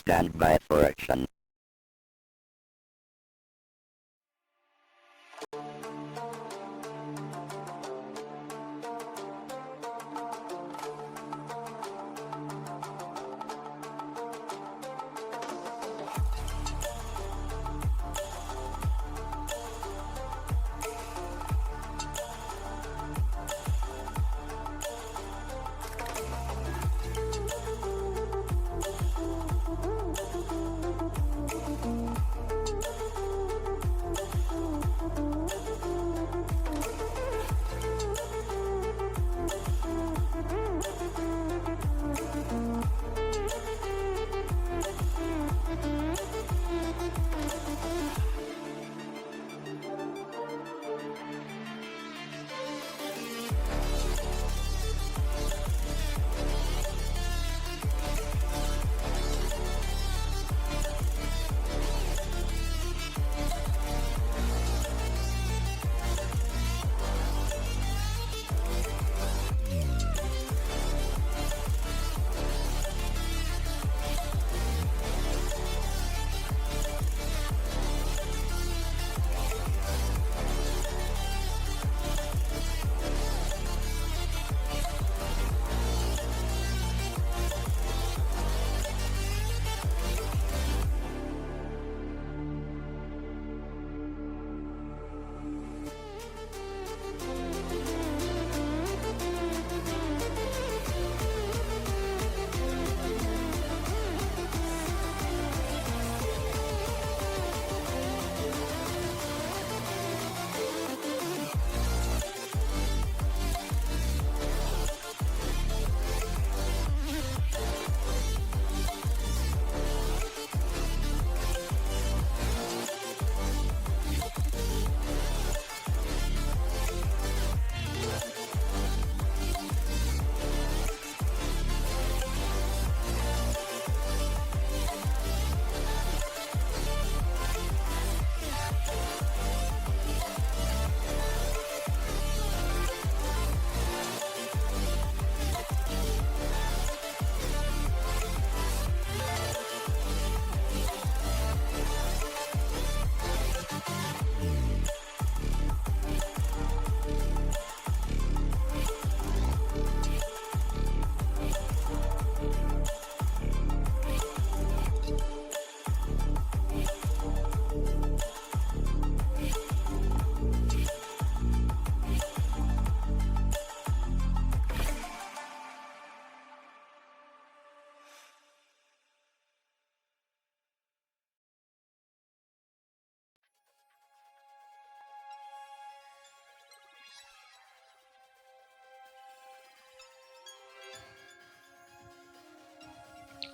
stand by for action.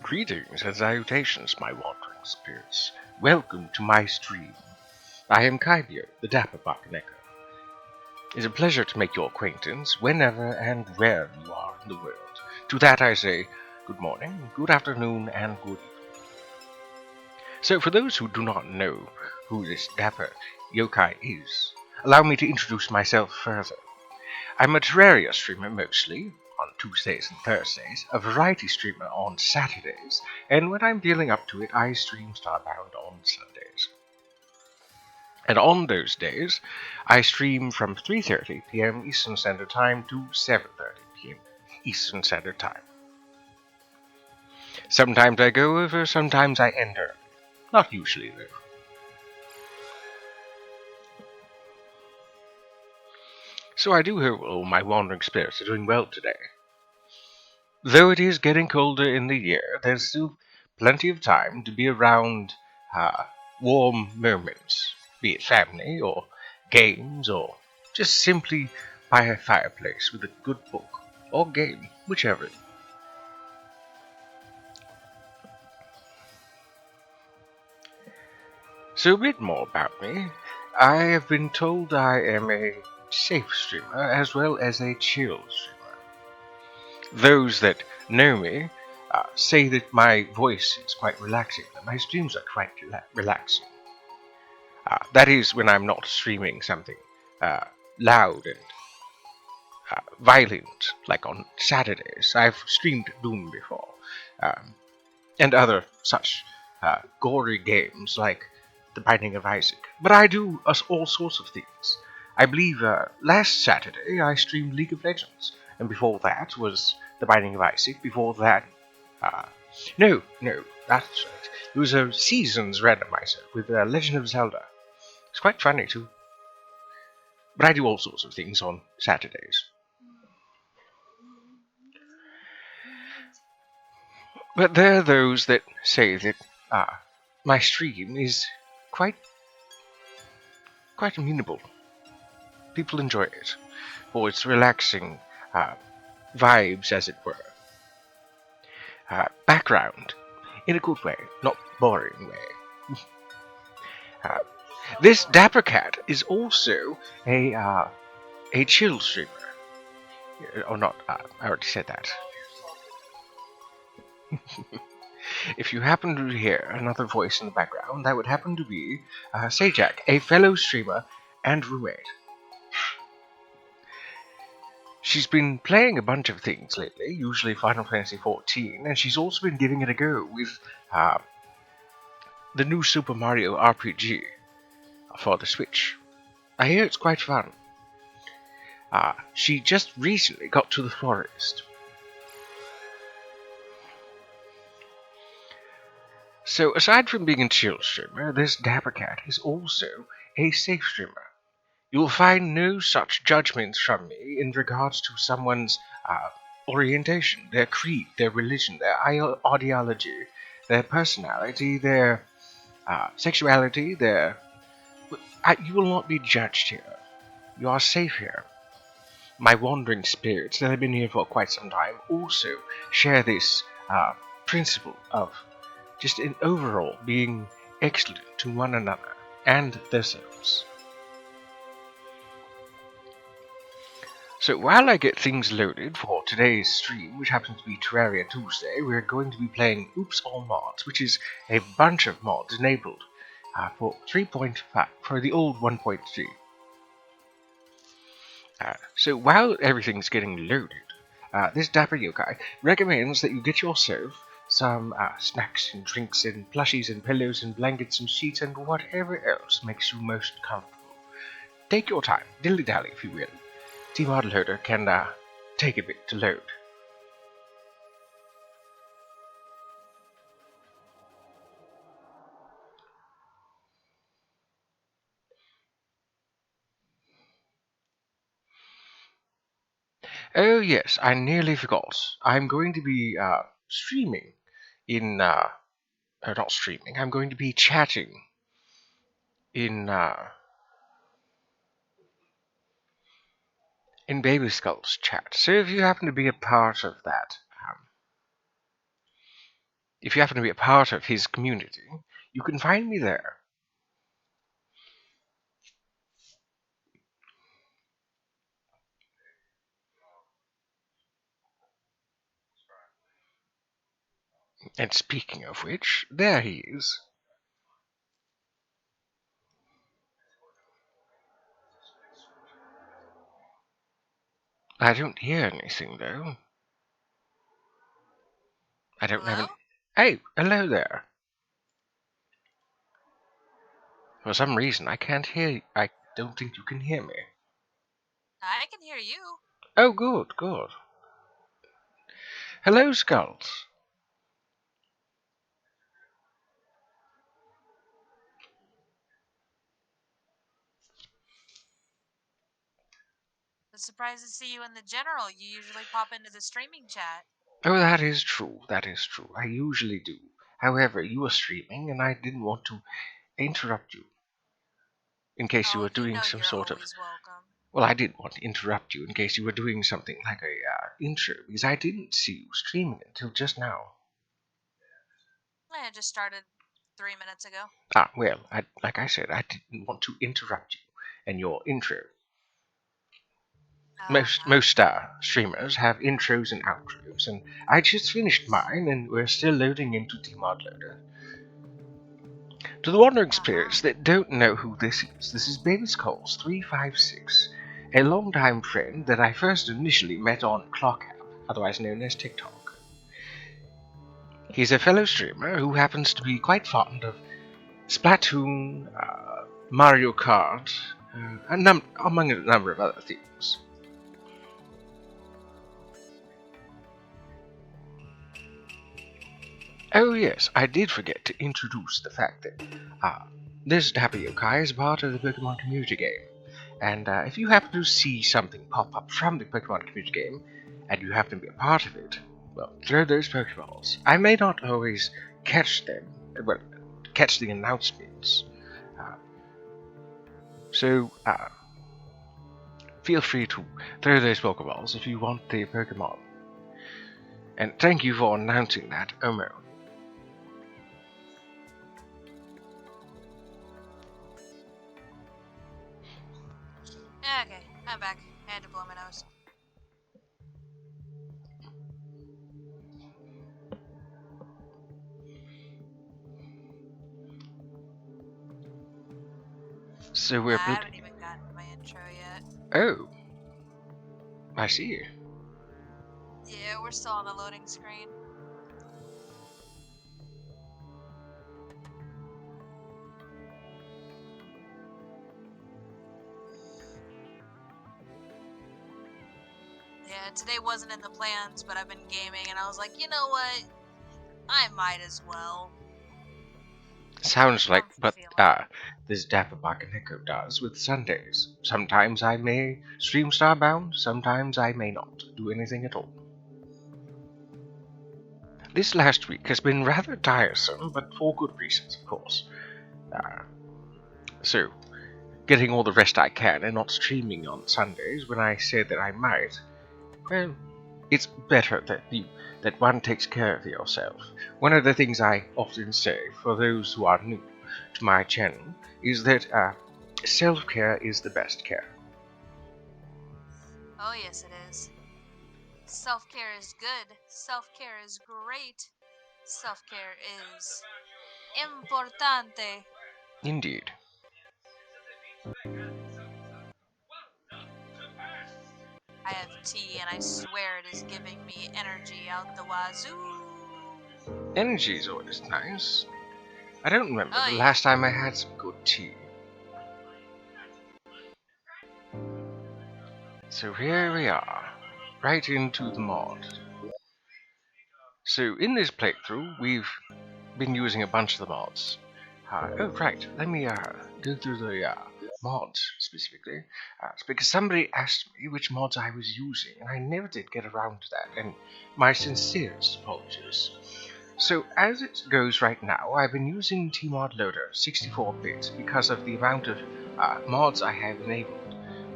Greetings and salutations, my wandering spirits. Welcome to my stream. I am Kybio, the dapper Barkaneko. It's a pleasure to make your acquaintance whenever and where you are in the world. To that I say, good morning, good afternoon, and good evening. So for those who do not know who this dapper yokai is, allow me to introduce myself further. I'm a Terraria streamer mostly, on Tuesdays and Thursdays, a variety streamer on Saturdays, and when I'm feeling up to it, I stream Starbound on Sundays. And on those days, I stream from 3:30 p.m. Eastern Standard Time to 7:30 p.m. Eastern Standard Time. Sometimes I go over, sometimes I end early. Not usually, though. So I do hope all my wandering spirits are doing well today. Though it is getting colder in the year, there's still plenty of time to be around warm moments, be it family or games or just simply by a fireplace with a good book or game, whichever. So a bit more about me. I have been told I am a safe streamer as well as a chill streamer. Those that know me say that my voice is quite relaxing, that my streams are quite relaxing. That is when I'm not streaming something loud and violent, like on Saturdays. I've streamed Doom before. and other such gory games like The Binding of Isaac. But I do all sorts of things. I believe last Saturday I streamed League of Legends, and before that was The Binding of Isaac. Before that, no, that's right. It was a Seasons randomizer with Legend of Zelda. It's quite funny too. But I do all sorts of things on Saturdays. But there are those that say that my stream is quite amenable. People enjoy it, for its relaxing vibes, as it were. Background, in a good way, not boring way. This dapper cat is also a chill streamer. Or not, I already said that. If you happen to hear another voice in the background, that would happen to be Sajak, a fellow streamer and roommate. She's been playing a bunch of things lately, usually Final Fantasy XIV, and she's also been giving it a go with the new Super Mario RPG for the Switch. I hear it's quite fun. She just recently got to the forest. So aside from being a chill streamer, this dapper cat is also a safe streamer. You will find no such judgments from me in regards to someone's orientation, their creed, their religion, their ideology, their personality, their sexuality, you will not be judged here. You are safe here. My wandering spirits that have been here for quite some time also share this principle of just in overall being excellent to one another and themselves. So while I get things loaded for today's stream, which happens to be Terraria Tuesday, we're going to be playing Oops All Mods, which is a bunch of mods enabled for 3.5, for the old 1.3. So while everything's getting loaded, this dapper yokai recommends that you get yourself some snacks and drinks and plushies and pillows and blankets and sheets and whatever else makes you most comfortable. Take your time, dilly-dally if you will. tModLoader can take a bit to load. Oh yes, I nearly forgot. I'm going to be streaming in not streaming. I'm going to be chatting in Baby Skull's chat. So if you happen to be a part of that, if you happen to be a part of his community, you can find me there. And speaking of which, there he is. I don't hear anything though. I don't have any. Hey, hello there. For some reason, I can't hear you. I don't think you can hear me. I can hear you. Oh, good, good. Hello, Skulls. I was surprised to see you in the general. You usually pop into the streaming chat. Oh, that is true, that is true. I usually do. However, you were streaming, and I didn't want to interrupt you. In case you Oh, were you doing know some you're sort of. always welcome. Well, I didn't want to interrupt you in case you were doing something like a intro, because I didn't see you streaming until just now. I just started 3 minutes ago. Well, like I said, I didn't want to interrupt you and your intro. Oh, Most streamers have intros and outros, and I just finished mine, and we're still loading into tModLoader. To the wandering spirits that don't know who this is Baby Skulls 356, a longtime friend that I first initially met on ClockApp, otherwise known as TikTok. He's a fellow streamer who happens to be quite fond of Splatoon, Mario Kart, among a number of other things. Oh yes, I did forget to introduce the fact that this Dapper Yokai is part of the Pokemon community game. And if you happen to see something pop up from the Pokemon community game, and you happen to be a part of it, well, throw those Pokeballs. I may not always catch them, well, catch the announcements. Uh, so feel free to throw those Pokeballs if you want the Pokemon. And thank you for announcing that, Omo. Okay, I'm back. I had to blow my nose. So I we're haven't even gotten to my intro yet. Oh, I see. Yeah, we're still on the loading screen. Yeah, today wasn't in the plans, but I've been gaming, and I was like, you know what? I might as well. Sounds like I'm what feeling it. this Dapper Bakaneko does with Sundays. Sometimes I may stream Starbound, sometimes I may not do anything at all. This last week has been rather tiresome, but for good reasons, of course. So, getting all the rest I can and not streaming on Sundays when I said that I might, well, it's better that one takes care of yourself. One of the things I often say for those who are new to my channel is that self-care is the best care. Oh, yes, it is. Self-care is good. Self-care is great. Self-care is importante. Indeed. I have tea, and I swear it is giving me energy out the wazoo. Energy is always nice. I don't remember Oh, the yeah. last time I had some good tea. So here we are, right into the mod. So in this playthrough, we've been using a bunch of the mods. Oh, right, let me go through the mods specifically. Because somebody asked me which mods I was using, and I never did get around to that, and my sincerest apologies. So as it goes right now, I've been using tModLoader 64-bit because of the amount of mods I have enabled.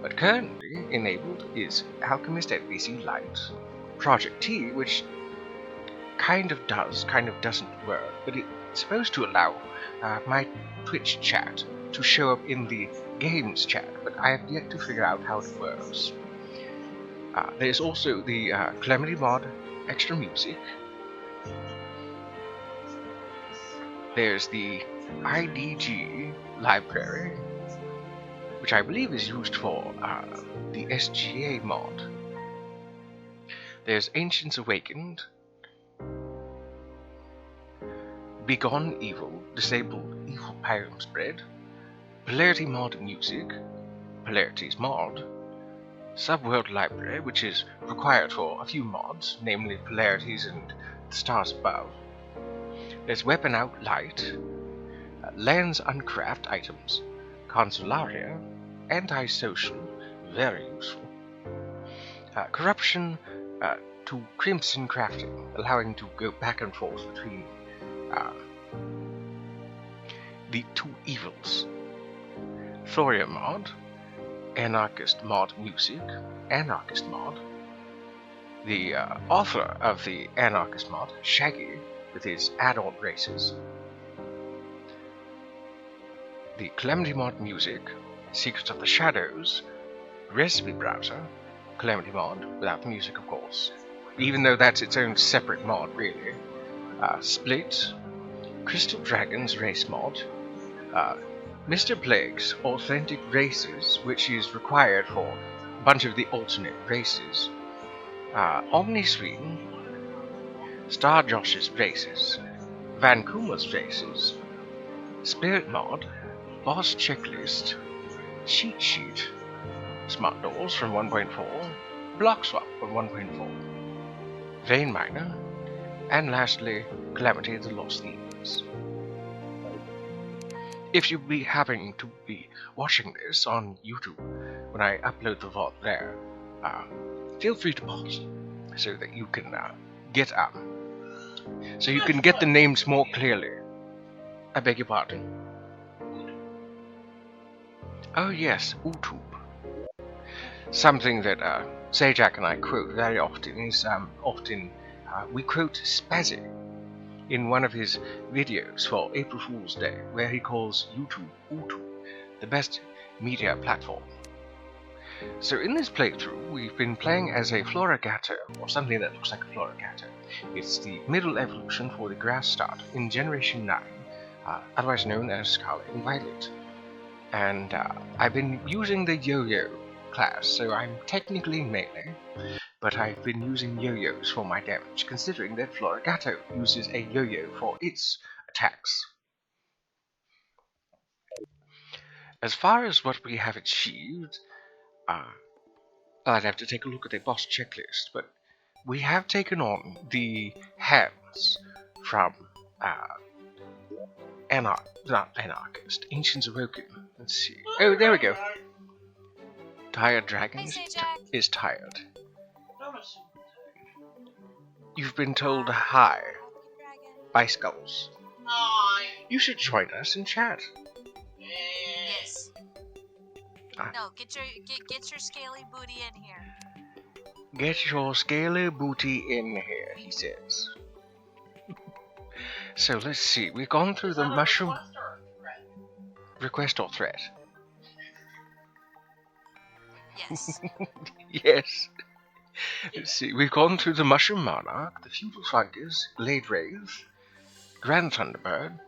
But currently enabled is Alchemist NPC Lite, Project T, which kind of does, kind of doesn't work, but it's supposed to allow my Twitch chat to show up in the games chat, but I have yet to figure out how it works. There's also the Calamity mod extra music. There's the IDG library, which I believe is used for the SGA mod. There's Ancients Awakened, Begone Evil, Disable Evil Pyrum Spread, Polarity mod music, Polarities mod, Subworld library, which is required for a few mods, namely Polarities and the Stars Above. There's Weapon Out Light, Lands Uncraft items, Consularia, Antisocial, very useful, Corruption to Crimson Crafting, allowing to go back and forth between the two evils, Thorium mod, Anarchist mod music, Anarchist mod, the author of the Anarchist mod, Shaggy, with his add-on races, the Calamity mod music, Secrets of the Shadows, Recipe Browser, Calamity mod, without music of course, even though that's its own separate mod really, Split, Crystal Dragons race mod, Mr. Plague's Authentic Races, which is required for a bunch of the alternate races, OmniScreen, Star Josh's Faces, Vankuma's Faces, Spirit Mod, Boss Checklist, Cheat Sheet, Smart Doors from 1.4, Block Swap from 1.4, Vein Miner, and lastly, Calamity the Lost Themes. If you be happening to be watching this on YouTube when I upload the VOD there, feel free to pause so that you can get the names more clearly. I beg your pardon. Oh yes, YouTube. Something that Sajak and I quote very often is we quote Spazzy in one of his videos for April Fool's Day, where he calls YouTube Utu, the best media platform. So in this playthrough, we've been playing as a Floragato, or something that looks like a Floragato. It's the middle evolution for the grass start in Generation 9, otherwise known as Scarlet and Violet. And I've been using the yoyo class, so I'm technically melee, but I've been using yo-yos for my damage, considering that Floragato uses a yo-yo for its attacks. As far as what we have achieved, I'd have to take a look at the boss checklist, but we have taken on the hands from not Anarchist, Ancients Awoken. Let's see. Oh, there we go. Tired Dragon is tired. You've been told hi by Skulls. You should join us in chat. Yes. No, get your scaly booty in here. Get your scaly booty in here, he says. So let's see, we've gone through the mushroom... Request or threat? Yes. Yes. Let's see, we've gone through the Mushroom Monarch, the Feudal Fungus, Glade Wraith, Grand Thunderbird,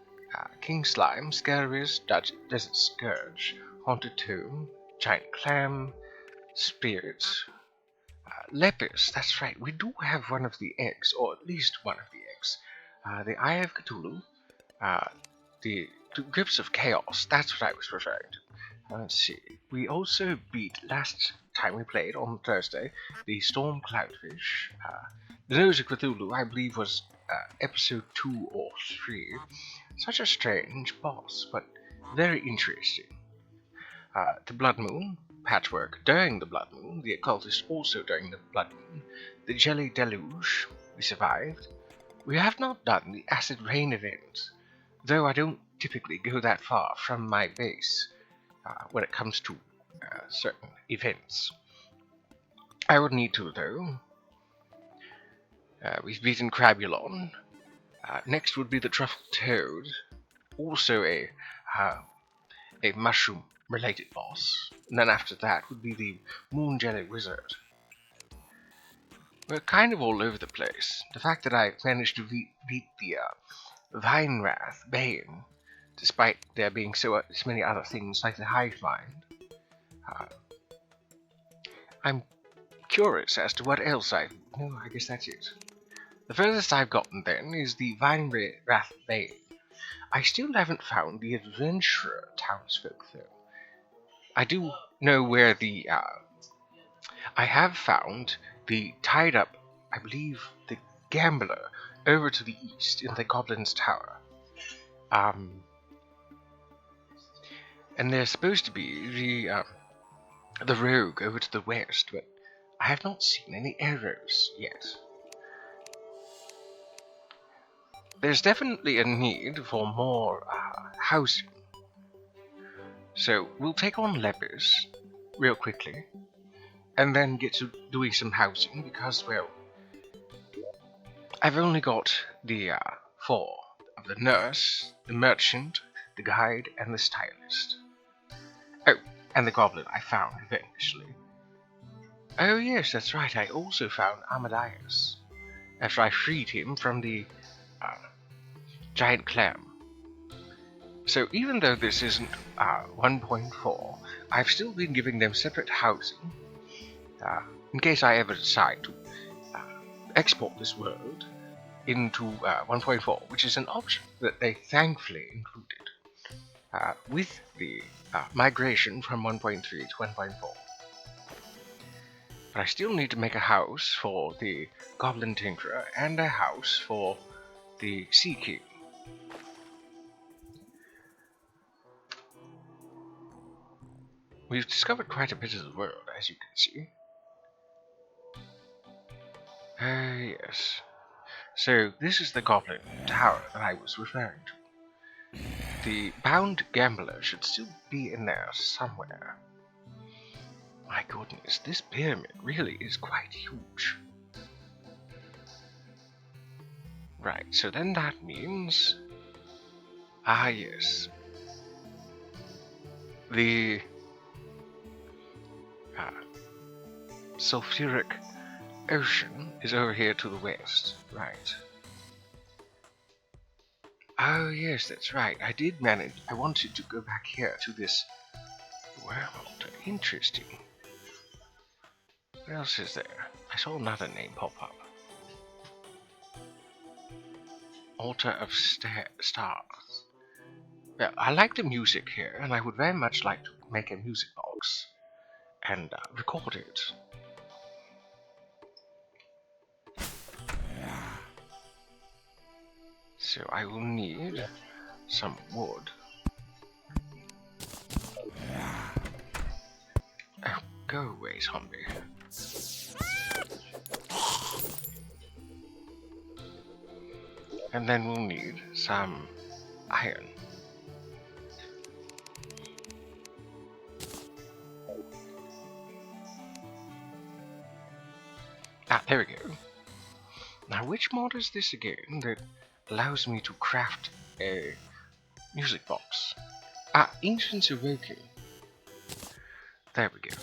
King Slime, Scaris, Desert Scourge, Haunted Tomb, Giant Clam, Spirits, Lepus. That's right, we do have one of the eggs, or at least one of the eggs. The Eye of Cthulhu, the Grips of Chaos, that's what I was referring to. Let's see, we also beat, last time we played on Thursday, the Storm Cloudfish. The Nose of Cthulhu, I believe, was episode 2 or 3. Such a strange boss, but very interesting. The Blood Moon, Patchwork during the Blood Moon, the Occultist also during the Blood Moon, the Jelly Deluge, we survived. We have not done the Acid Rain event, though I don't typically go that far from my base when it comes to certain events. I would need to, though. We've beaten Crabulon. Next would be the Truffled Toad, also a mushroom-related boss. And then after that would be the Moon Jelly Wizard. We're kind of all over the place. The fact that I managed to beat the Vine Wrath Bane, despite there being so many other things like the Hive Mind. I'm curious as to what else I guess that's it. The furthest I've gotten then is the Vine Wrath Bane. I still haven't found the Adventurer townsfolk though. I do know where the I have found the tied up, I believe, the Gambler over to the east in the Goblin's Tower. And there's supposed to be the Rogue over to the west, but I have not seen any arrows yet. There's definitely a need for more housing. So we'll take on Lepus real quickly, and then get to doing some housing, because, well, I've only got the 4 of the Nurse, the Merchant, the Guide, and the Stylist. Oh, and the Goblin I found eventually. Oh yes, that's right, I also found Amadeus, after I freed him from the Giant Clam. So even though this isn't 1.4, I've still been giving them separate housing, in case I ever decide to export this world into 1.4, which is an option that they thankfully included with the migration from 1.3 to 1.4. But I still need to make a house for the Goblin Tinkerer and a house for the Sea King. We've discovered quite a bit of the world, as you can see. Yes. So, this is the Goblin Tower that I was referring to. The bound gambler should still be in there somewhere. My goodness, this pyramid really is quite huge. Right, so then that means... yes. The... sulfuric ocean is over here to the west. Right. Oh yes, that's right. I did manage. I wanted to go back here to this world. Interesting. What else is there? I saw another name pop up. Altar of Stars. Well, I like the music here, and I would very much like to make a music box and record it. So I will need some wood. Oh, go away, zombie. And then we'll need some iron. There we go. Now, which mod is this again that allows me to craft a music box? Ancients Awoken. There we go.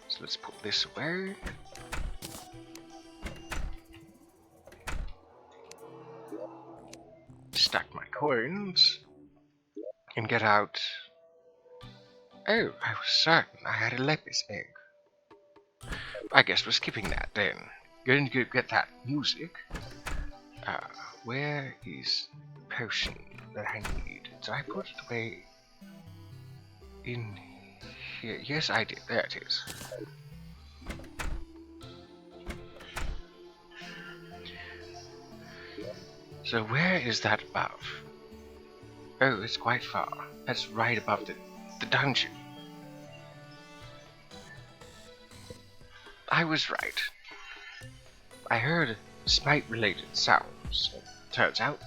So let's put this away. Stack my coins. And get out... Oh, I was certain I had a lapis egg. I guess we're skipping that then. Going to go get that music. Where is the potion that I need? Did I put it away in here? Yes, I did. There it is. So where is that above? Oh, it's quite far. That's right above the dungeon. I was right. I heard Smite-related sounds. Turns out,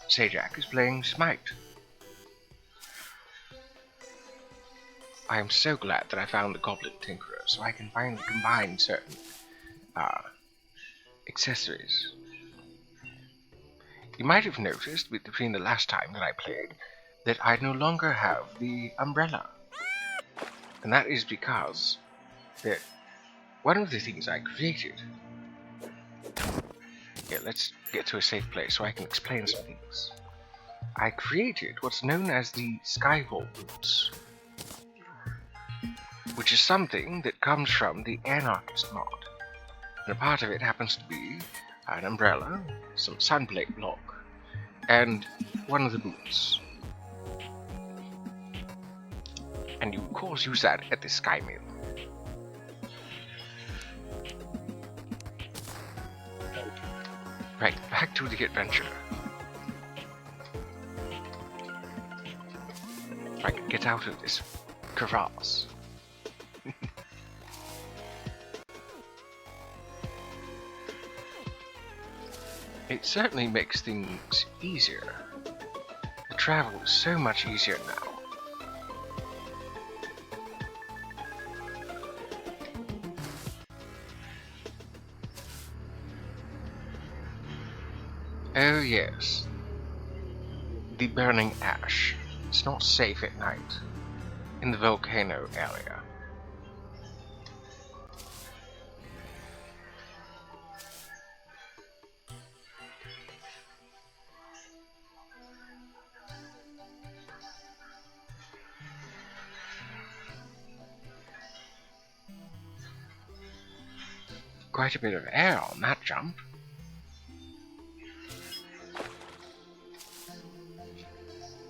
Sajak is playing Smite. I am so glad that I found the Goblin Tinkerer, so I can finally combine certain accessories. You might have noticed between the last time that I played that I no longer have the umbrella. And that is because that one of the things I created... Yeah, let's get to a safe place so I can explain some things. I created what's known as the Skyfall boots, which is something that comes from the Anarchist mod. And a part of it happens to be an umbrella, some sunplate block, and one of the boots. And you of course use that at the Sky Mill. Right, back to the adventure. If I can get out of this crevasse. It certainly makes things easier. The travel is so much easier now. Oh yes, the burning ash. It's not safe at night in the volcano area. Quite a bit of air on that jump.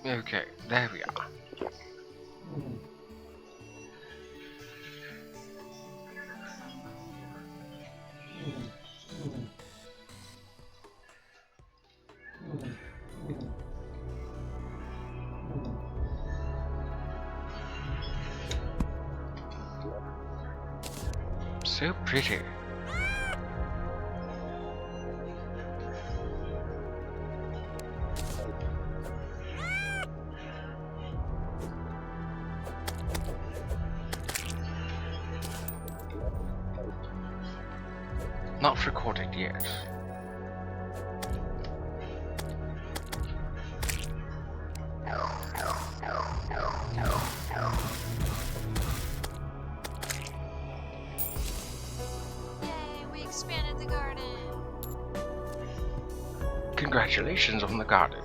Okay, there we are. So pretty. Not recorded yet. Yay, we expanded the garden. Congratulations on the garden.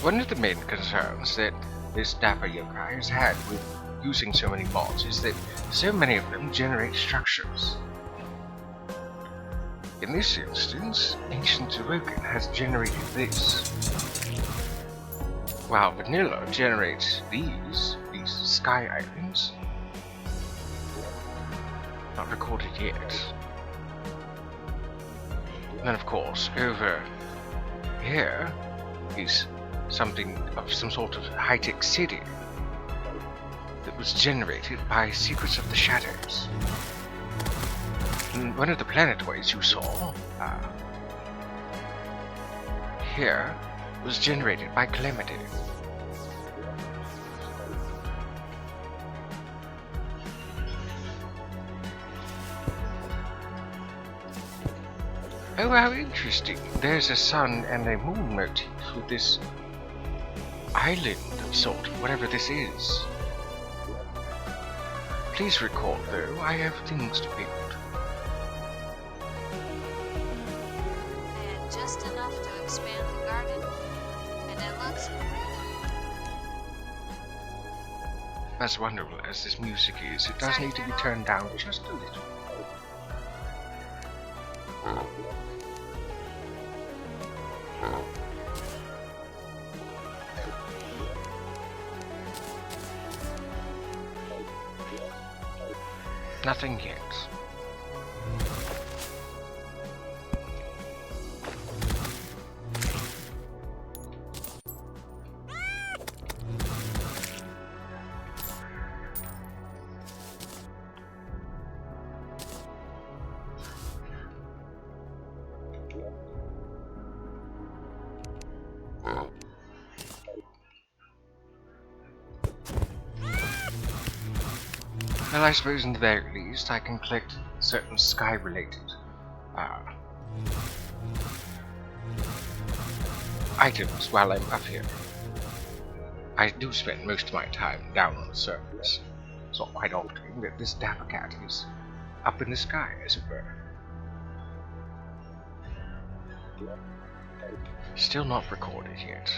One of the main concerns that this dapper yokai has had with using so many mods is that so many of them generate structures. In this instance, Ancient Awoken has generated this, while Vanilla generates these sky islands. Not recorded yet. And then of course, over here is something of some sort of high-tech city that was generated by Secrets of the Shadows. And one of the planetoids you saw here was generated by Calamity. Oh, how interesting. There's a sun and a moon motif with this island of sort, whatever this is. Please record, though, I have things to build. I had just enough to expand the garden, and it looks pretty. As wonderful as this music is, it does Sorry, need to be turn turned down just a little. Nothing yet. Well, I suppose in the very least I can collect certain sky-related items while I'm up here. I do spend most of my time down on the surface. It's not quite often that this dapper cat is up in the sky, as it were. Still not recorded yet.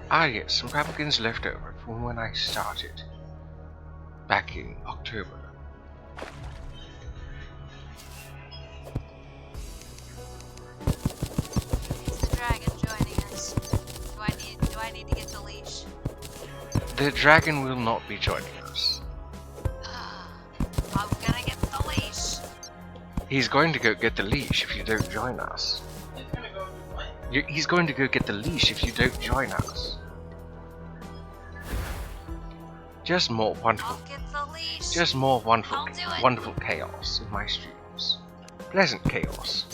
Ah yes, some pumpkins left over from when I started. Back in October. Is the dragon joining us? Do I need to get the leash? The dragon will not be joining us. I'm gonna get the leash. He's going to go get the leash if you don't join us. He's going to go get the leash if you don't join us. Just more wonderful. I'll get the leash. Just more wonderful, I'll do it. wonderful chaos in my streams. Pleasant chaos.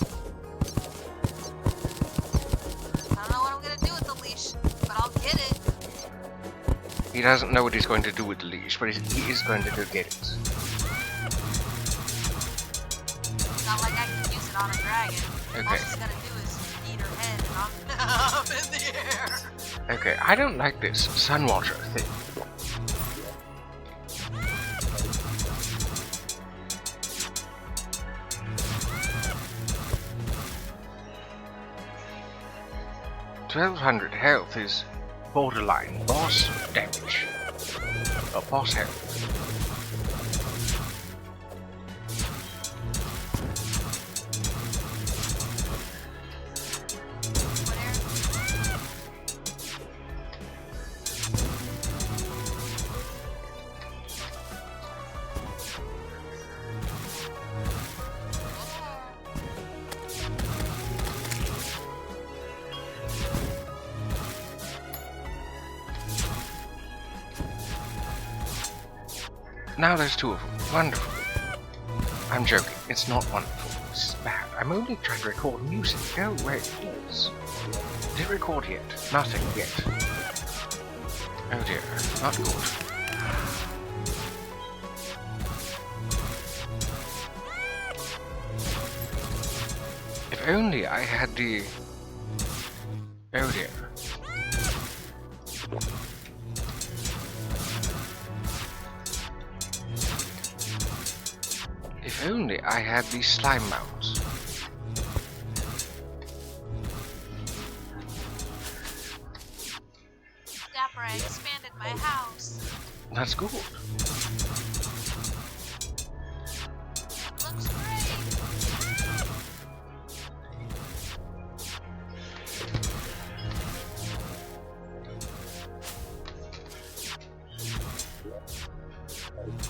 I don't know what I'm gonna do with the leash, but I'll get it. He doesn't know what he's going to do with the leash, but he is going to go get it. It's not like I can use it on a dragon. Okay. All she's gonna do is eat her head and I'm up in the air. Okay, I don't like this sunwater thing. $1,200 health is borderline boss damage. a boss held. Now there's two of them. Wonderful. I'm joking. It's not wonderful. This is bad. I'm only trying to record music. Go away, please. Did it record yet? Nothing yet. Oh dear. Not good. If only I had the... Oh dear. If only I had these slime mounts. Dapper, I expanded my house. That's good. Looks great.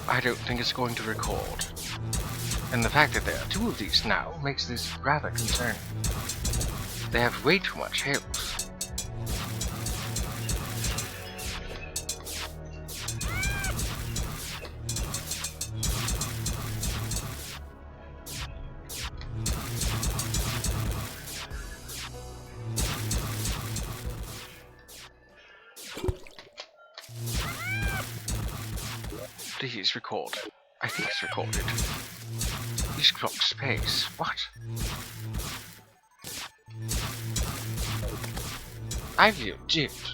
I don't think it's going to record. And the fact that there are two of these now makes this rather concerning. They have way too much health. Please record. I think it's recorded. Please clock space. What? I feel gypped.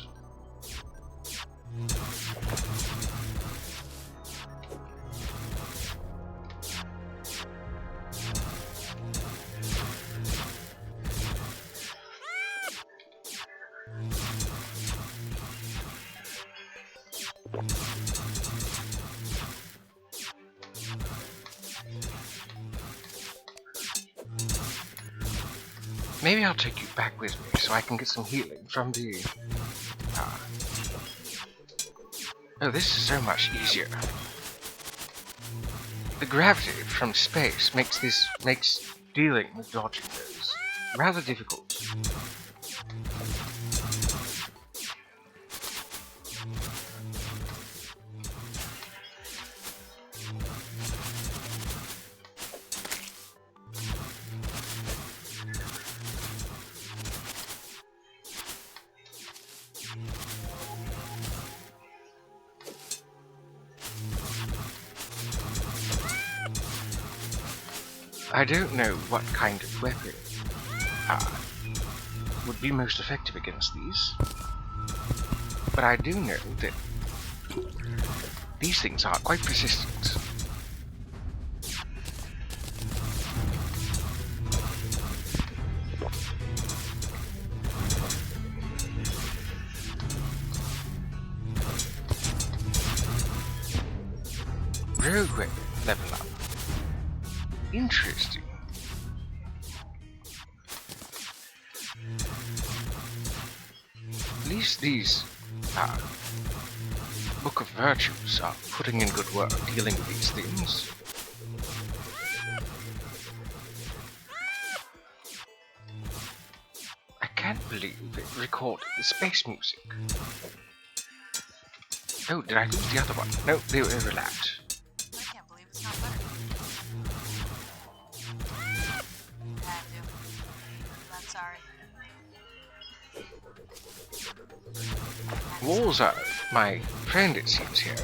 Maybe I'll take you back with me so I can get some healing from the... Oh, this is so much easier. The gravity from space makes dealing with dodging those rather difficult. I don't know what kind of weapon would be most effective against these, but I do know that these things are quite persistent. Rogue weapon level up. Interesting. At least these Book of Virtues are putting in good work dealing with these things. I can't believe it recorded the space music. Oh, did I lose the other one? No, they overlapped. I can't believe it's not better. Had to. I'm sorry. Walls are my friend, it seems, here.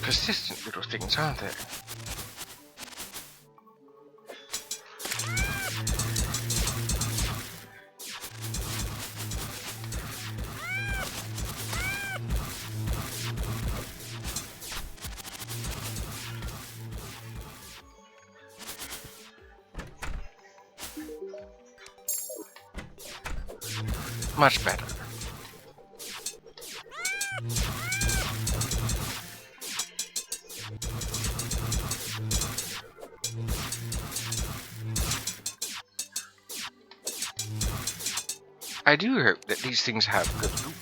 Persistent little things, aren't they? Much better. I do hope that these things have good loot.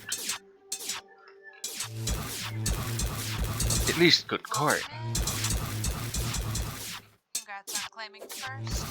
At least good coin. Congrats on claiming first.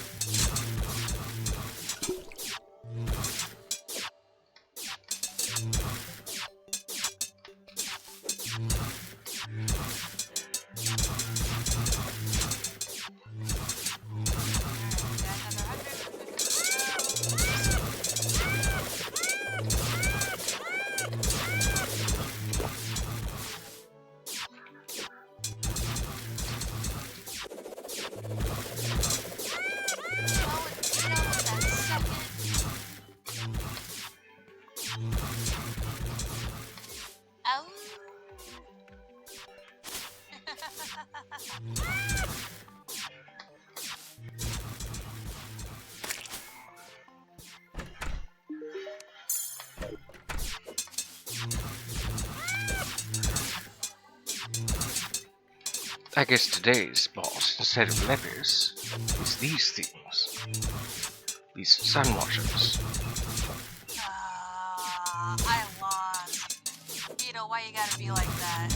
I guess today's boss, instead of lepers, is these things. These sun watchers. I lost. Vito, why you gotta be like that?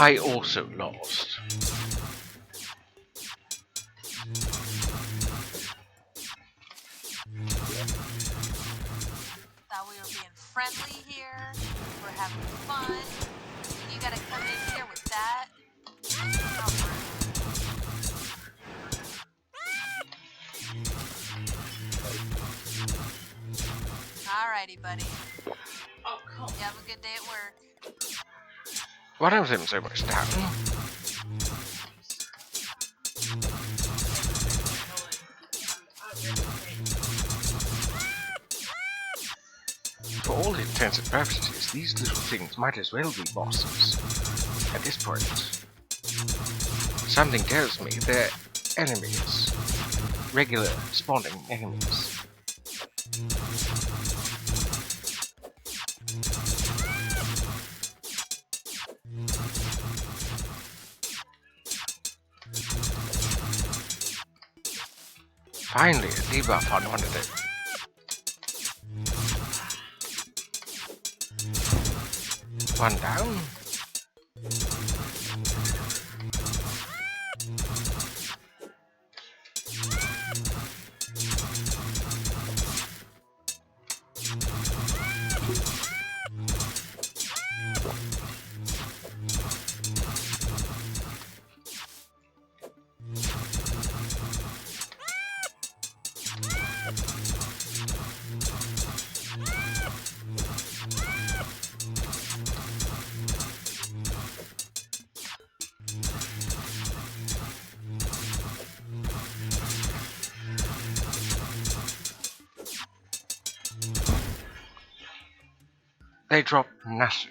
I also lost. Thought we were being friendly here. We're having fun. You gotta come in here with that. Alrighty, buddy. Oh, cool. You have a good day at work. One of them so much down. For all intents and purposes, these little things might as well be bosses at this point. Something tells me they're enemies. Regular spawning enemies. Finally, a debuff on one of them. One down. They drop nothing.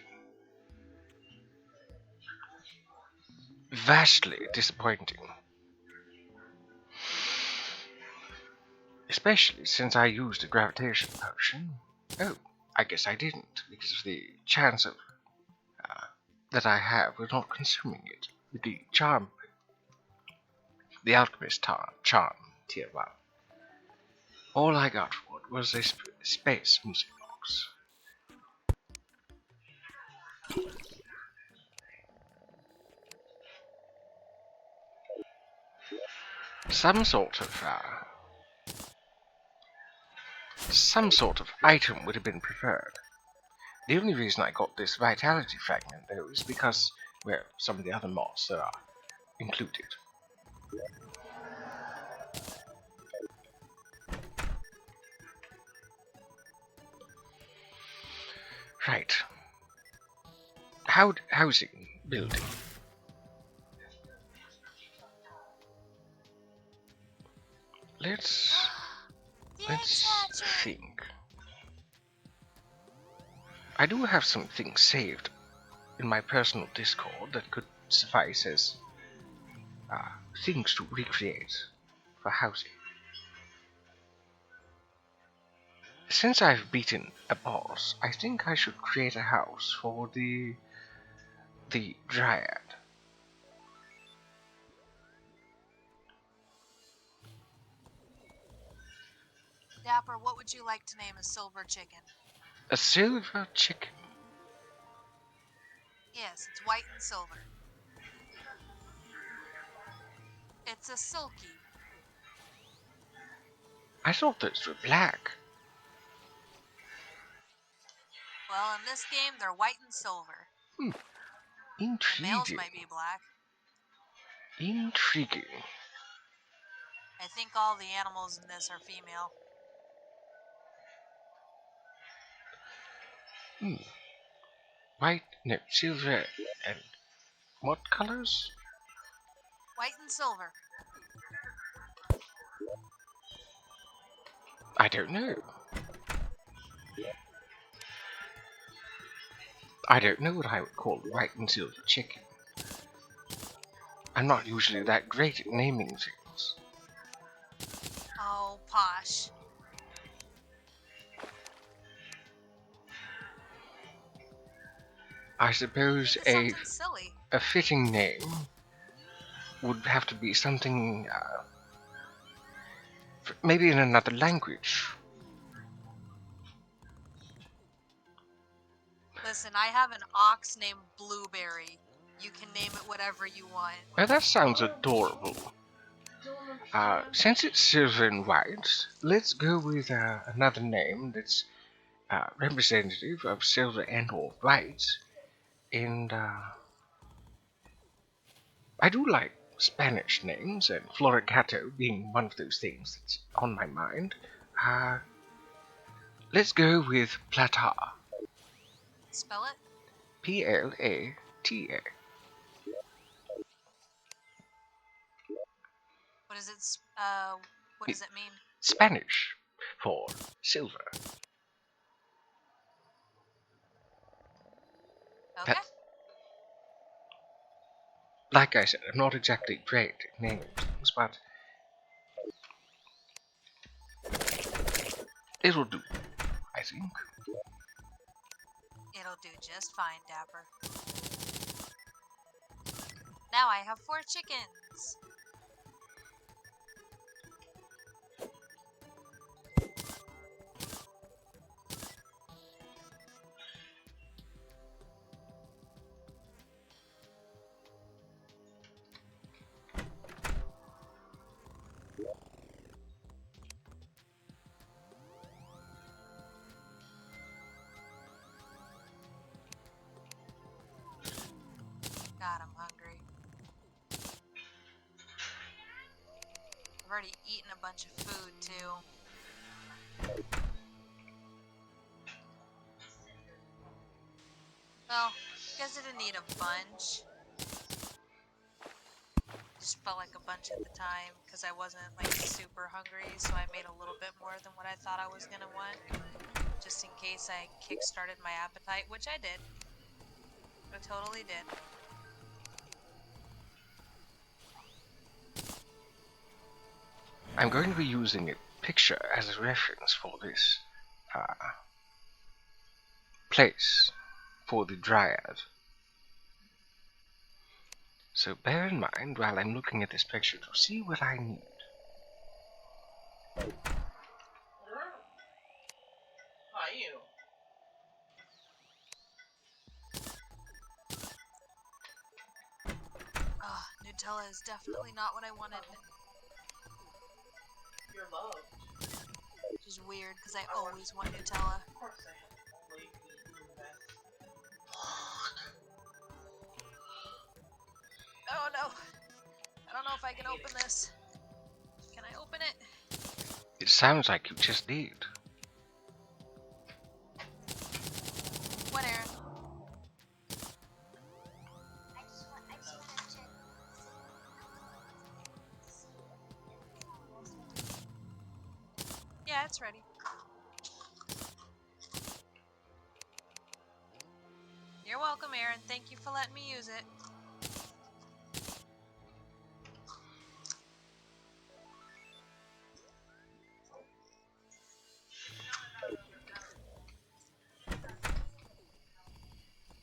Vastly disappointing. Especially since I used a gravitation potion. Oh, I guess I didn't, because of the chance of that I have with not consuming it with the charm, the alchemist charm tier 1. All I got for it was a space music box. Some sort of item would have been preferred. The only reason I got this vitality fragment, though, is because, well, some of the other mods that are included. Right. Housing building. Let's think. I do have some things saved in my personal Discord that could suffice as things to recreate for housing. Since I've beaten a boss, I think I should create a house for the dryad. Dapper, what would you like to name a silver chicken? A silver chicken. Yes, it's white and silver. It's a silky. I thought those were black. Well, in this game, they're white and silver. The males Intriguing. might be black. Intriguing. I think all the animals in this are female. White, no, silver, and what colors? White and silver. I don't know. I don't know what I would call white and silver chicken. I'm not usually that great at naming things. Oh, posh. I suppose Think of something silly. a fitting name would have to be something, maybe in another language. Listen, I have an ox named Blueberry. You can name it whatever you want. Well, that sounds adorable. Since it's silver and white, let's go with another name that's representative of silver and or white. And I do like Spanish names, and Floragato being one of those things that's on my mind. Let's go with Plata. Spell it? Plata. What does it mean? Spanish for silver. Okay. Like I said, I'm not exactly great at naming things, but it'll do, I think. It'll do just fine, Dapper. Now I have 4 chickens. God, I'm hungry. I've already eaten a bunch of food, too. Well, guess I didn't eat a bunch. Just felt like a bunch at the time because I wasn't like super hungry, so I made a little bit more than what I thought I was gonna want, just in case I kick-started my appetite, which I did. I totally did. I'm going to be using a picture as a reference for this place for the dryad. So bear in mind while I'm looking at this picture to see what I need. Oh, Nutella is definitely not what I wanted. Your love. Which is weird because I always want Nutella. Of course I have. Only eaten the best. Oh no! I don't know if I can open this. Can I open it? It sounds like you just did. What, Aaron? Yeah, it's ready. You're welcome, Aaron. Thank you for letting me use it.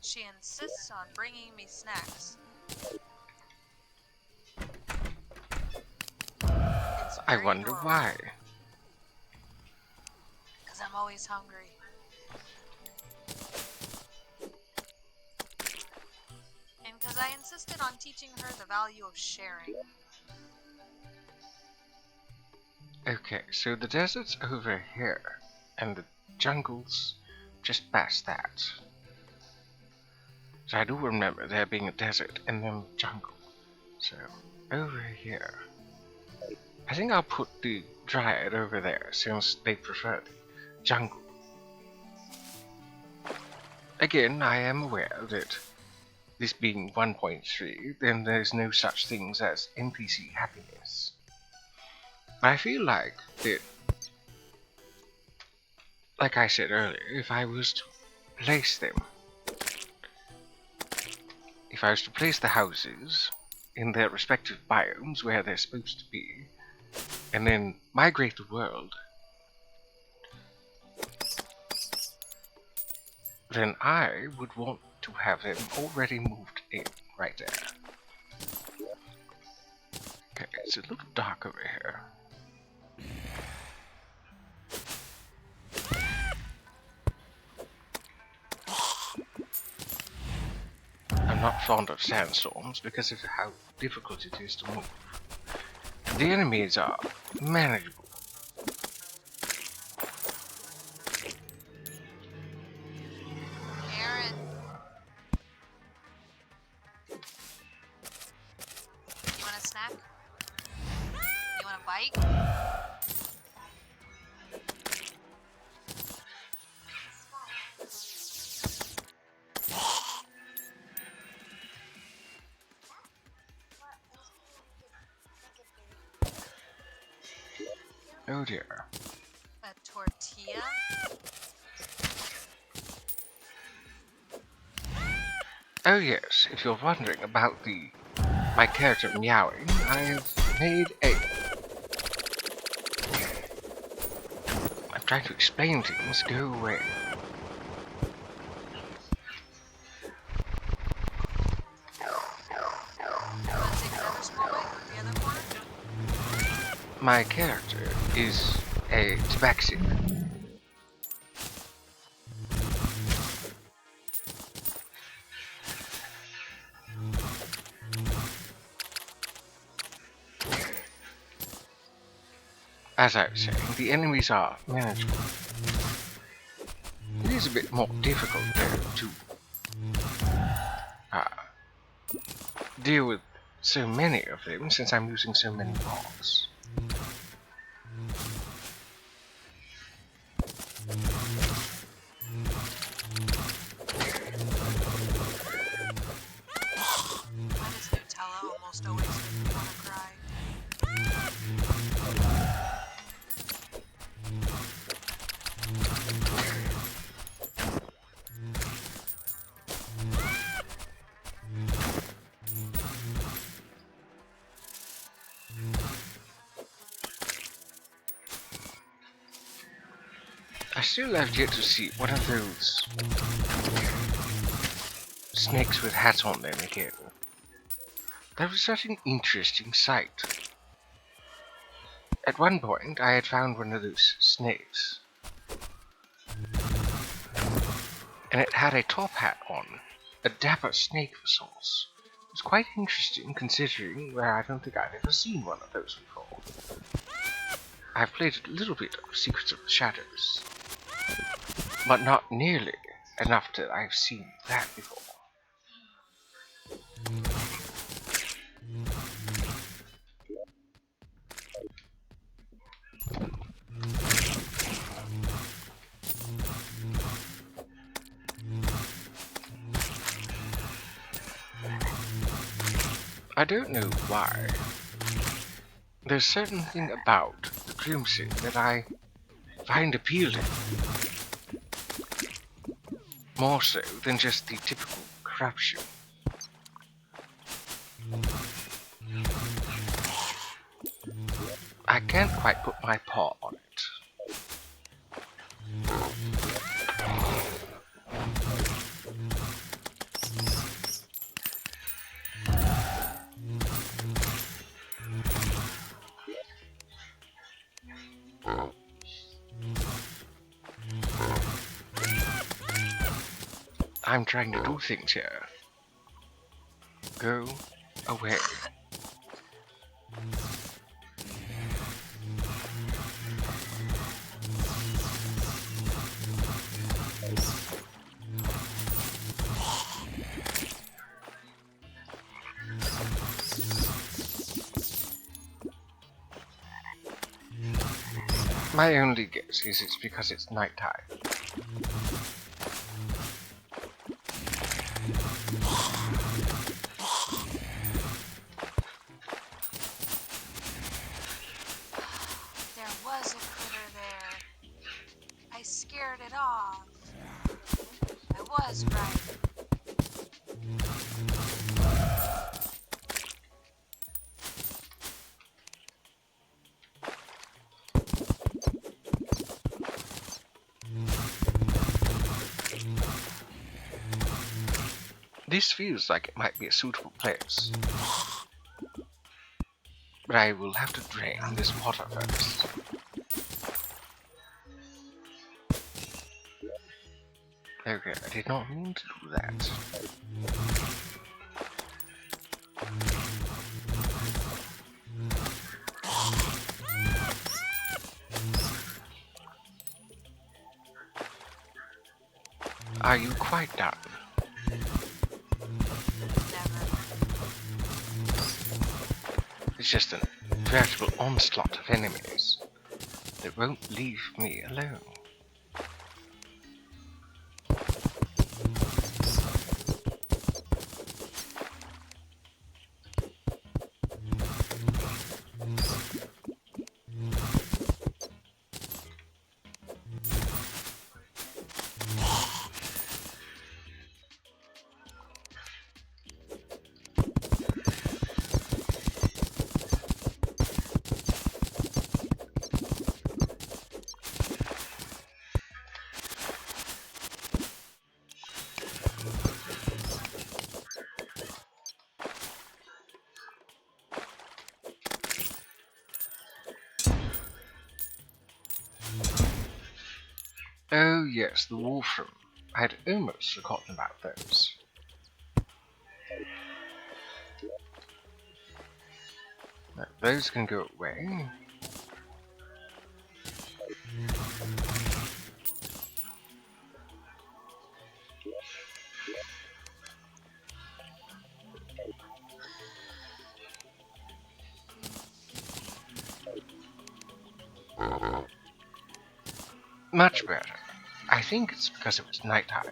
she insists on bringing me snacks. It's I very wonder adorable. why. Because I'm always hungry. And because I insisted on teaching her the value of sharing. Okay, so the desert's over here, and the jungle's just past that. So I do remember there being a desert and then jungle. So, over here. I think I'll put the Dryad over there, since they prefer the jungle. Again, I am aware that this being 1.3, then there's no such things as NPC happiness. I feel like that, like I said earlier, if I was to place them, if I was to place the houses in their respective biomes where they're supposed to be, and then migrate the world, then I would want to have them already moved in, right there. Okay, it's a little dark over here. I'm not fond of sandstorms because of how difficult it is to move. The enemies are manageable. Aaron. You want a snack? You want a bite? Oh dear. A tortilla? Oh yes, if you're wondering about my character meowing, I have made a... I'm trying to explain things, go away. You want to take another small bite with the other corner? My character is a tabaxi. As I was saying, the enemies are manageable. It is a bit more difficult though to deal with so many of them since I'm using so many mobs. Why does Nutella almost always make me want to cry? I still have yet to see one of those snakes with hats on them again. That was such an interesting sight. At one point, I had found one of those snakes, and it had a top hat on, a dapper snake for sauce. It was quite interesting considering where I don't think I'd ever seen one of those before. I've played a little bit of Secrets of the Shadows, but not nearly enough that I've seen that before. I don't know why. There's certain thing about the Crimson that I find appealing. More so than just the typical corruption. I can't quite put my paw on it. I'm trying to do things here. Go away. My only guess is it's because it's nighttime. There was a critter there. I scared it off. I was right. This feels like it might be a suitable place. But I will have to drain this water first. Okay, I did not mean to do that. Are you quite done? Never. It's just a veritable onslaught of enemies that won't leave me alone. Oh yes, the Wolfram. I had almost forgotten about those. Now, those can go away. Much better. I think it's because it was nighttime.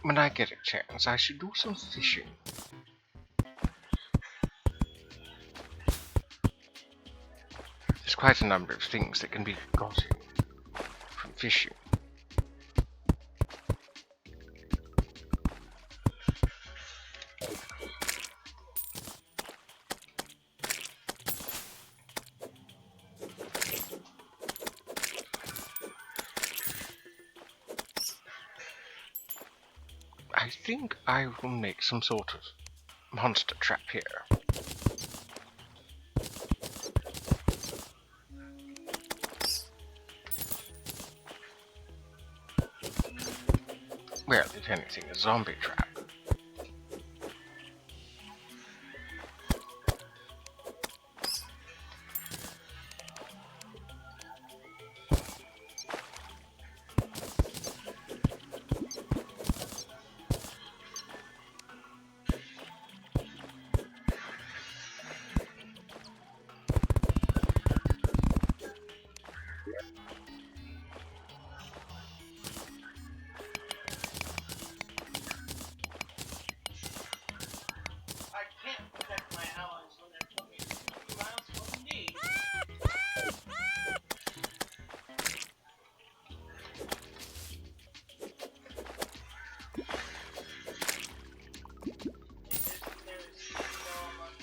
When I get a chance, I should do some fishing. There's quite a number of things that can be gotten from fishing. think I will make some sort of monster trap here. Well, if anything, a zombie trap. I can't protect my allies when they're coming 2 miles from me. There's no luck.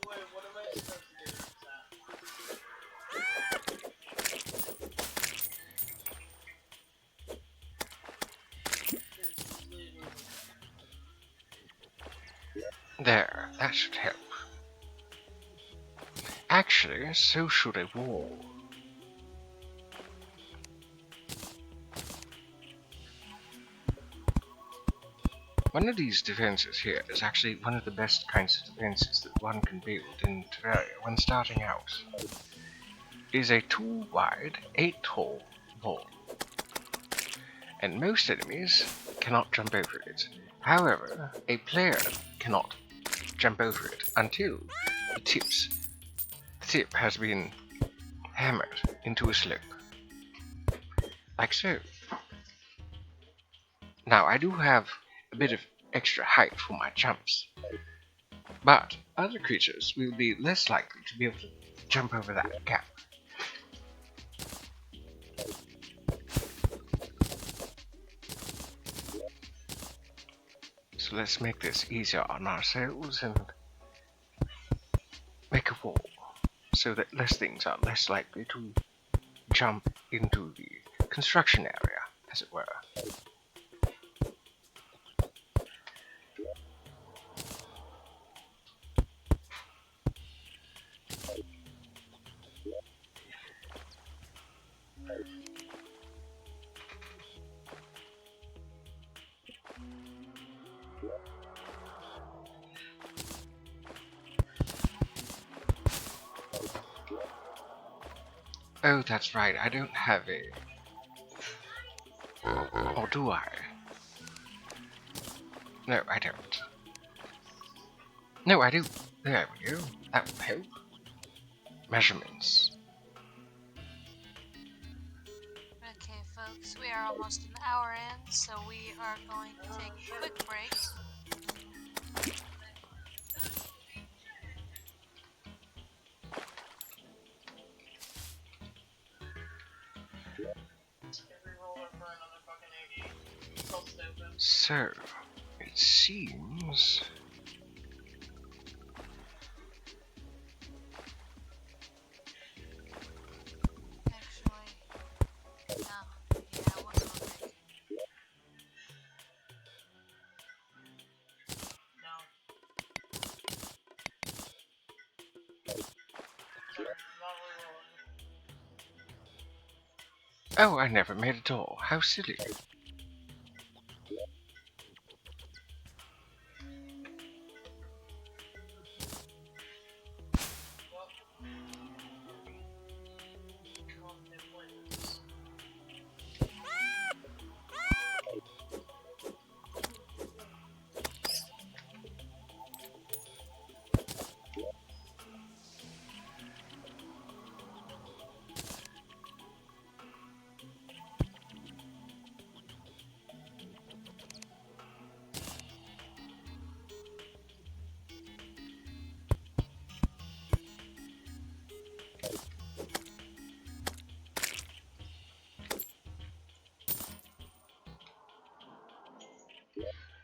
Wait, what am I supposed to do with that? There's literally There, that should help. Actually, so should a wall. One of these defenses here is actually one of the best kinds of defenses that one can build in Terraria when starting out. It is a 2 wide, 8 tall wall, and most enemies cannot jump over it. However, a player cannot jump over it until the tip has been hammered into a slope, like so. Now I do have a bit of extra height for my jumps, but other creatures will be less likely to be able to jump over that gap. So let's make this easier on ourselves and make a wall so that less things are less likely to jump into the construction area, as it were. Oh, that's right, I don't have a... Or do I? No, I don't. No, I do. There we go. That will help. Measurements. Okay, folks, we are almost an hour in, so we are going to take a quick break. every roller for another fucking 80. So stupid. So, it seems... Actually, no. Yeah, we'll go break. No. Sorry, I'm not rerolling. Oh, I never made a door. How silly. Well, come on, new plans.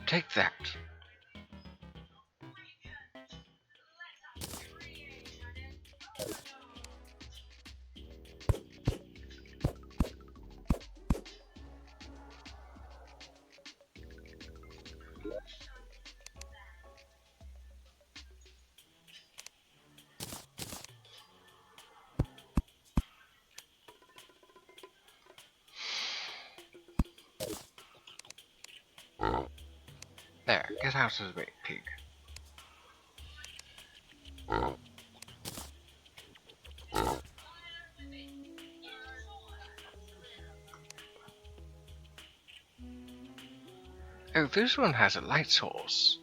Take that. There, get out of the way, pig. Oh, this one has a light source.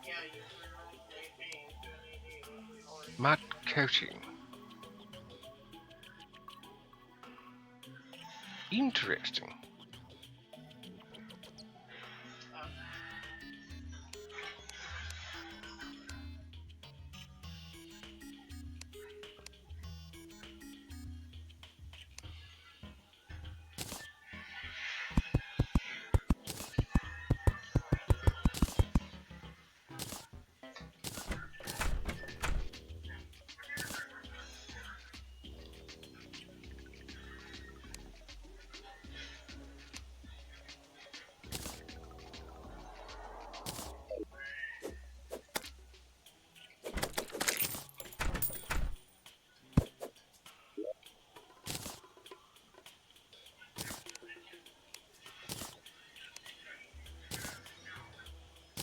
Yeah, you turn anything to LED or Mud coating. Interesting.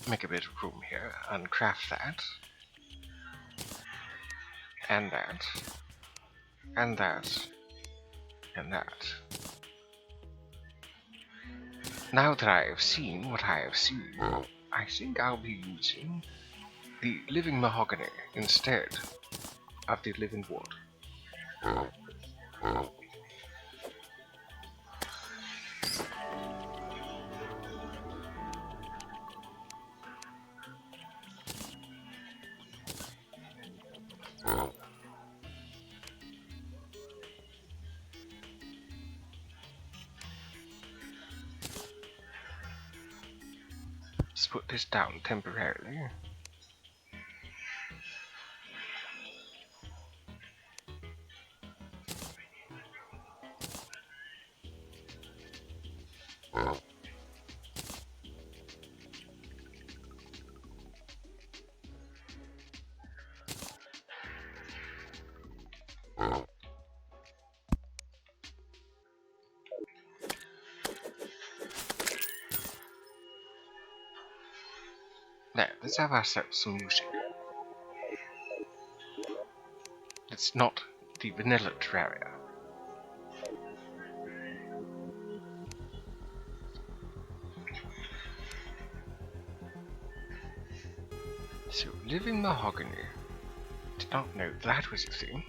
Make a bit of room here and craft that. And that. And that. And that. Now that I have seen what I have seen, I think I'll be using the living mahogany instead of the living wood. Let's put this down temporarily. There, let's have ourselves some music. It's not the vanilla Terraria. So, living mahogany. Did not know that was a thing.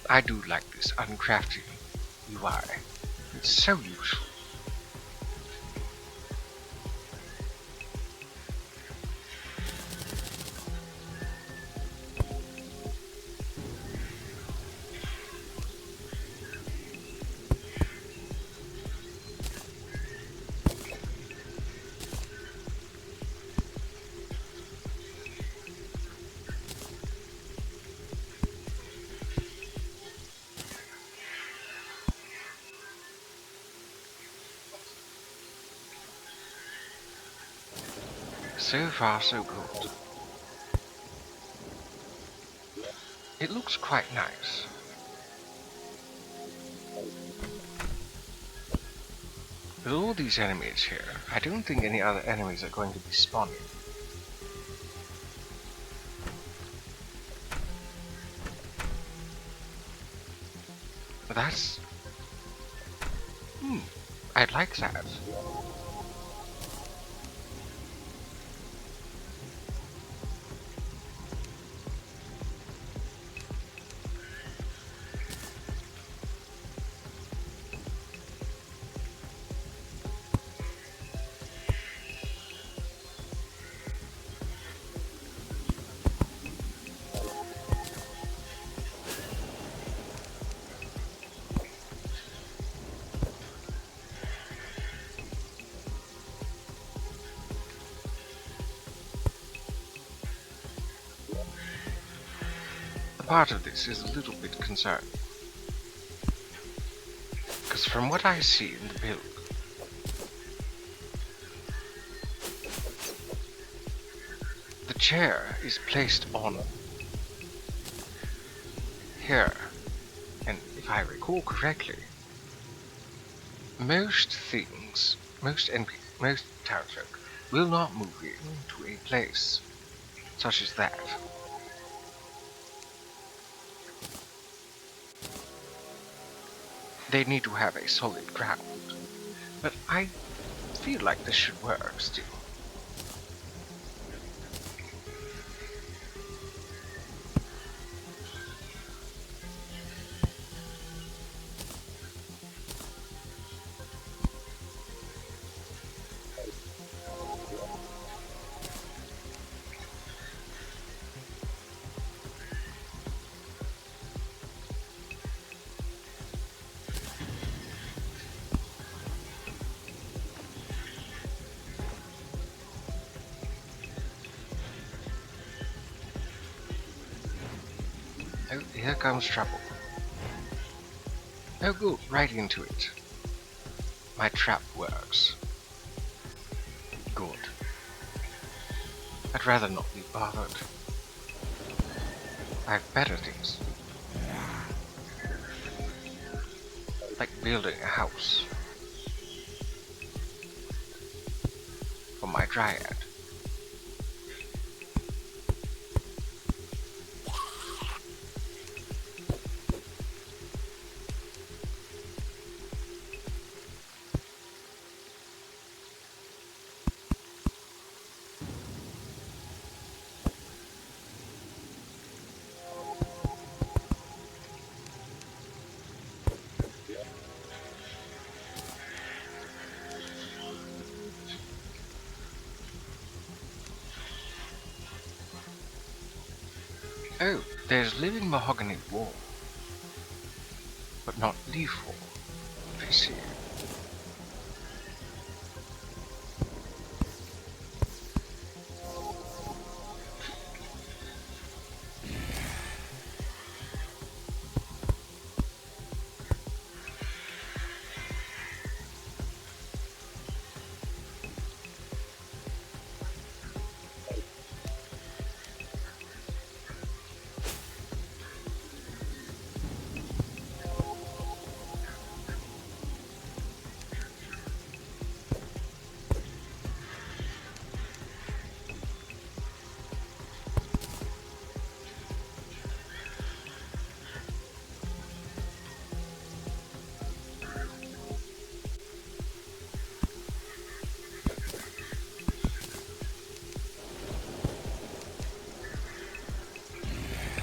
I do like this uncrafted UI. It's so useful. So far, so good. It looks quite nice. With all these enemies here, I don't think any other enemies are going to be spawning. But that's... I'd like that. part of this is a little bit concerning. Because from what I see in the build, the chair is placed on here, and if I recall correctly, most things, most townsfolk will not move into a place such as that. They need to have a solid ground, but I feel like this should work still. Oh, here comes trouble. Oh good, right into it. My trap works. Good. I'd rather not be bothered. I have better things. Like building a house. For my dryad. Oh, there's living mahogany wall, but not leaf wall. I see.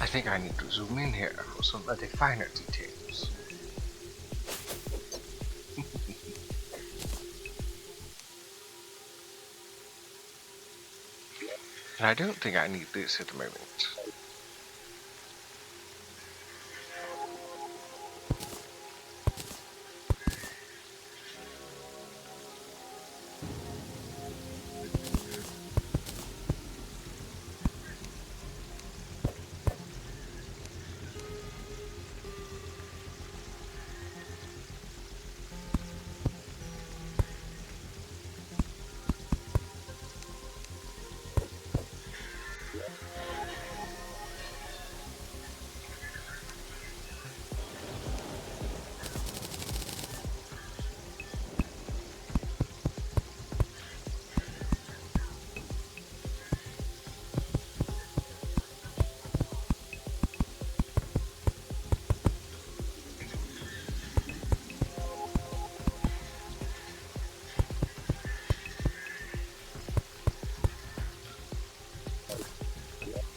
I think I need to zoom in here for some of the finer details. And I don't think I need this at the moment.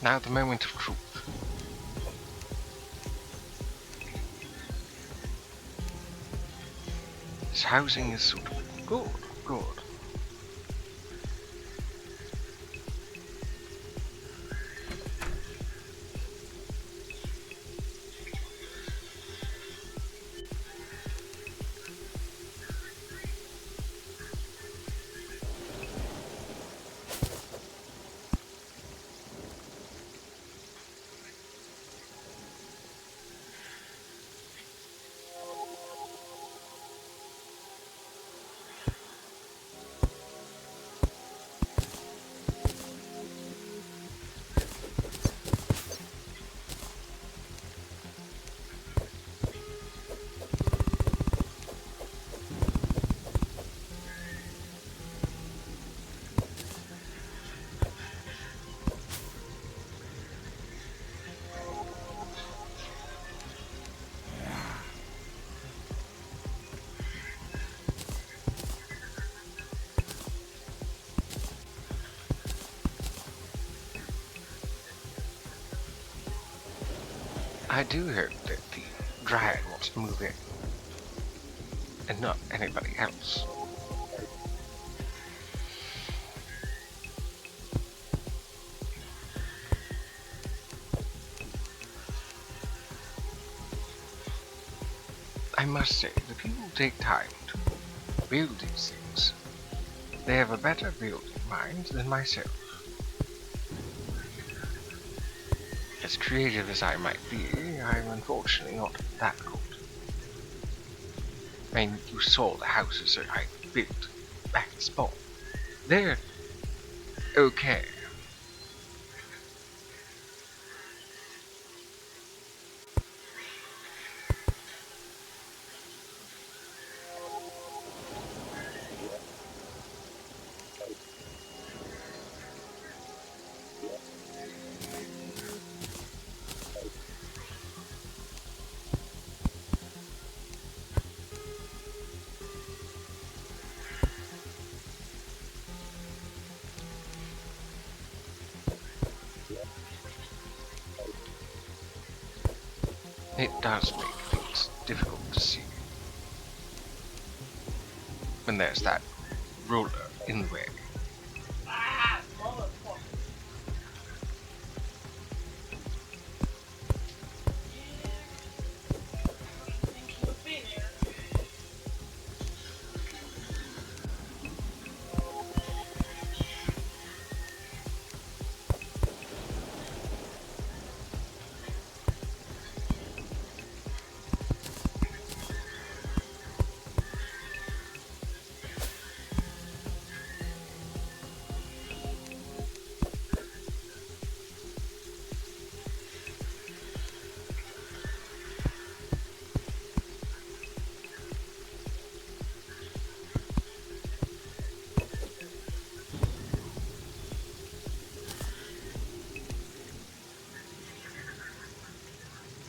Now the moment of truth. This housing is suitable. Good, good. I do hope that the Dryad wants to move in, and not anybody else. I must say, the people take time to build these things. They have a better building mind than myself. As creative as I might be, I'm unfortunately not that good. I mean, you saw the houses that I built back at spawn. They're okay. It does make things difficult to see when there's that roller in the way. Ah, motherfucker. Yeah. I think he would be there.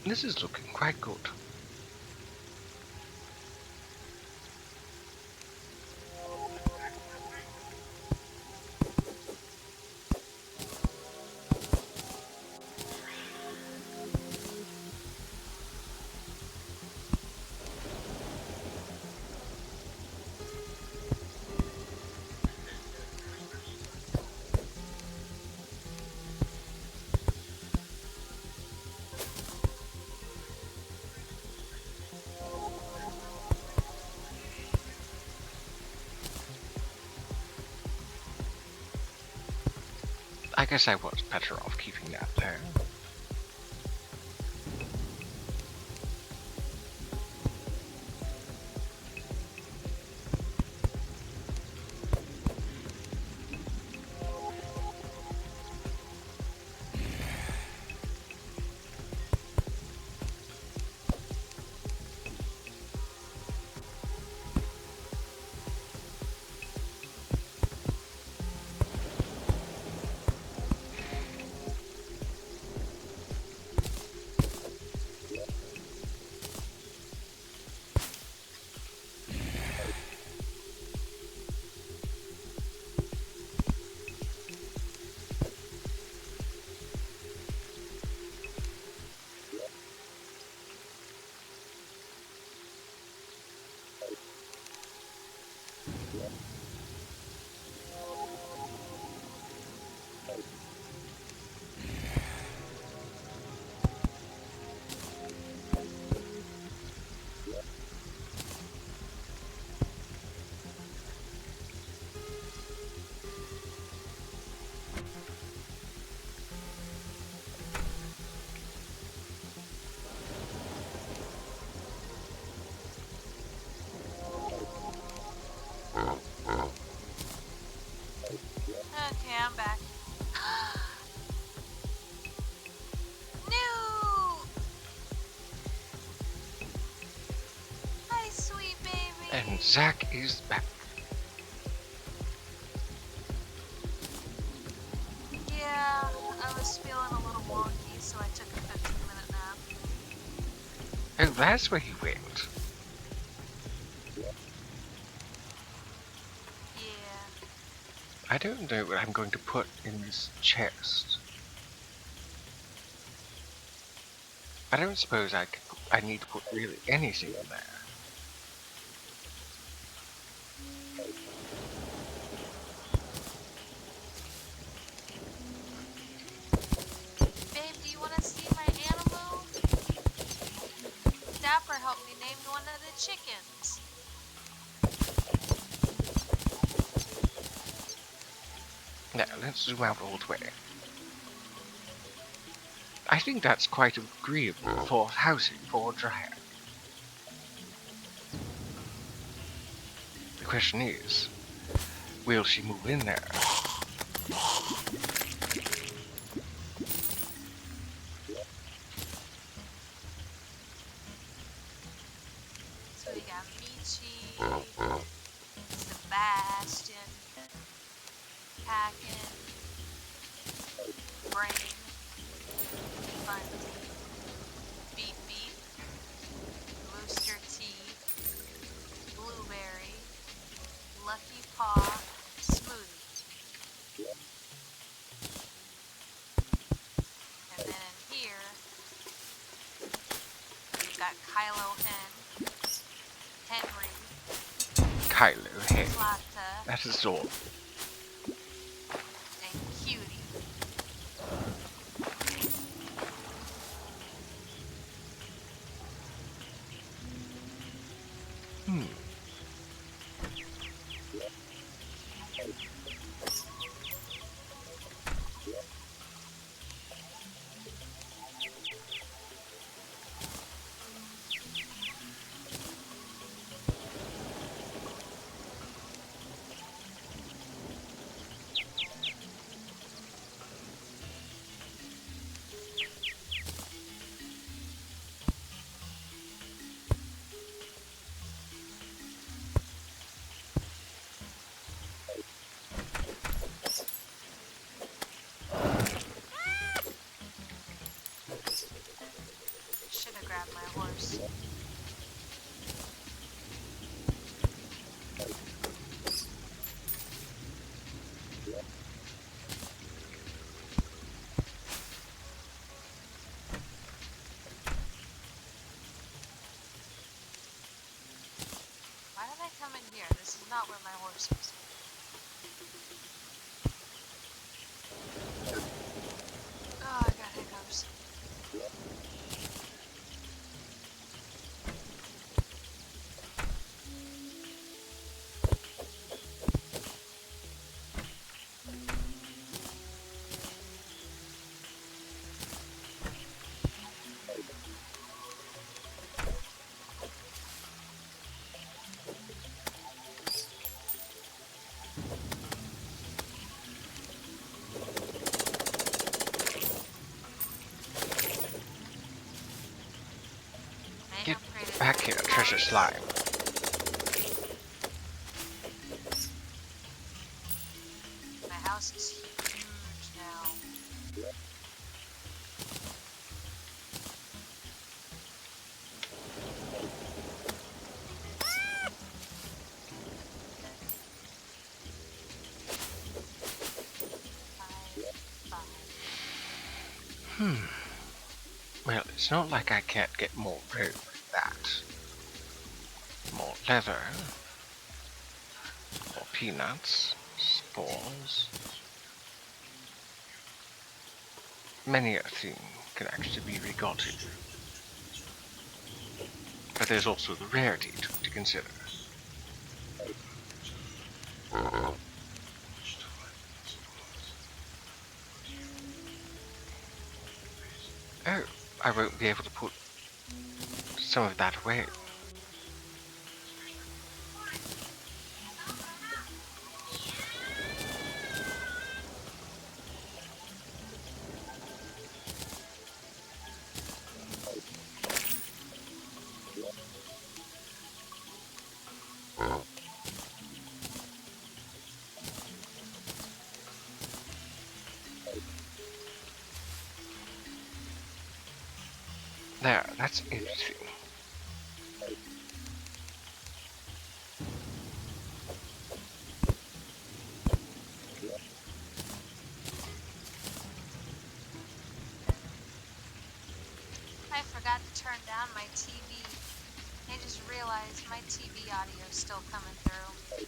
This is looking quite good. I guess I was better off keeping that there. Okay, I'm back. No! Hi, sweet baby. And Zack is back. Yeah, I was feeling a little wonky, so I took a 15-minute nap. Oh, that's where he went. Yeah. I don't know what I'm going to put in this chest. I don't suppose I need to put really anything in there. Babe, do you want to see my animal? Dapper helped me name one of the chickens. Now, let's zoom out all the way. I think that's quite agreeable for housing for a dryad. The question is, will she move in there? So we got Michi, Sebastian, Packin, Brain, Bunty, Beep Beep, Rooster Teeth, Blueberry, Lucky Paw, Smoothie. And then in here, we've got Kylo Hen, Henry, Kylo, hey, Plata, that is all. and Cutie. Should have grabbed my horse. Why did I come in here? This is not where my horse is. Oh, I got hiccups. Get back here, treasure slime. My house is huge now. Well, it's not like I can't get more rope with that. More leather. More peanuts. Spores. Many a thing can actually be regotten. But there's also the rarity to consider. Oh, I won't be able to put some of that away. There, that's everything. I forgot forgot to turn down my TV. I just realized my TV audio is still coming through.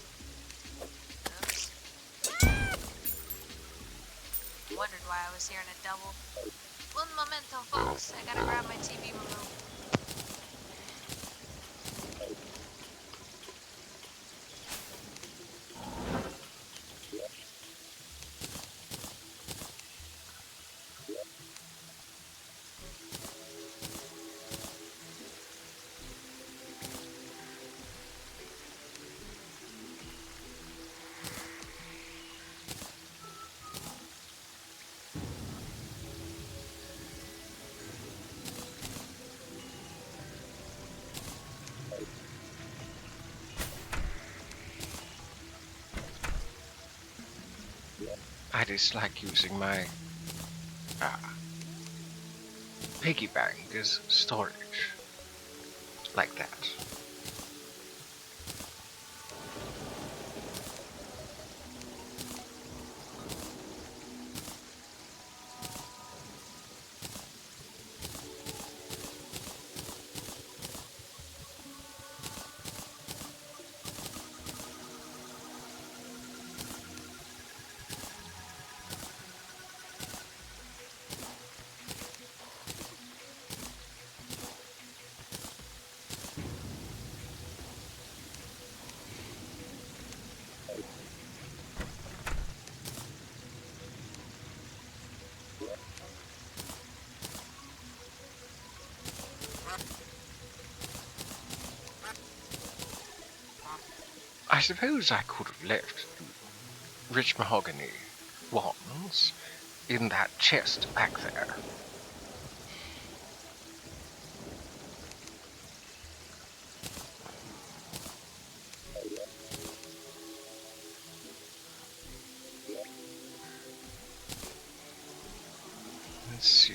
Oops. Wondered why I was hearing a double. Un momento, folks. I gotta grab my TV remote. I dislike using my piggy bank as storage like that. I suppose I could have left the rich mahogany wands in that chest back there. Let's see.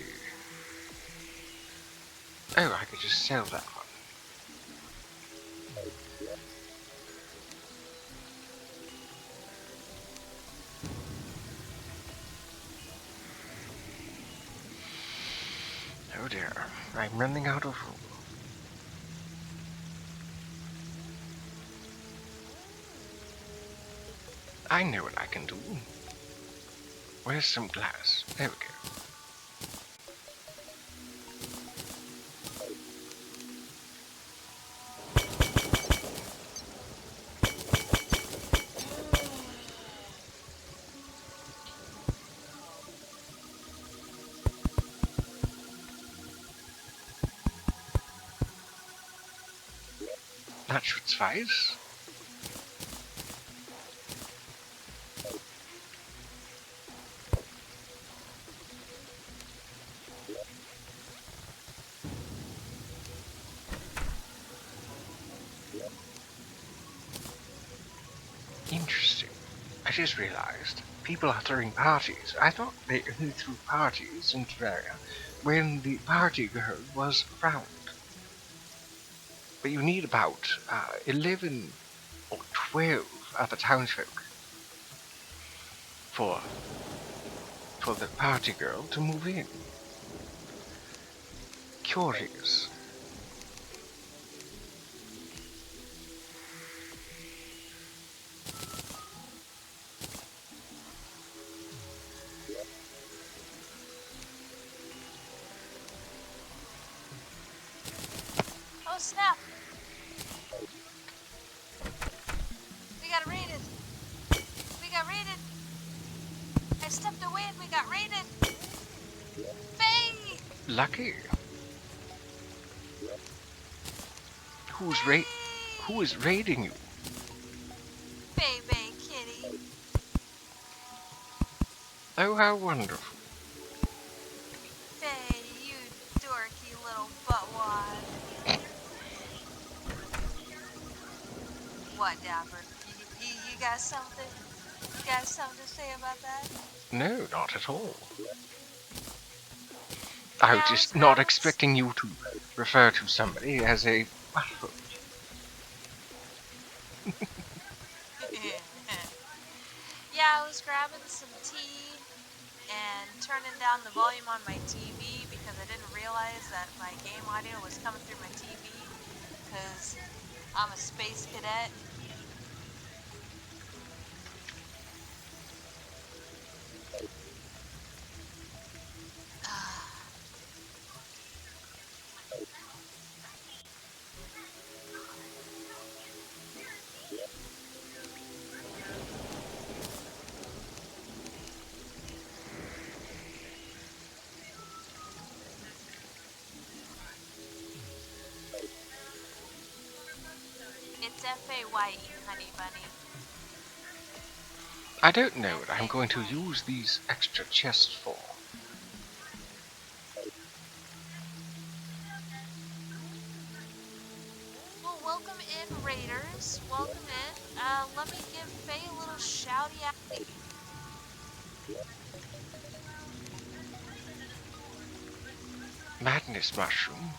Oh, I could just sell that one. Oh dear, I'm running out of room. I know what I can do. Where's some glass? There we go. That should suffice. Interesting. I just realized people are throwing parties. I thought they only threw parties in Terraria when the party girl was around. But you need about 11 or 12 other townsfolk for the party girl to move in. Curious. Oh snap! We got raided! We got raided! I stepped away and we got raided! Faye! Lucky. Who is raiding you? Faye Bay Kitty. Oh, how wonderful. Faye, you dorky little buttwad. What, Dapper? You got something? You got something to say about that? No, not at all. I was Yeah, just not expecting you to refer to somebody as a butthole. Yeah, I was grabbing some tea and turning down the volume on my TV because I didn't realize that my game audio was coming through my TV because I'm a space cadet. It's Faye, honey bunny. I don't know what I'm going to use these extra chests for. Well, welcome in, Raiders. Welcome in. Let me give Faye a little shouty outy. Madness mushroom.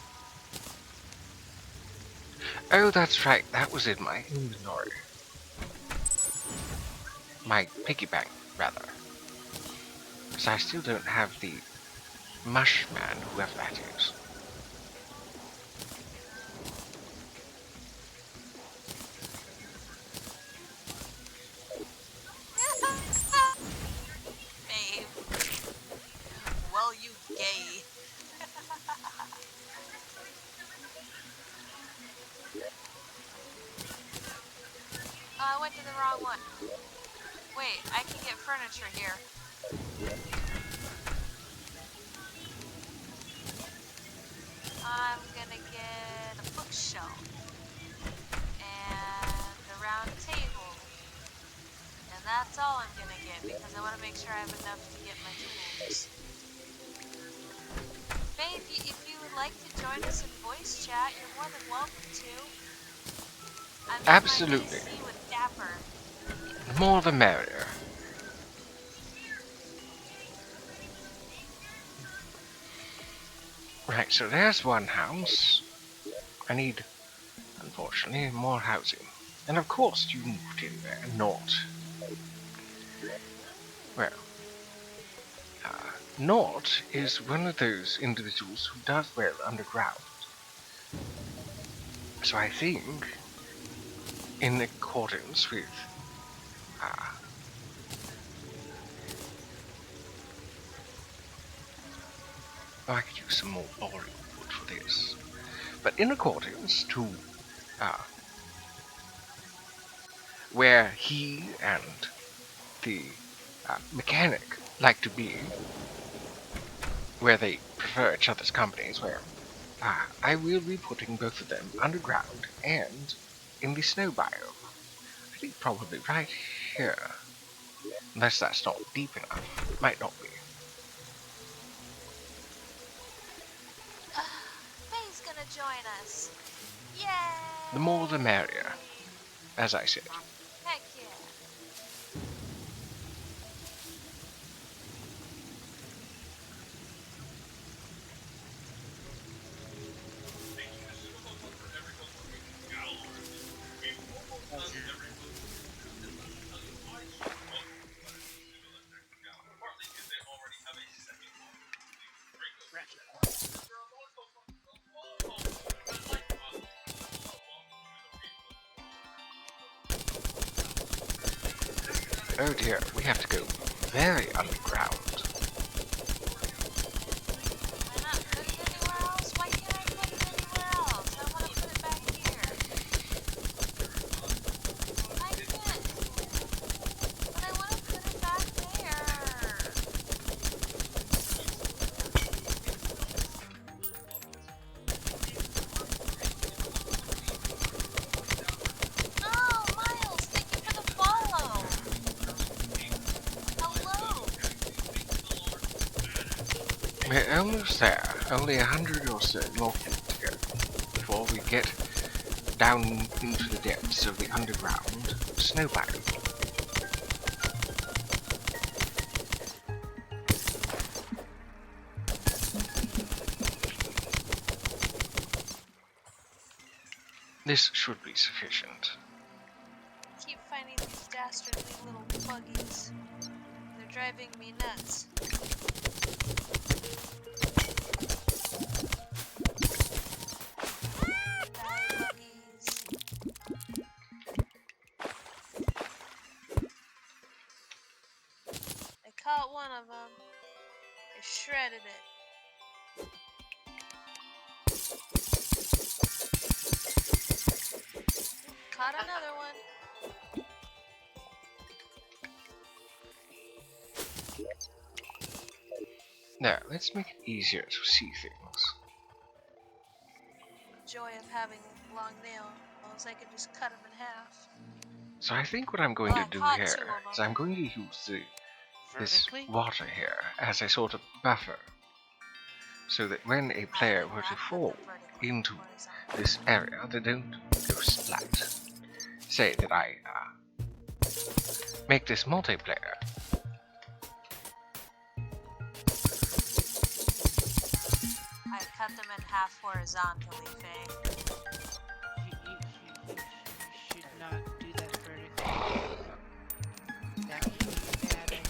Oh, that's right. That was in my inventory. My piggy bank, rather. Because I still don't have the mushman, whoever that is. Babe. Well, you gay. I went to the wrong one. Wait, I can get furniture here. I'm gonna get a bookshelf and a round table. And that's all I'm gonna get because I want to make sure I have enough to get my tools. Faye, if you would like to join us in voice chat, you're more than welcome to. I'm in Absolutely. my PC with Dapper. The more the merrier. Right, so there's one house. I need, unfortunately, more housing. And of course you moved in there, not. Well, Nort is one of those individuals who does well underground. So I think, in accordance with I could use some more boring wood for this. But in accordance to where he and the mechanic like to be, where they prefer each other's companies, where I will be putting both of them underground and in the snow biome. I think probably right here. Unless that's not deep enough. It might not be. Faye's gonna join us. Yay! The more the merrier, as I said. Heck yeah. Oh dear, we have to go very underground. Can I not put it anywhere else? Why can't I put it anywhere else? I want to put it back here. I can't. But I want to put it back there. Oh, Miles, thank you for the follow. Hello. We're almost there. Only 100 or so more feet to go before we get down into the depths of the underground snow biome. This should be sufficient. I keep finding these dastardly little buggies. They're driving me nuts. got one of them. It shredded it. Caught another one. Now, let's make it easier to see things. Joy of having long nails. I can just cut them in half. So I think what I'm going Well, to I do caught here 2 of is them. I'm going to use this Vertically? water here as a sort of buffer, so that when a player were to fall into this area, they don't go splat. Say that I make this multiplayer. I cut them in half horizontally, Faye. You should not do that vertically. That would be a bad idea.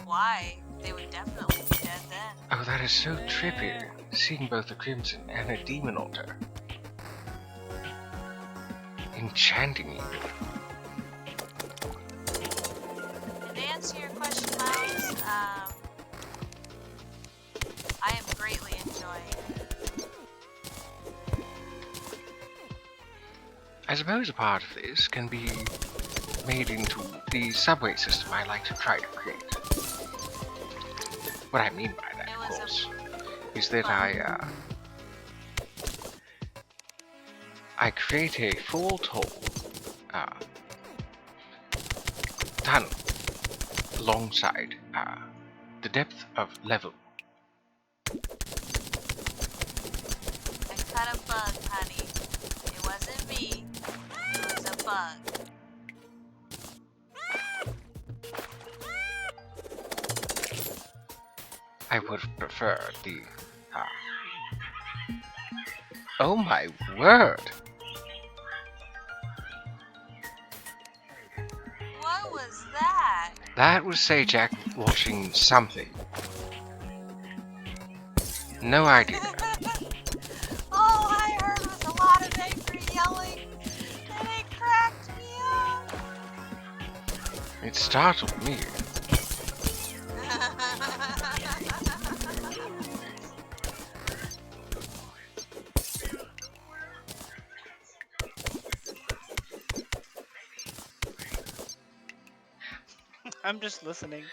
Why? They would definitely be dead then. Oh, that is so trippy, seeing both a crimson and a demon altar. Enchanting even. And to answer your question, Miles, I am greatly enjoying it. I suppose a part of this can be made into the subway system I like to try to create. What I mean by that, It of was a course, is that I create a full tall tunnel alongside the depth of level. I cut a bug, honey. It wasn't me. It was a bug. I would prefer the. Oh my word! What was that? That was Sajak watching something. No idea. All I heard was a lot of angry yelling, and it cracked me up. It startled me. I'm just listening.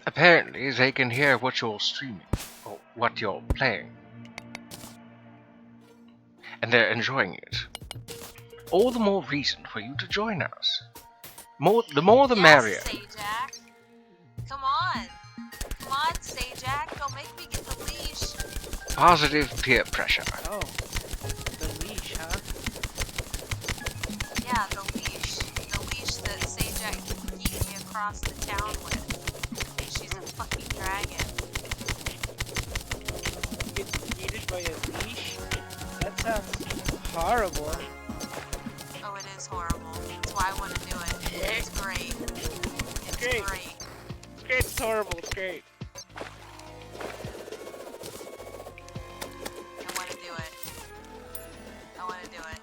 Apparently, they can hear what you're streaming, or what you're playing. And they're enjoying it. All the more reason for you to join us. The more the merrier. Yes, Sajak. Come on. Come on, Sajak. Don't make me get the leash. Positive peer pressure. Oh, the leash, huh? Yeah, the leash. The leash that Sajak can keep me across the town with. She's a fucking dragon. Get yeeted by a leash? That sounds horrible. Oh, it is horrible. That's why I want to do it. It's great. It's Great. great. It's great, it's horrible, it's great. I want to do it. I want to do it.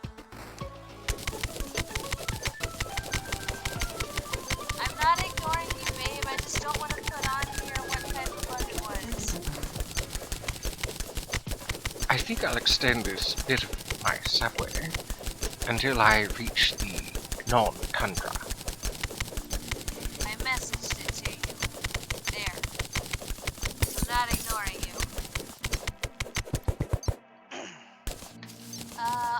I'm not ignoring you, babe. I just don't want to put on here what kind of bug it was. I think I'll extend this bit of my subway until I reach the non-tundra. I messaged it to you. There. I'm not ignoring you.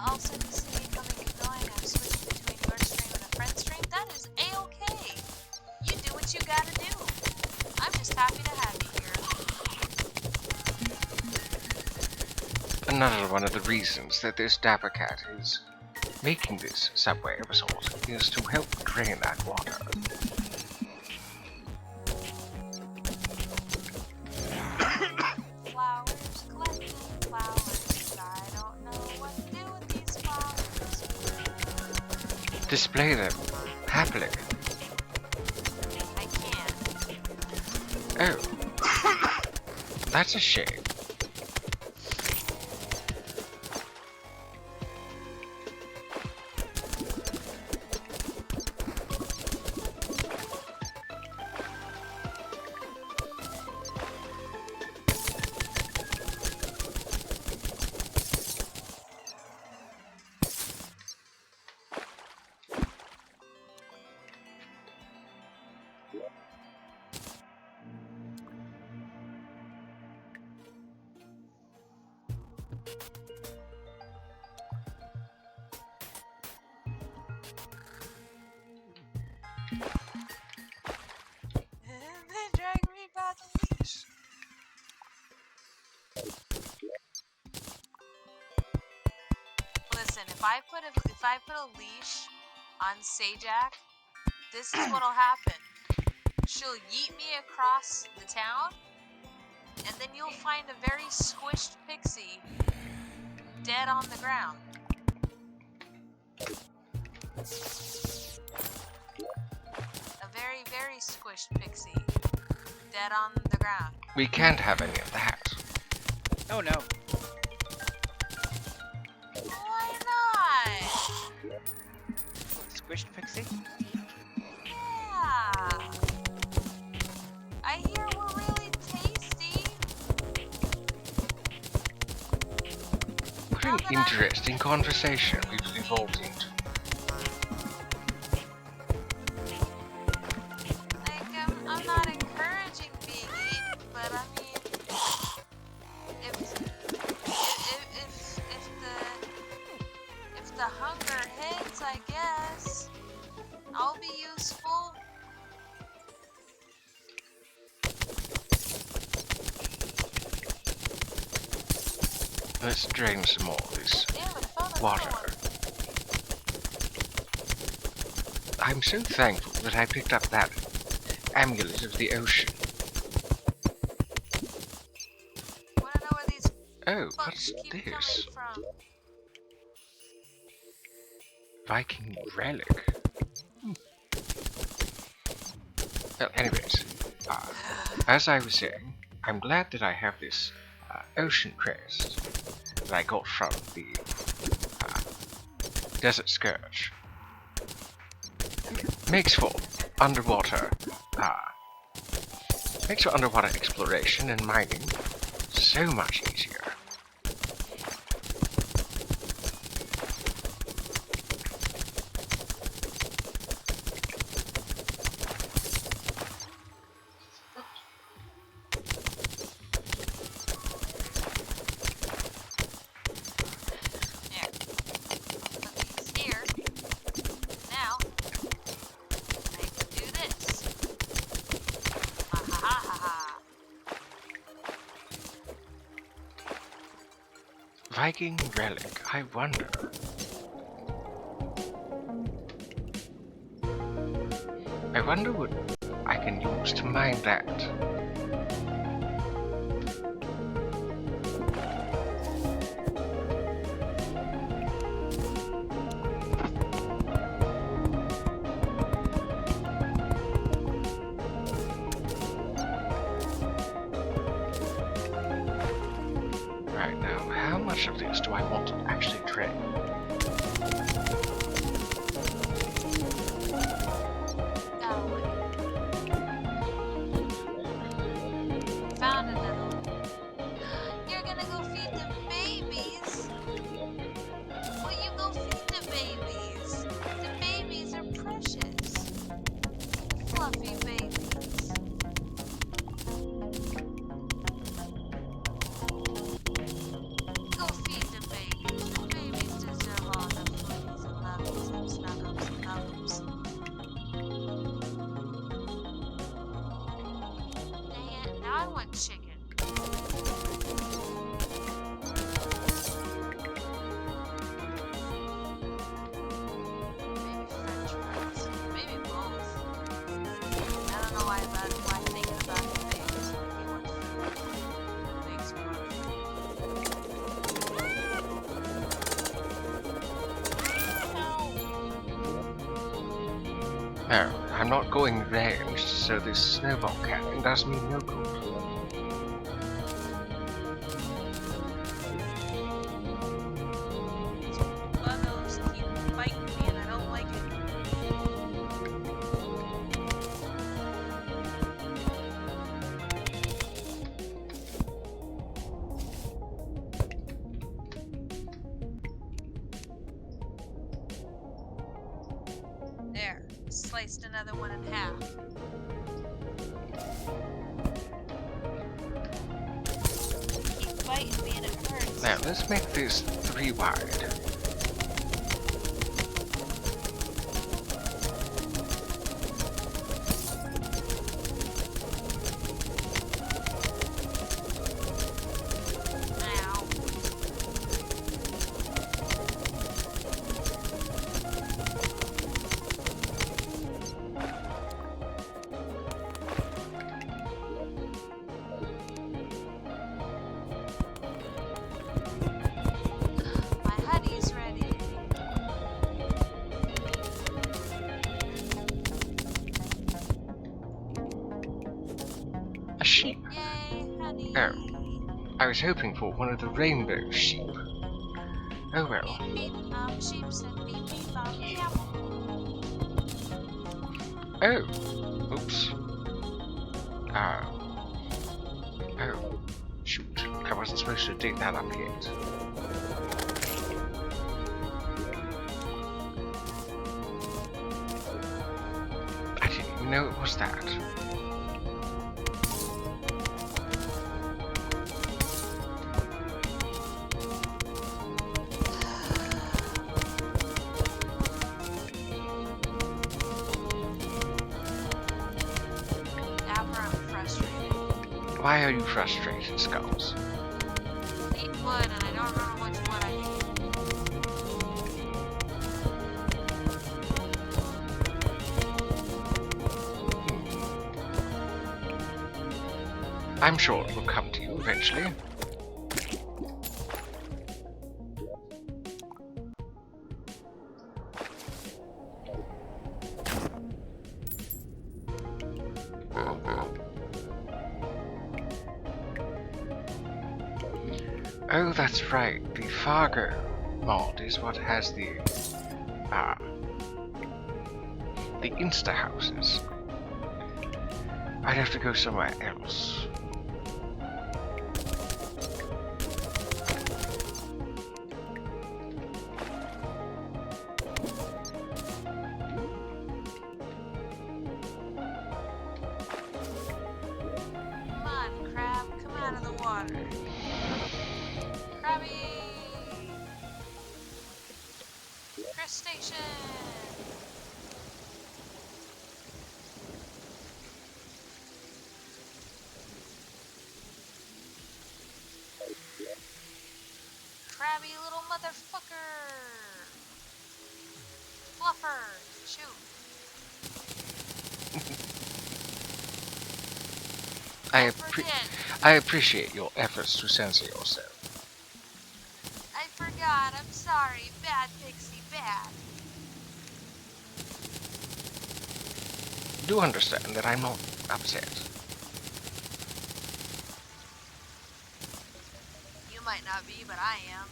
Also to see coming and going, I'm switching between your stream and a friend's stream. That is A-okay. You do what you gotta do. I'm just happy to have you here. Another one of the reasons that this dapper cat is making this subway resort is to help drain that water. Flowers, collecting flowers. I don't know what to do with these flowers. Display them happily. I can't. Oh, that's a shame. Listen, if I put a leash on Sajak, this is what'll happen. She'll yeet me across the town, and then you'll find a very squished pixie dead on the ground. A very, very squished pixie dead on the ground. We can't have any of that. Oh no. Why not? Squished pixie? Yeah. I hear we're really tasty. What an interesting conversation we've evolved into. Like, I'm not encouraging being eaten, but I mean, if the hunger hits, I guess I'll be useful. Let's drain some more of this Damn, I found another water. one. I'm so thankful that I picked up that amulet of the ocean. Wanna know where these Oh, bugs what's keep this? coming from? Viking relic. Well, anyways, as I was saying, I'm glad that I have this ocean crest that I got from the Desert Scourge. Makes for underwater exploration and mining so much easier. There. Put these here. Now, I can do this. Ha ha ha ha ha. Viking relic, I wonder. I wonder what I can use to mine that. Right now, how much of this do I want to actually trade? Got away. Found another one. You're gonna go feed the babies? Well, you go feed the babies. The babies are precious. Fluffy babies. Go feed the babies. The babies deserve all the fluffies and luffies and snuggles and nuggles. Dang it, now I want chicken. Maybe french fries. Maybe both. I don't know why thinking about the babies make me want food. It makes me want No, I'm not going ranged, so this snowball cannon does me no good. These buggos keep biting me and I don't like it. There, sliced another one in half. Keep biting me and it hurts. Now, let's make this 3 wide. A sheep? Yay, honey. Oh, I was hoping for one of the rainbow sheep. Oh well. Beep beep, I'm a sheep, and beep beep, I'm a camel. Oh, oops. Oh, shoot. I wasn't supposed to dig that up yet. I didn't even know it was that. Dapper, I'm frustrated. Why are you frustrated, Skulls? Need wood, and I don't remember which wood I need. I'm sure it will come to you eventually. Oh, that's right. The Fargo mod is what has the Insta houses. I'd have to go somewhere else. Come on, crab, come out of the water. Crabby! Crustacean! Crabby little motherfucker! Fluffer! Shoot! I appreciate your efforts to censor yourself. I forgot. I'm sorry. Bad pixie, bad. Do understand that I'm not upset. You might not be, but I am.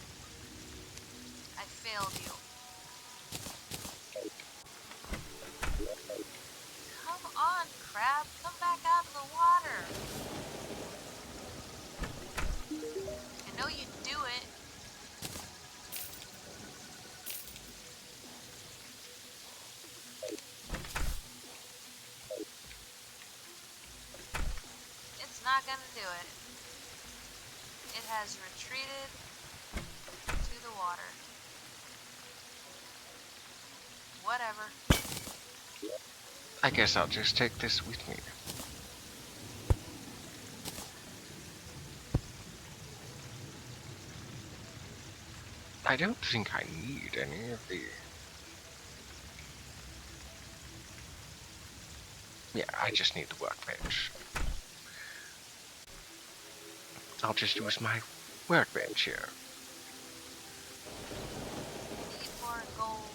I failed you. Come on, crab. Come back out of the water. I know you do it. It's not gonna do it. It has retreated to the water. Whatever. I guess I'll just take this with me. I don't think I need any of the... Yeah, I just need the workbench. I'll just use my workbench here. Need more gold.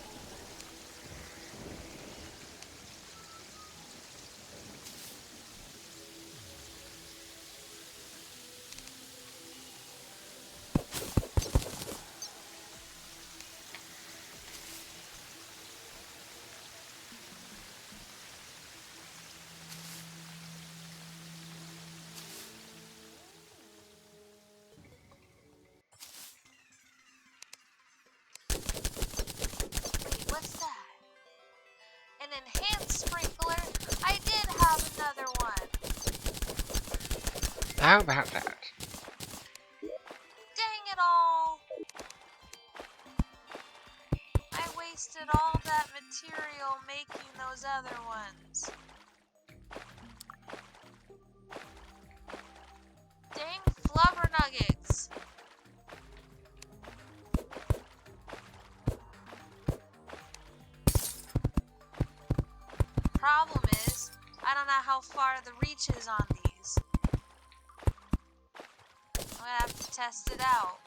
Wait, what's that? An enhanced sprinkler? I did have another one. How about that? Dang it all! I wasted all that material making those other ones. Dang flubber nuggets! Problem is, I don't know how far the reach is on these. I'm gonna have to test it out.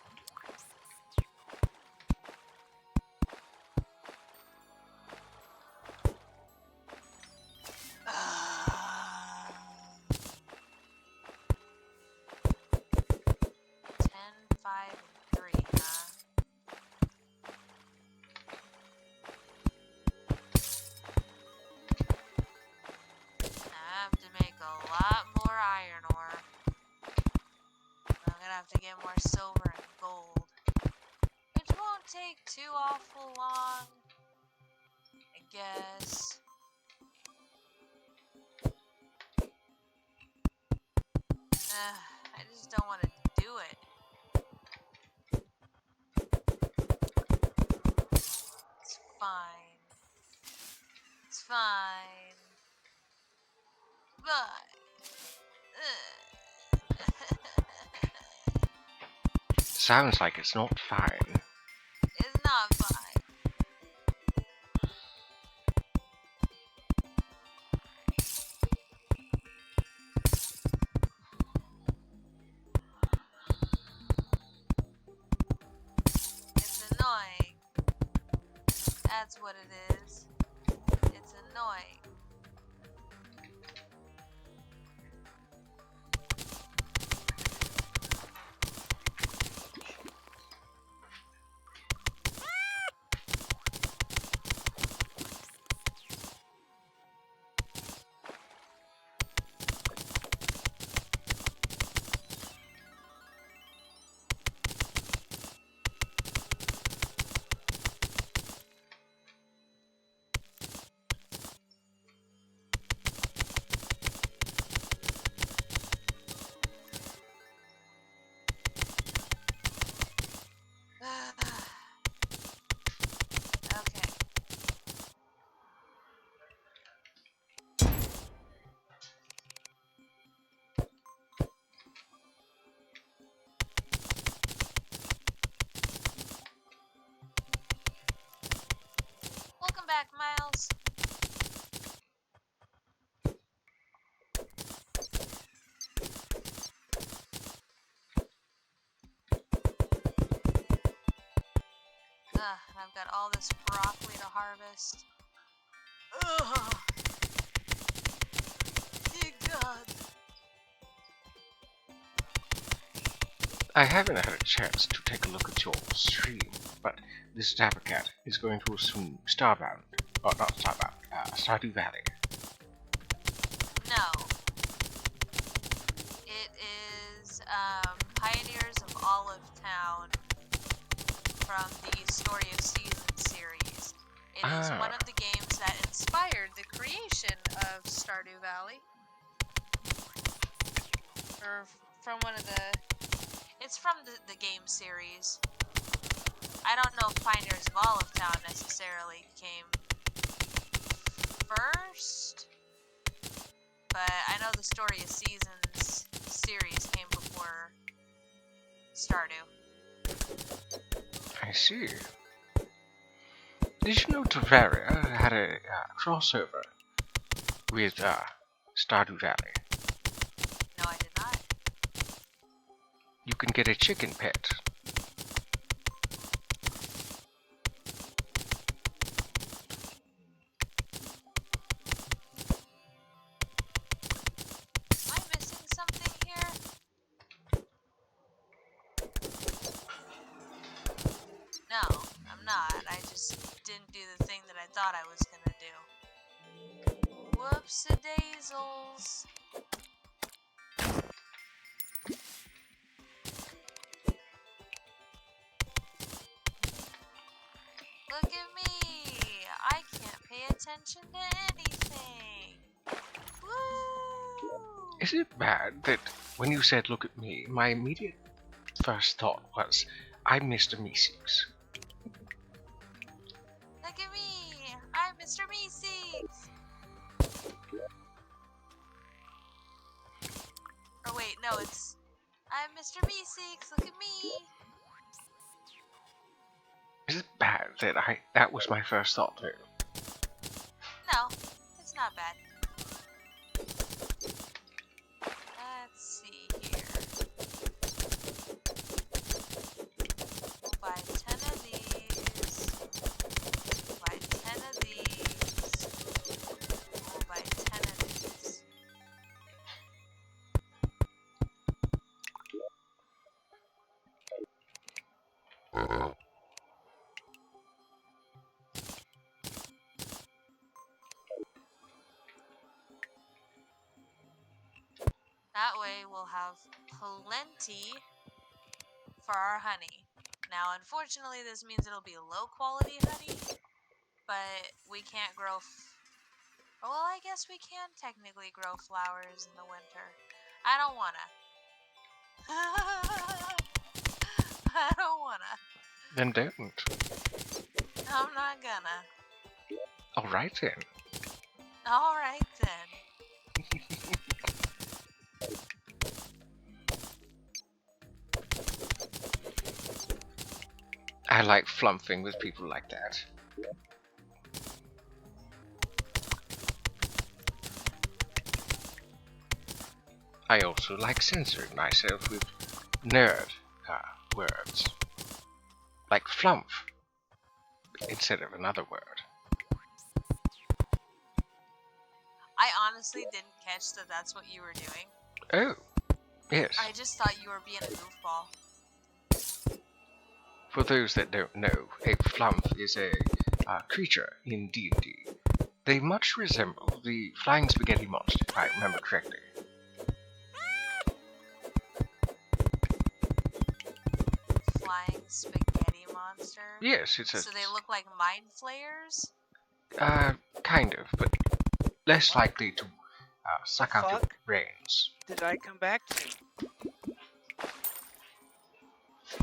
silver and gold. Which won't take too awful long, I guess. I just don't want to do it. It's fine. It's fine. But... Sounds like it's not fine. It's not fine. It's annoying. That's what it is. It's annoying. Okay. Welcome back, Miles. I've got all this broccoli to harvest. Ugh. Dear God. I haven't had a chance to take a look at your stream, but this dapper cat is going to assume Starbound, or not Starbound, Stardew Valley. No. It is Pioneers of Olive Town from the Story of Seasons series. It is one of the games that inspired the creation of Stardew Valley. Or from one of the... It's from the game series. I don't know if Pioneers of Olive Town necessarily came first, but I know the Story of Seasons series came before Stardew. I see. Did you know Terraria had a crossover with Stardew Valley? No, I did not. You can get a chicken pet. Am I missing something here? No, I'm not. I just didn't do the thing that I thought I was gonna do. Whoops-a-daisels. Look at me! I can't pay attention to anything! Woo! Is it bad that when you said look at me, my immediate first thought was, I'm Mr. Meeseeks? Look at me! I'm Mr. Meeseeks! Or wait, no, it's... I'm Mr. Meeseeks, look at me! Is it bad that that was my first thought too? No, it's not bad. Let's see here. We'll buy 10 of these. We'll buy 10 of these. We'll buy 10 of these. That way we'll have plenty for our honey. Now, unfortunately, this means it'll be low quality honey, but we can't grow. Well, I guess we can technically grow flowers in the winter. I don't wanna. I don't wanna. Then don't. I'm not gonna. Alright then. Alright then. I like flumphing with people like that. I also like censoring myself with nerd words. Like flumph instead of another word. I honestly didn't catch that that's what you were doing. Oh, yes. I just thought you were being a goofball. For those that don't know, a flumph is a creature in D&D. They much resemble the flying spaghetti monster, if I remember correctly. Flying spaghetti monster? Yes, it's a... So they look like mind flayers? kind of, but less likely to suck out your Fuck brains. did I come back to?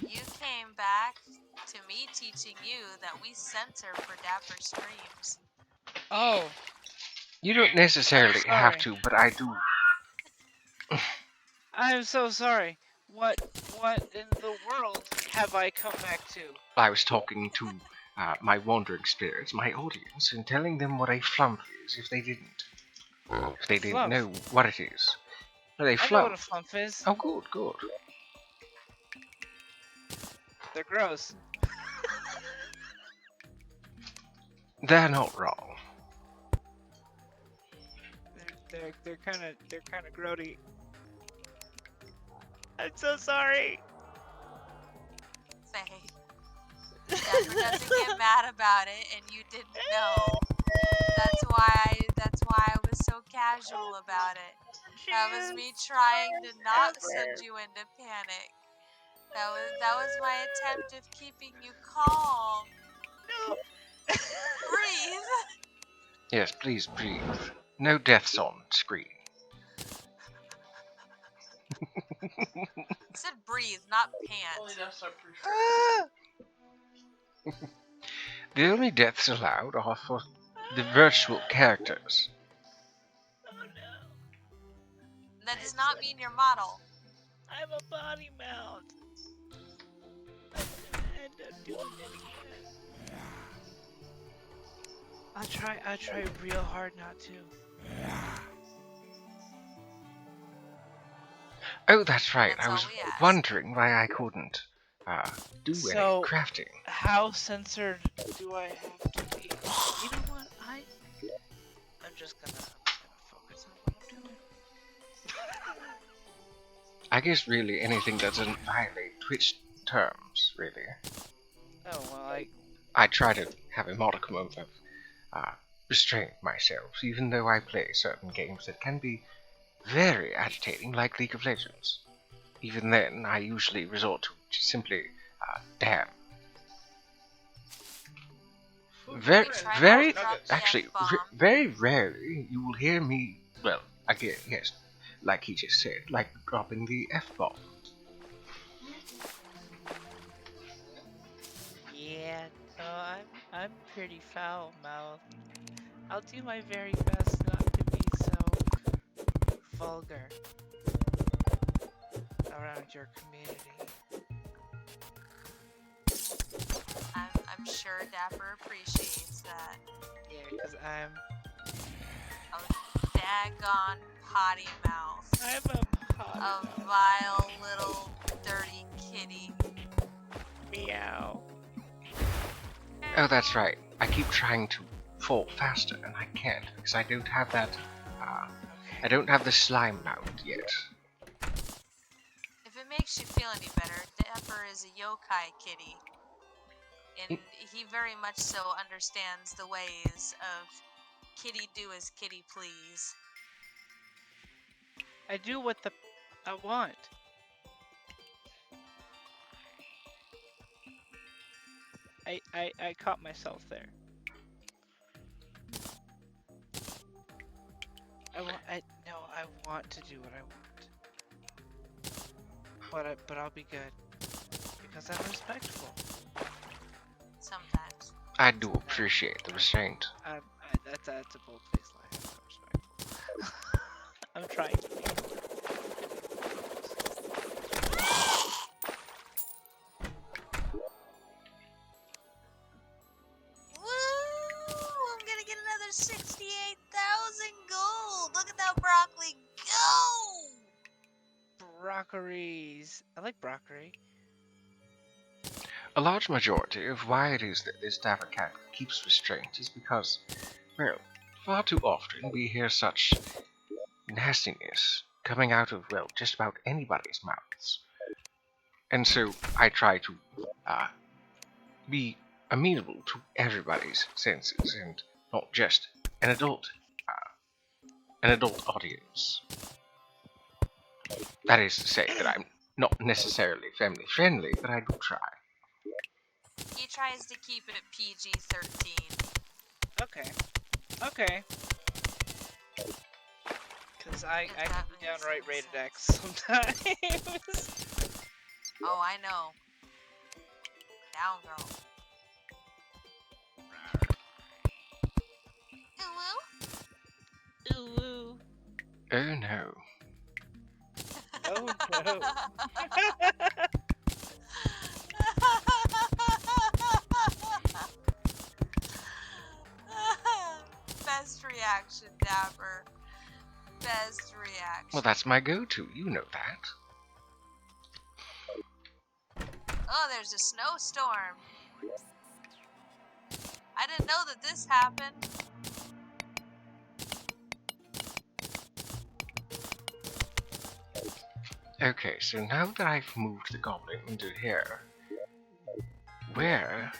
You came back to me teaching you that we censor for dapper streams. Oh, You don't necessarily sorry. have to, but I do. I'm so sorry. What in the world have I come back to? I was talking to my wandering spirits, my audience, and telling them what a flumph is if they didn't. If they didn't Flumph? know what it is. Well, a I know what a flumph. flumph is. Oh, good, good. They're gross. They're not wrong. They're kind of grody. I'm so sorry. Say, Dapper doesn't get mad about it, and you didn't know. That's why I was so casual about it. That was me trying to not send you into panic. That was my attempt of keeping you calm. No. Breathe. Yes, please breathe. No deaths on screen. I said breathe, not Only pant. that's not pretty sure. The only deaths allowed are for the virtual characters. Oh no. That does not mean your model. I'm a body mount. And I'm doing it again. I try real hard not to. Oh, that's right. That's I all was we ask. wondering why I couldn't do any So- crafting. How censored do I have to be? You know what? I'm just gonna focus on what I'm doing. I guess really anything that doesn't violate Twitch terms, really. Oh well, I try to have a modicum of restraint myself, even though I play certain games that can be very agitating, like League of Legends. Even then, I usually resort to just simply damn. Very, Try very, not to drop the actually, F-bomb. very rarely you will hear me, well, again, yes, like he just said, like dropping the F-bomb. yeah, no, I'm pretty foul mouthed. I'll do my very best not to be so vulgar around your community. I'm sure Dapper appreciates that. Yeah, because I'm A daggone potty mouth. a A potty mouth. vile little dirty kitty. Meow. Oh, that's right. I keep trying to fall faster, and I can't because I don't have that. I don't have the slime mount yet. If it makes you feel any better, Dapper is a yokai kitty. And he very much so understands the ways of kitty do as kitty please. I do what I want. I caught myself there. I want to do what I want. But I'll be good. Because I'm respectful. Sometimes. I do appreciate the restraint. That's a bold-faced lie. I'm not respectful. I'm trying to be. Woo! I'm gonna get another 68,000 gold. Look at that broccoli go! Brockeries. I like broccoli. A large majority of why it is that this dapper cat keeps restraint is because, well, far too often we hear such nastiness coming out of, well, just about anybody's mouths. And so I try to be amenable to everybody's senses and not just an adult audience. That is to say that I'm not necessarily family friendly, but I do try. He tries to keep it PG-13. Okay. Okay. Because I If can that be makes downright any rated sense. X sometimes. Oh, I know. Down, girl. Ooh, Ooh. Oh no. Oh no. Best reaction, Dapper. Best reaction. Well, that's my go-to. You know that. Oh, there's a snowstorm. I didn't know that this happened. Okay, so now that I've moved the goblin into here, where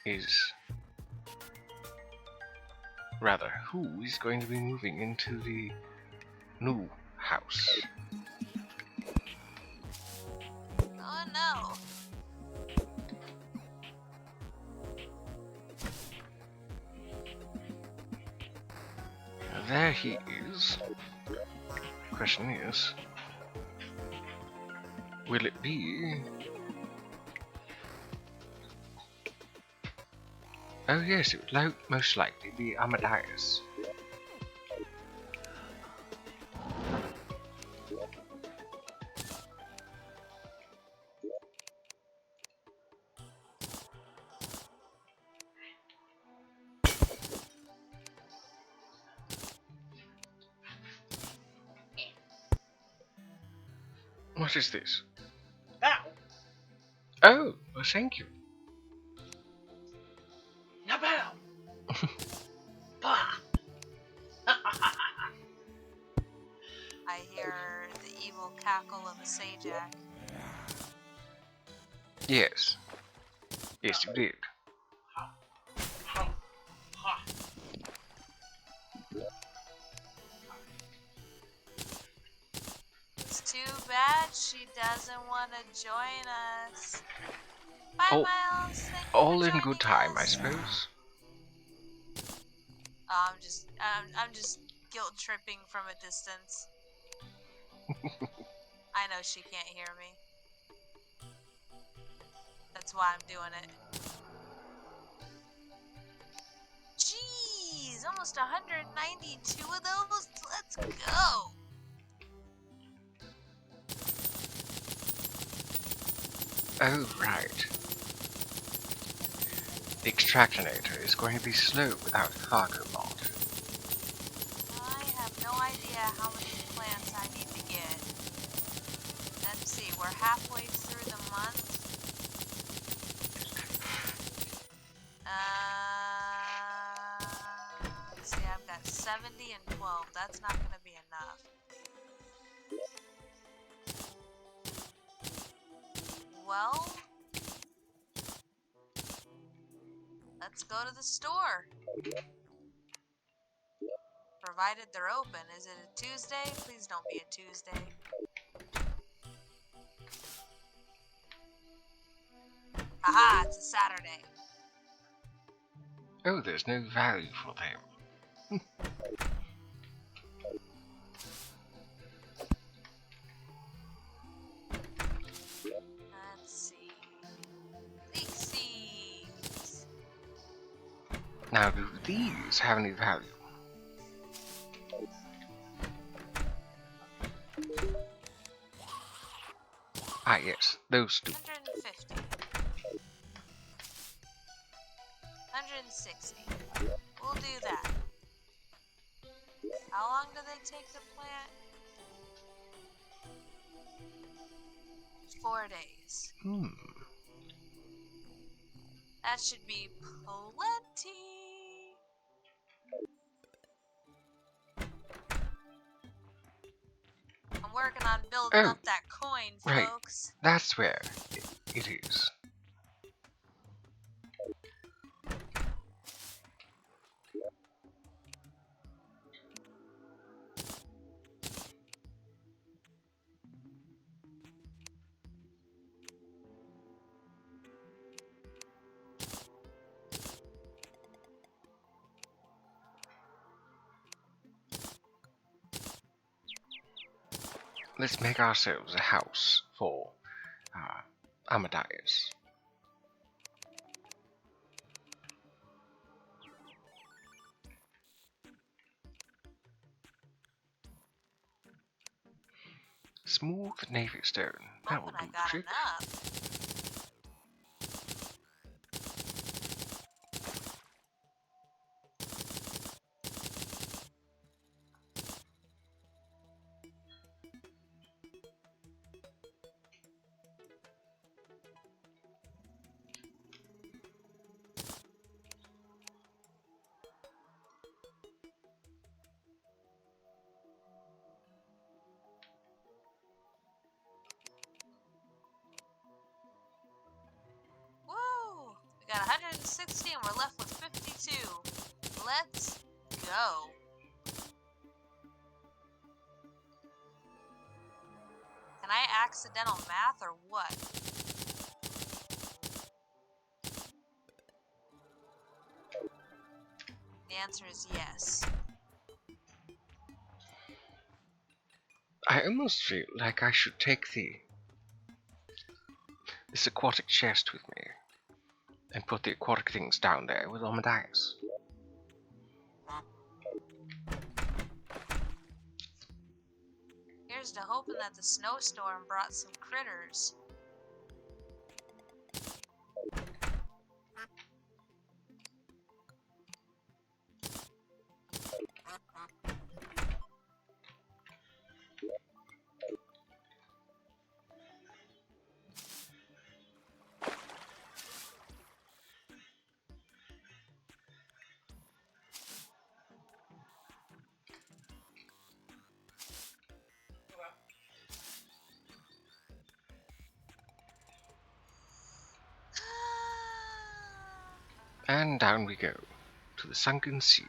is... Rather, who is going to be moving into the new house? Oh no. There he is. Question is, will it be... Oh yes, it would most likely be Amadeus. What is this? Now, Oh, well, thank you. now, now. Bah. I hear the evil cackle of a Sajak. Yes. Yes, you did. Ha. Ha. Ha. It's too bad she doesn't want to join us. Bye, Oh, Miles. Thank you all for in good joining time, I us. suppose. Oh, I'm just guilt tripping from a distance. I know she can't hear me. That's why I'm doing it. Jeez, almost 192 of those. Let's go. Oh, right. The extractionator is going to be slow without a Fargo mod. I have no idea how many plants I need to get. Let's see, we're halfway through the month. Let's see, I've got 70 and 12. That's not going to be enough. Well, let's go to the store. Provided they're open. Is it a Tuesday? Please don't be a Tuesday. Haha, it's a Saturday. Oh, there's no value for them. Let's see. Leek seeds. Now, do these have any value? Ah, yes, those do. 150. 160. We'll do that. How long do they take to plant? 4 days. That should be plenty. I'm working on building Oh, up that coin, right. folks. That's where it is. Let's make ourselves a house for Amadeus. Smooth navy stone. That will Hoping I do the got trick. enough. Woo! We got 160 and we're left with 52. Let's go. Can I accidental math or what? The answer is yes. I almost feel like I should take this aquatic chest with me and put the aquatic things down there with Amadeus. Here's to hoping that the snowstorm brought some critters. And down we go, to the sunken sea.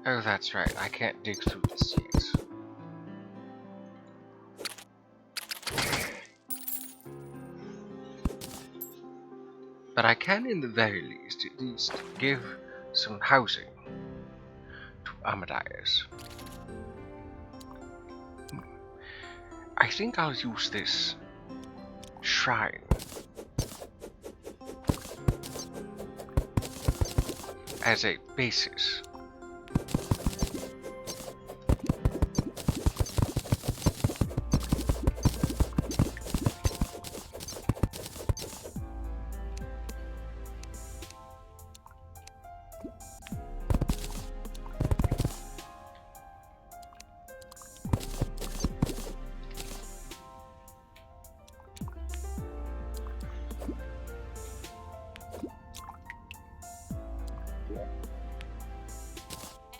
Oh, that's right, I can't dig through this yet. But I can, in the very least, at least give some housing to Amadeus. I think I'll use this shrine as a basis.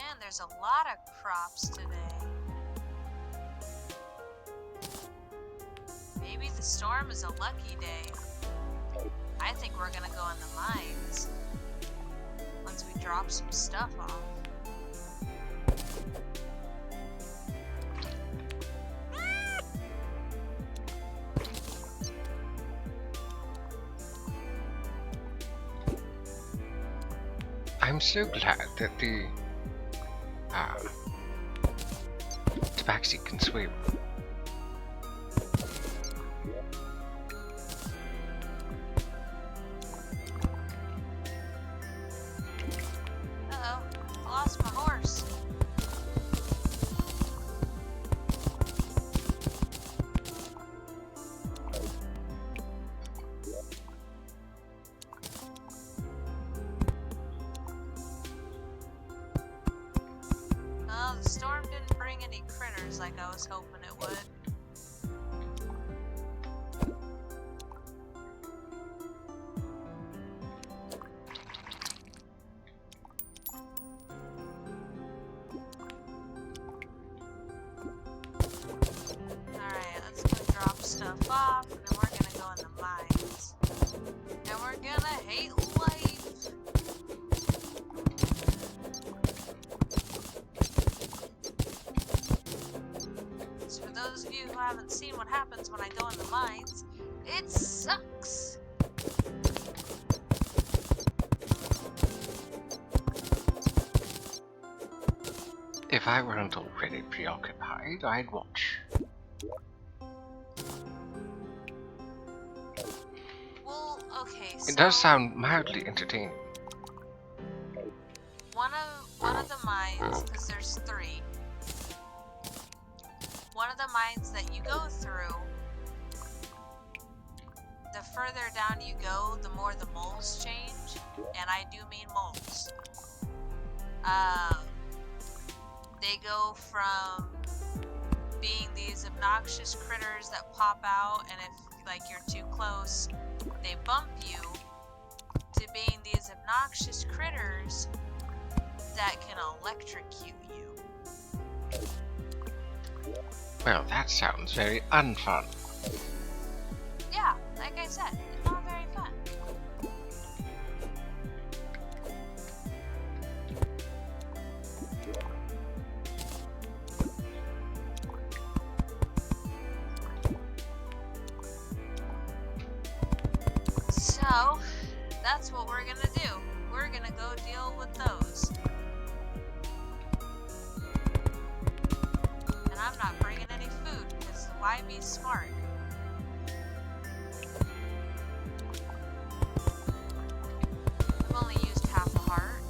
And there's a lot of crops today. Maybe the storm is a lucky day. I think we're gonna go in the mines once we drop some stuff off. I'm so glad that the tabaxi can swim. Uh-oh, I lost my horse. Well, the storm didn't bring any critters like I was hoping it would. Alright, let's go drop stuff off, and then we're gonna go in the mines. And we're gonna hate life! So for those of you who haven't seen what happens when I go in the mines, it sucks! If I weren't already preoccupied, I'd watch. Well, okay, so It does sound mildly entertaining. one of the mines, because there's 3. One of the mines that you go through, the further down you go, the more the moles change, and I do mean moles. They go from being these obnoxious critters that pop out, and if like you're too close, they bump you, to being these obnoxious critters that can electrocute you. Well, that sounds very unfun. Yeah, like I said, it's not very fun. So, that's what we're gonna do. We're gonna go deal with those. And I'm not bringing any food, because why be smart? I've only used half a heart.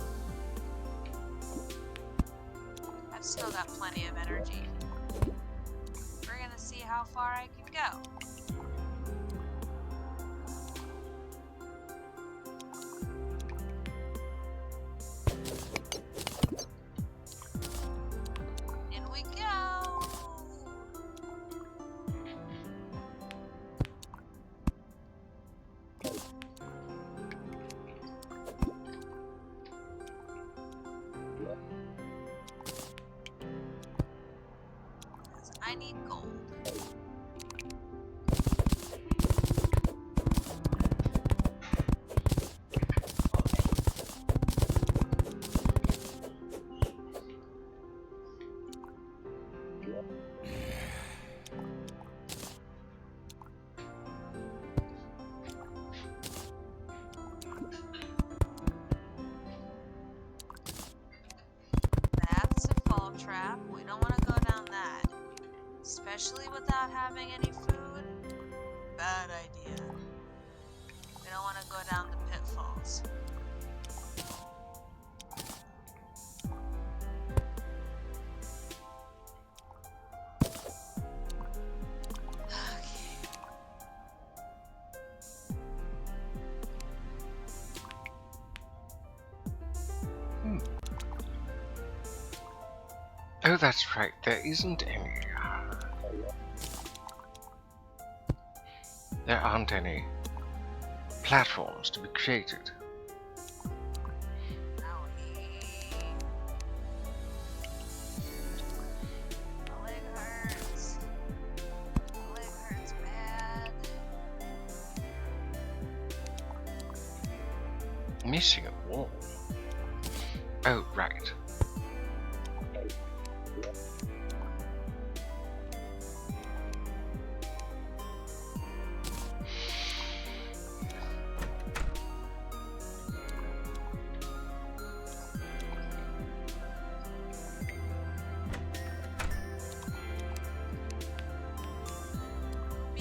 I've still got plenty of energy. We're gonna see how far I can go. In we go! Because I need gold. That's a fall trap. We don't want to go down that. Especially without having any food. Bad idea. We don't want to go down the pitfalls. Okay. Oh, that's right, there isn't any. There aren't any platforms to be created. Owie. My leg hurts. My leg hurts bad. Missing a wall. Oh, right.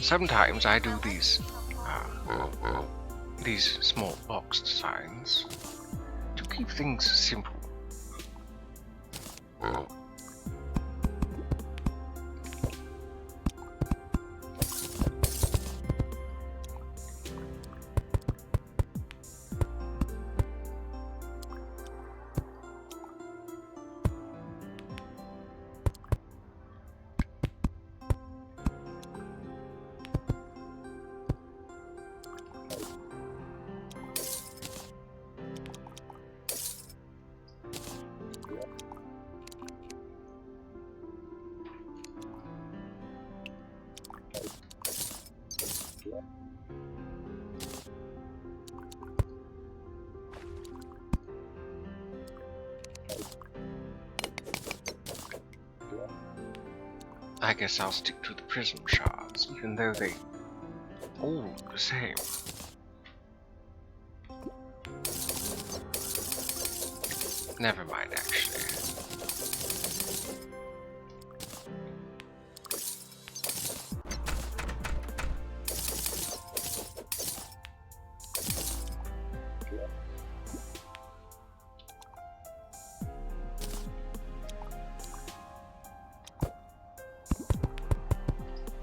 Sometimes I do I like these being humble. these small box designs to keep things simple. I guess I'll stick to the prism shards, even though they all look the same. Never mind, actually.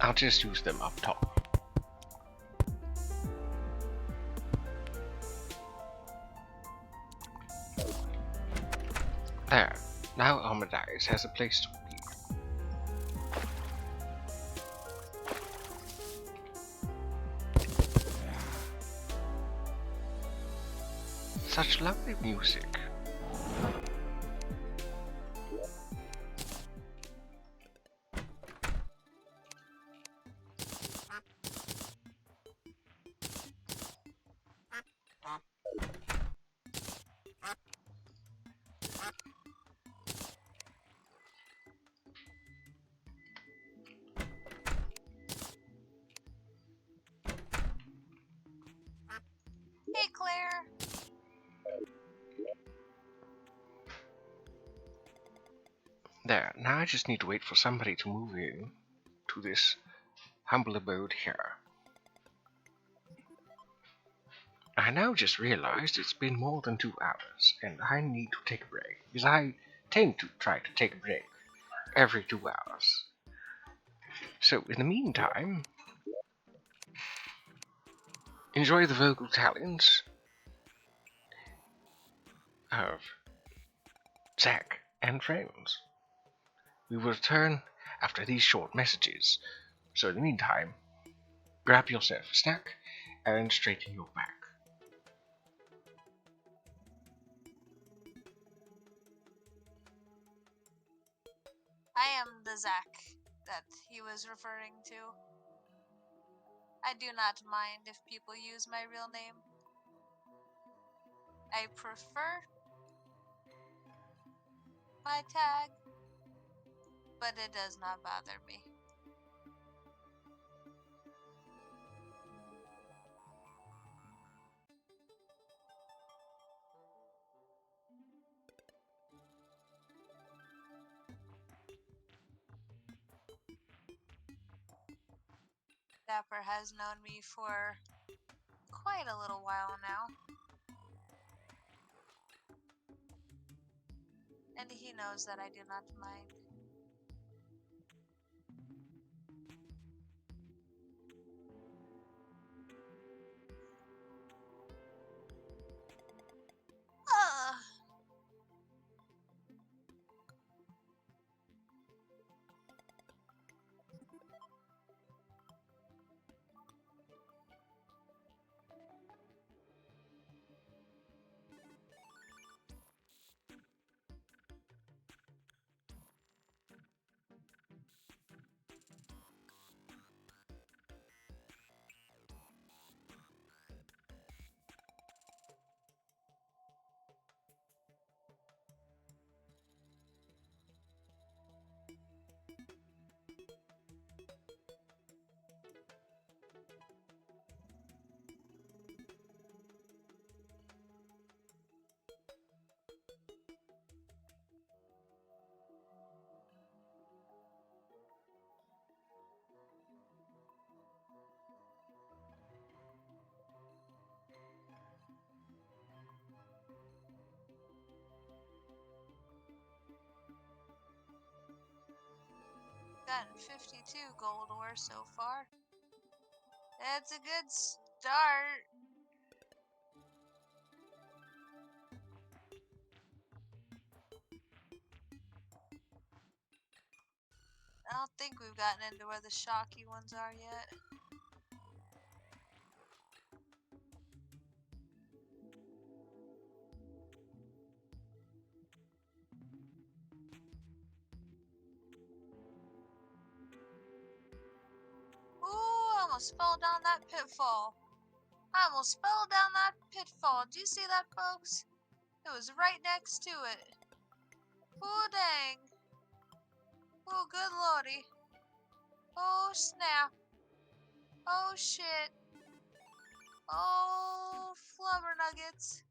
I'll just use them up top. There. Now Armadice has a place to be. Such lovely music. Hey, Claire. There. Now I just need to wait for somebody to move in to this humble abode here. I now just realized it's been more than 2 hours, and I need to take a break, because I tend to try to take a break every 2 hours. So, in the meantime, enjoy the vocal talents of Zack and friends. We will return after these short messages, so in the meantime, grab yourself a snack and straighten your back. I am the Zack that he was referring to. I do not mind if people use my real name. I prefer my tag, but it does not bother me. Dapper has known me for quite a little while now, and he knows that I do not mind. Ugh. gotten 52 gold ore so far. That's a good start. I don't think we've gotten into where the shocky ones are yet. Ooh, I almost fell down that pitfall. I almost fell down that pitfall. Do you see that, folks? It was right next to it. Ooh, dang. Oh, good lordy. Oh, snap. Oh, shit. Oh, flubber nuggets.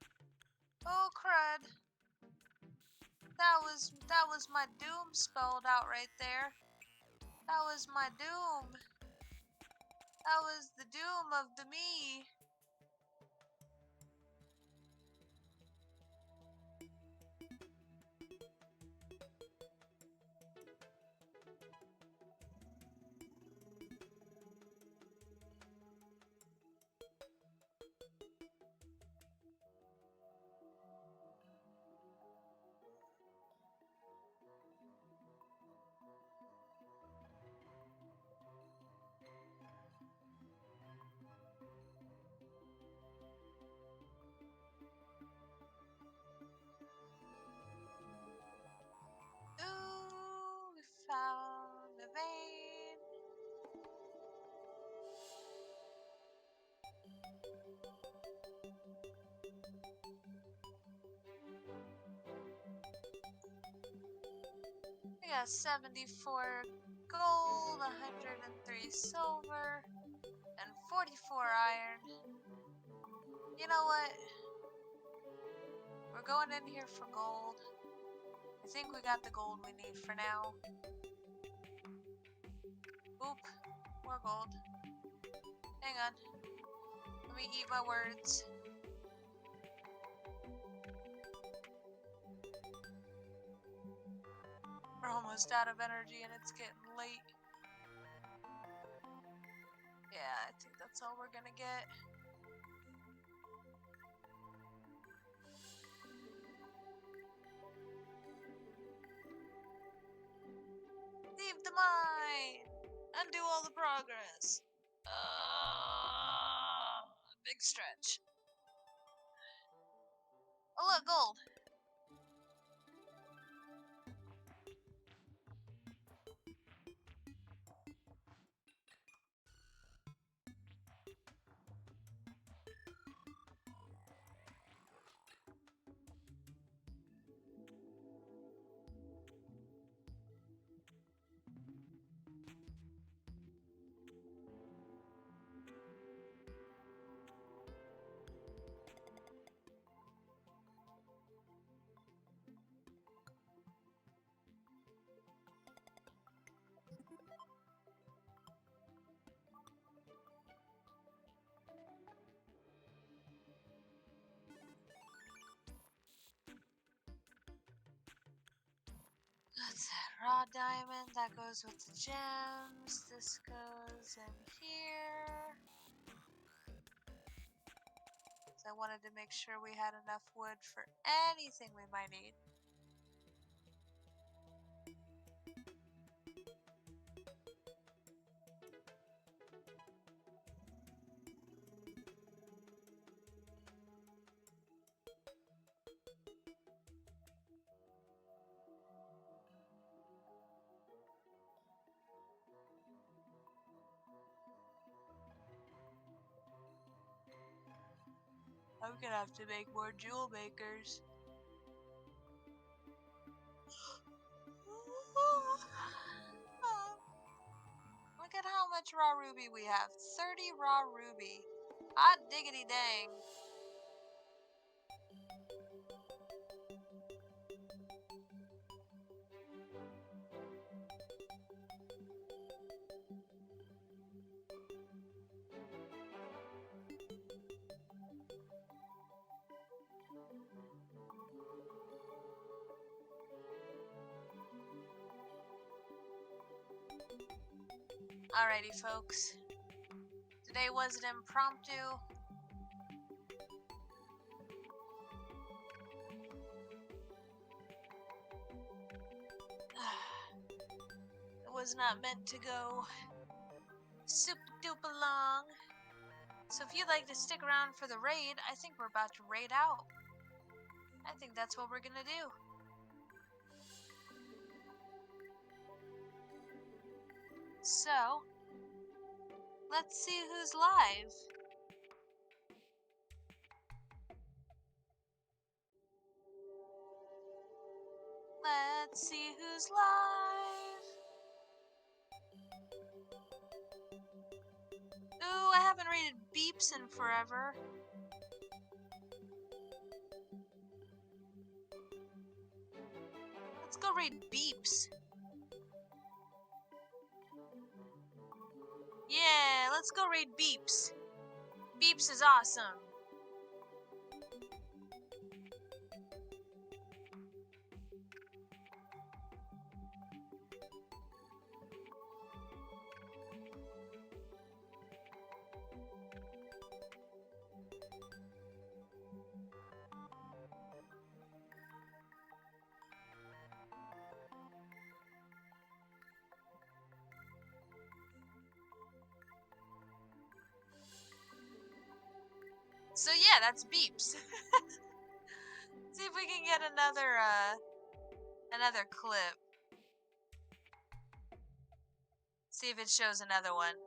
Oh, crud. That was my doom spelled out right there. That was my doom. That was the doom of the me. Ooh, we found a vein. We got 74 gold, 103 silver, and 44 iron. You know what? We're going in here for gold. I think we got the gold we need for now. Oop, more gold. Hang on. Let me eat my words. We're almost out of energy and it's getting late. Yeah, I think that's all we're gonna get. Leave the mine! Undo all the progress. Big stretch. Oh look, gold. That's that raw diamond. That goes with the gems. This goes in here. So I wanted to make sure we had enough wood for anything we might need. I'm gonna have to make more jewel makers. Look at how much raw ruby we have. 30 raw ruby. Hot diggity dang. Alrighty, folks. Today was an impromptu. It was not meant to go super duper long. So if you'd like to stick around for the raid, I think we're about to raid out. I think that's what we're gonna do. So, let's see who's live. Let's see who's live. Ooh, I haven't rated beeps in forever. Let's go raid beeps. Yeah, let's go raid beeps. Beeps is awesome. So yeah, that's beeps. See if we can get another clip. See if it shows another one.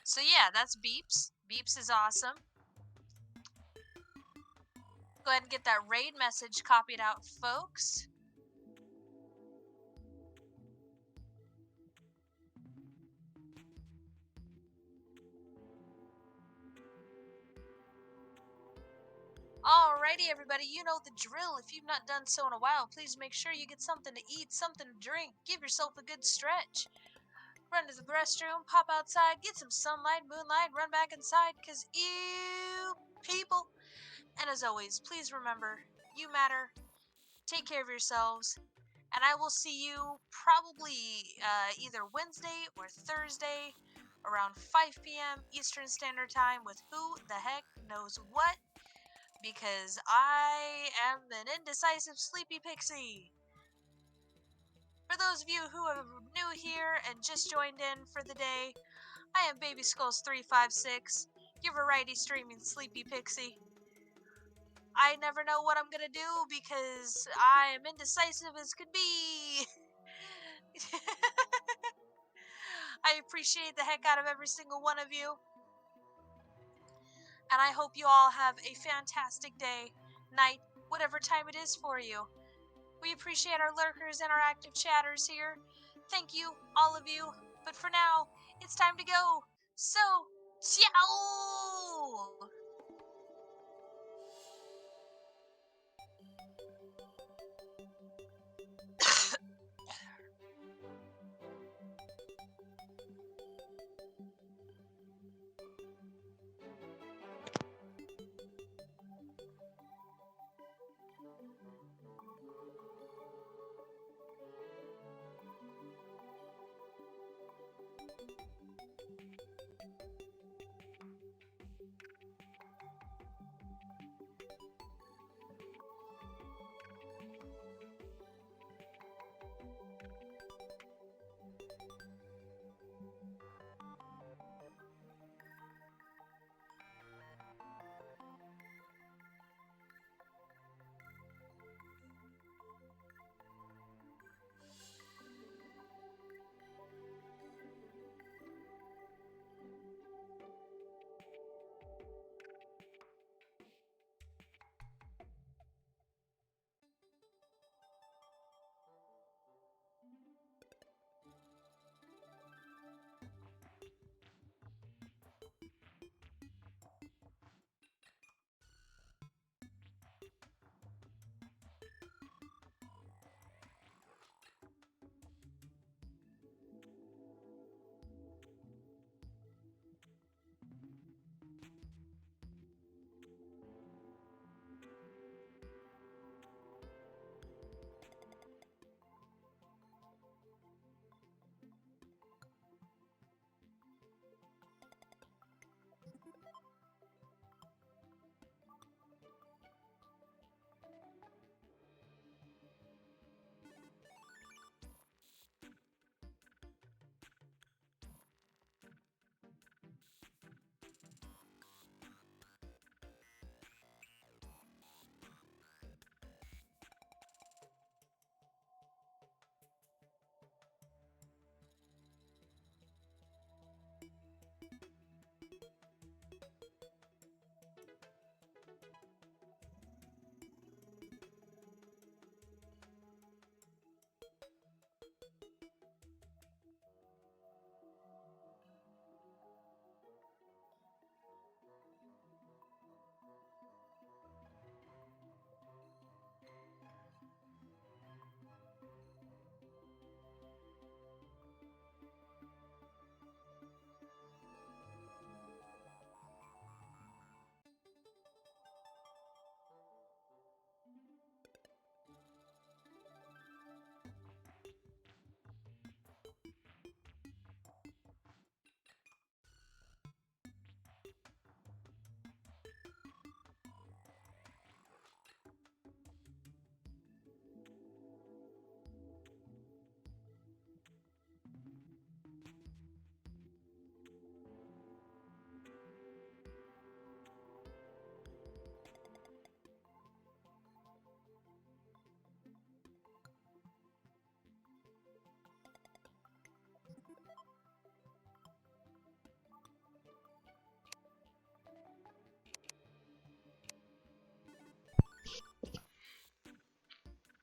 So yeah, that's beeps. Beeps is awesome. Go ahead and get that raid message copied out, folks. Alrighty, everybody, you know the drill. If you've not done so in a while, please make sure you get something to eat, something to drink. Give yourself a good stretch. Run to the restroom, pop outside, get some sunlight, moonlight, run back inside, because ew, people. And as always, please remember, you matter. Take care of yourselves. And I will see you probably either Wednesday or Thursday around 5 p.m. Eastern Standard Time with who the heck knows what, because I am an indecisive sleepy pixie. For those of you who are new here and just joined in for the day, I am Baby Skulls 356, your variety streaming sleepy pixie. I never know what I'm gonna do because I am indecisive as could be. I appreciate the heck out of every single one of you. And I hope you all have a fantastic day, night, whatever time it is for you. We appreciate our lurkers and our active chatters here. Thank you, all of you. But for now, it's time to go. So, ciao!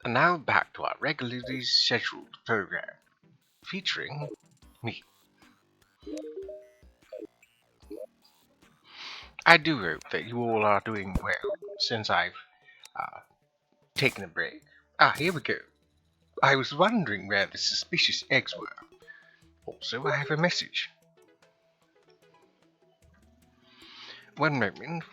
And now back to our regularly scheduled program, featuring me. I do hope that you all are doing well since I've uh, taken a break. Ah, here we go. I was wondering where the suspicious eggs were. Also, I have a message. One moment.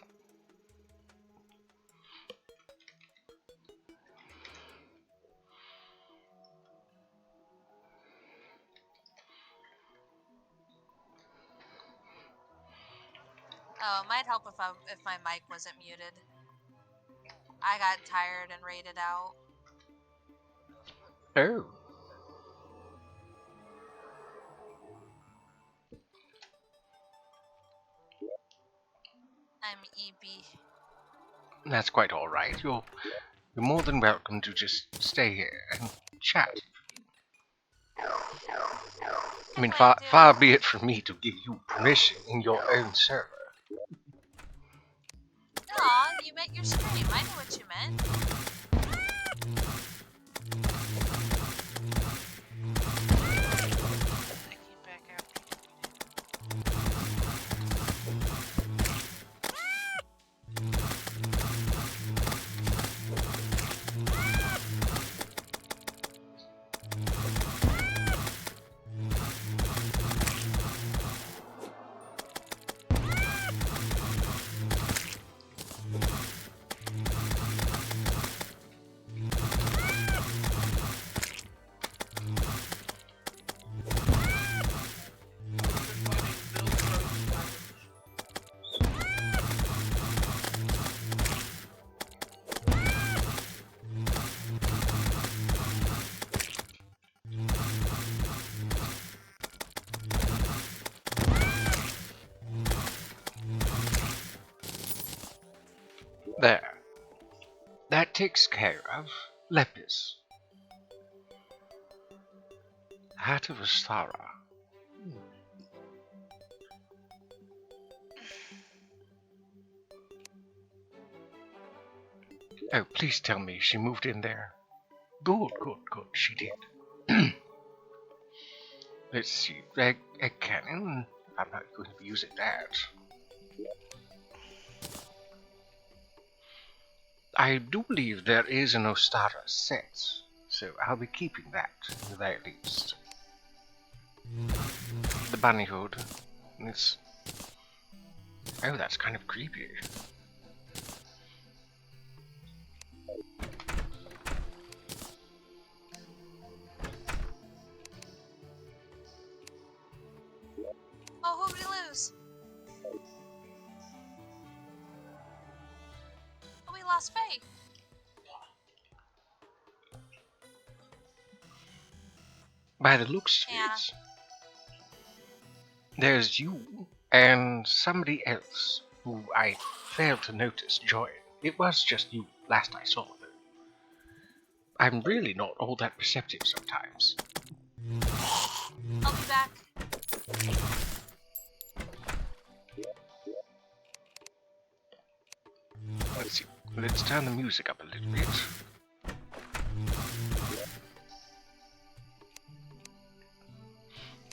Oh, it might help if my mic wasn't muted. I got tired and raided out. Oh, I'm EB. that's quite all right. You're more than welcome to just stay here and chat. I mean, I plan far to. be it from me to give you permission in your own server. Aw, you meant your stream. I knew what you meant. I came back after. There. That takes care of Lepis. Hat of Astara. Oh, please tell me she moved in there. Good, she did. Let's see, egg cannon. I'm not going to be using that. I do believe there is an Ostara set, so I'll be keeping that, at the very least. The bunny hood. It's... Oh, that's kind of creepy. Oh, who'd we lose? Oh, we lost Faye. By the looks of Yeah. it, there's you and somebody else who I failed to notice join. It was just you last I saw, though. I'm really not all that perceptive sometimes. I'll be back. Let's see. Let's turn the music up a little bit.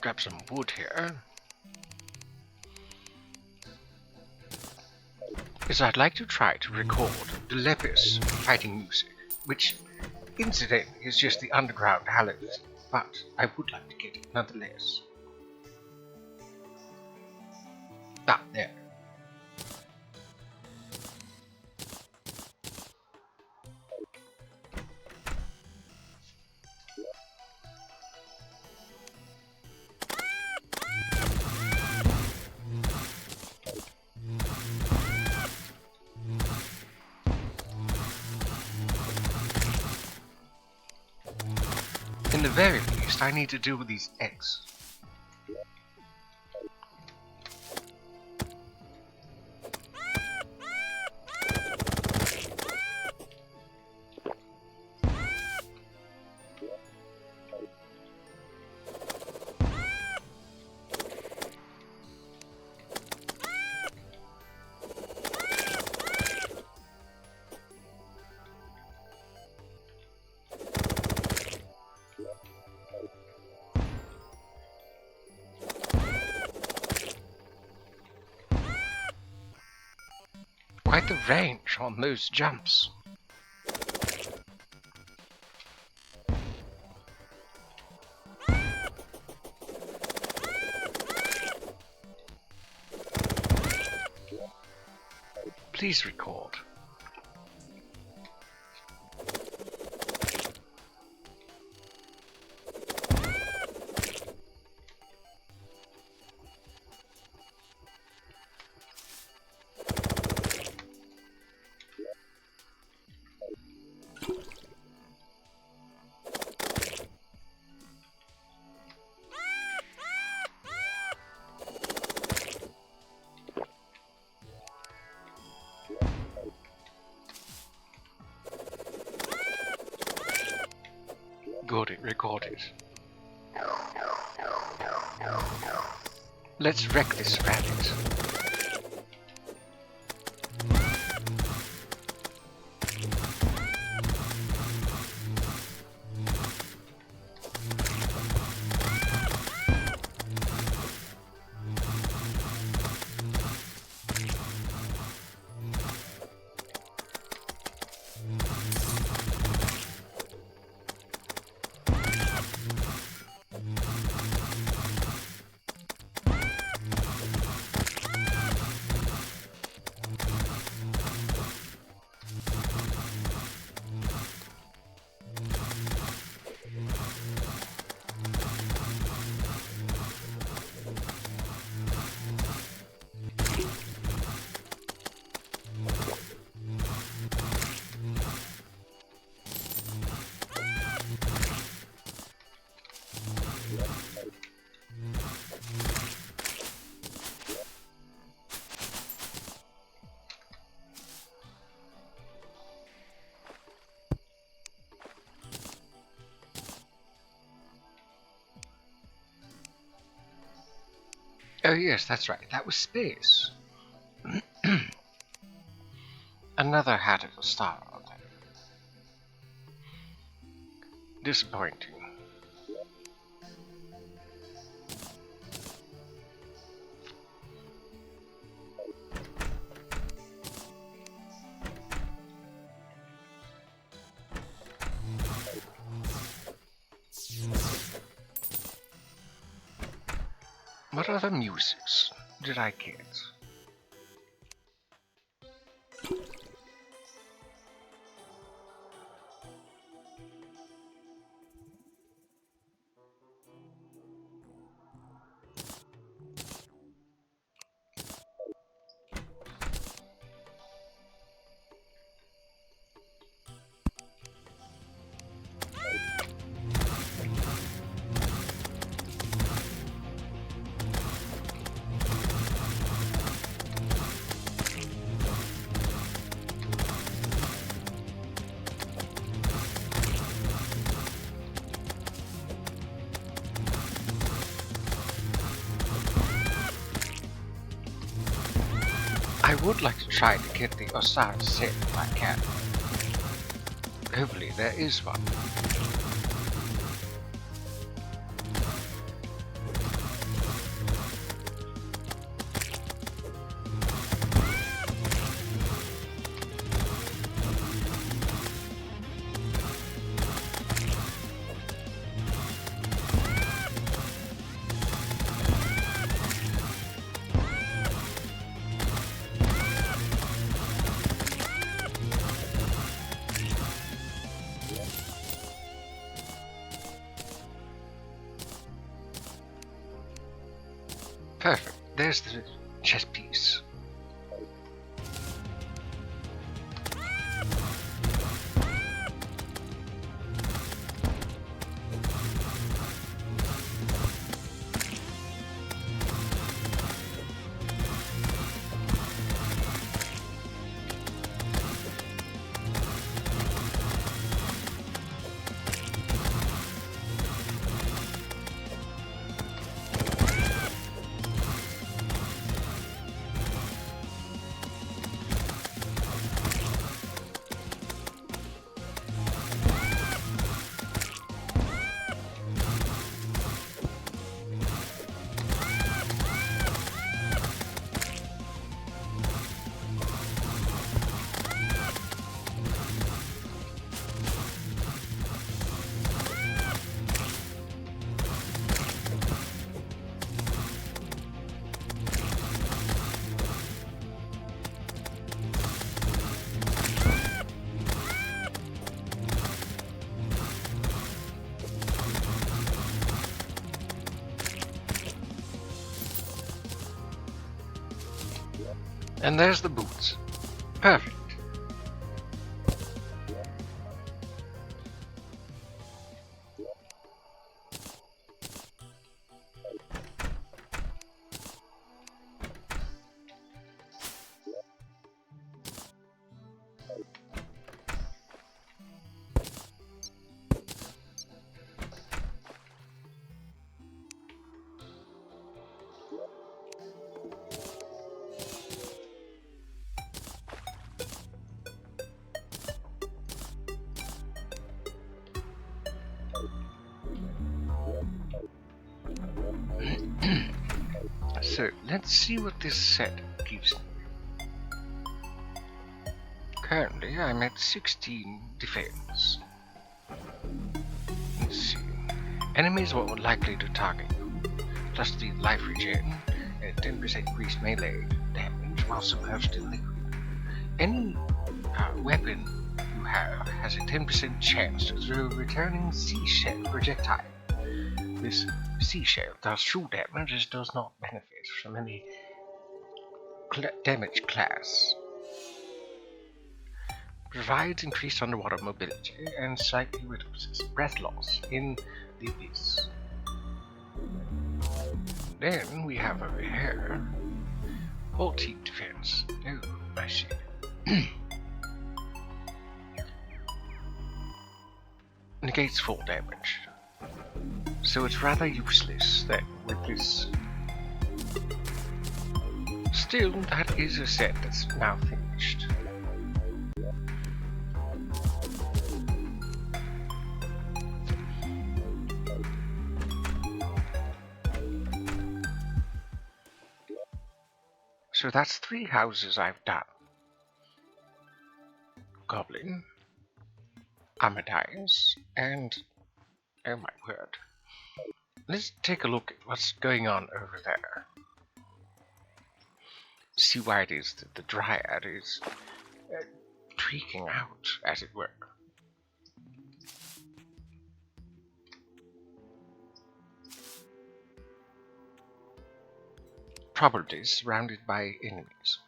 Grab some wood here. Because I'd like to try to record the Lepis fighting music, which, incidentally, is just the underground Hallows, but I would like to get it nonetheless. Ah, there. In the very least, I need to deal with these eggs. Quite the range on those jumps. Please record. Good, it recorded. Let's wreck this rabbit. Oh yes, that's right, that was space. Another hat of a star on there. Disappointing. What other musics did I get? I would like to try to get the Osiris set if I can. Hopefully there is one. Perfect. There's the chess piece. And there's the boots. Perfect. So, let's see what this set gives me. Currently, I'm at 16 defense. Let's see. Enemies are more likely to target you, plus the life regen, and 10% increased melee damage while submerged in liquid. Any weapon you have has a 10% chance to throw a returning seashell projectile. This seashell does true damage as does not benefit from any damage class. Provides increased underwater mobility and slightly reduces breath loss in the abyss. Then we have over here 14 defense. Oh, I see. Negates full damage. So it's rather useless that with this. Still, that is a set that's now finished. So that's 3 houses I've done. Goblin, Amadeus, and oh my word. Let's take a look at what's going on over there. See why it is that the Dryad is tweaking out, as it were. Properties surrounded by enemies.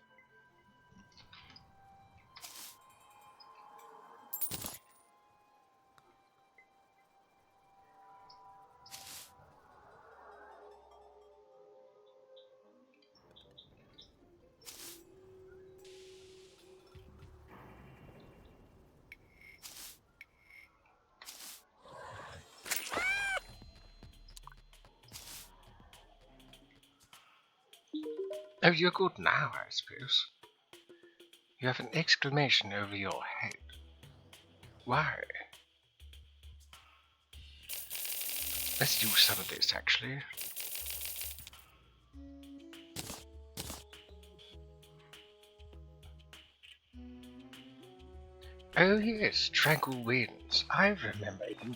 Oh, you're good now, I suppose. You have an exclamation over your head. Why? Let's do some of this, actually. Oh yes, Tranquil Winds. I remember you.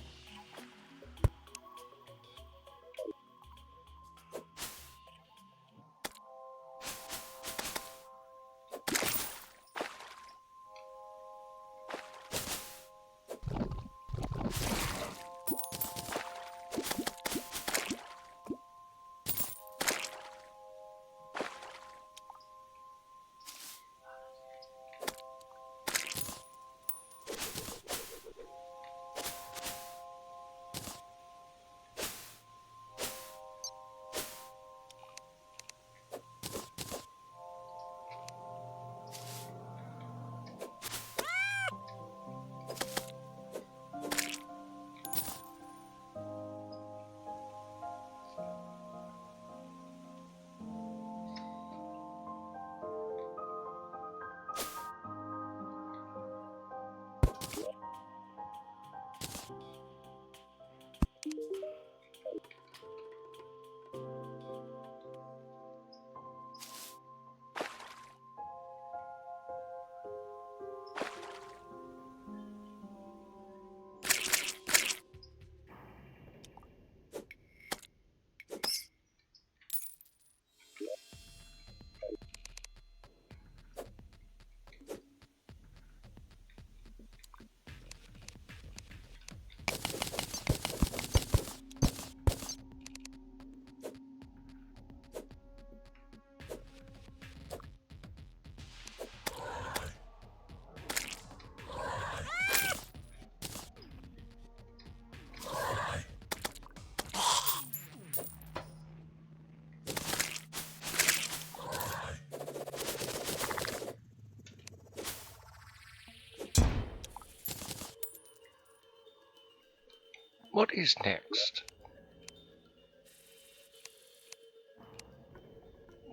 What is next?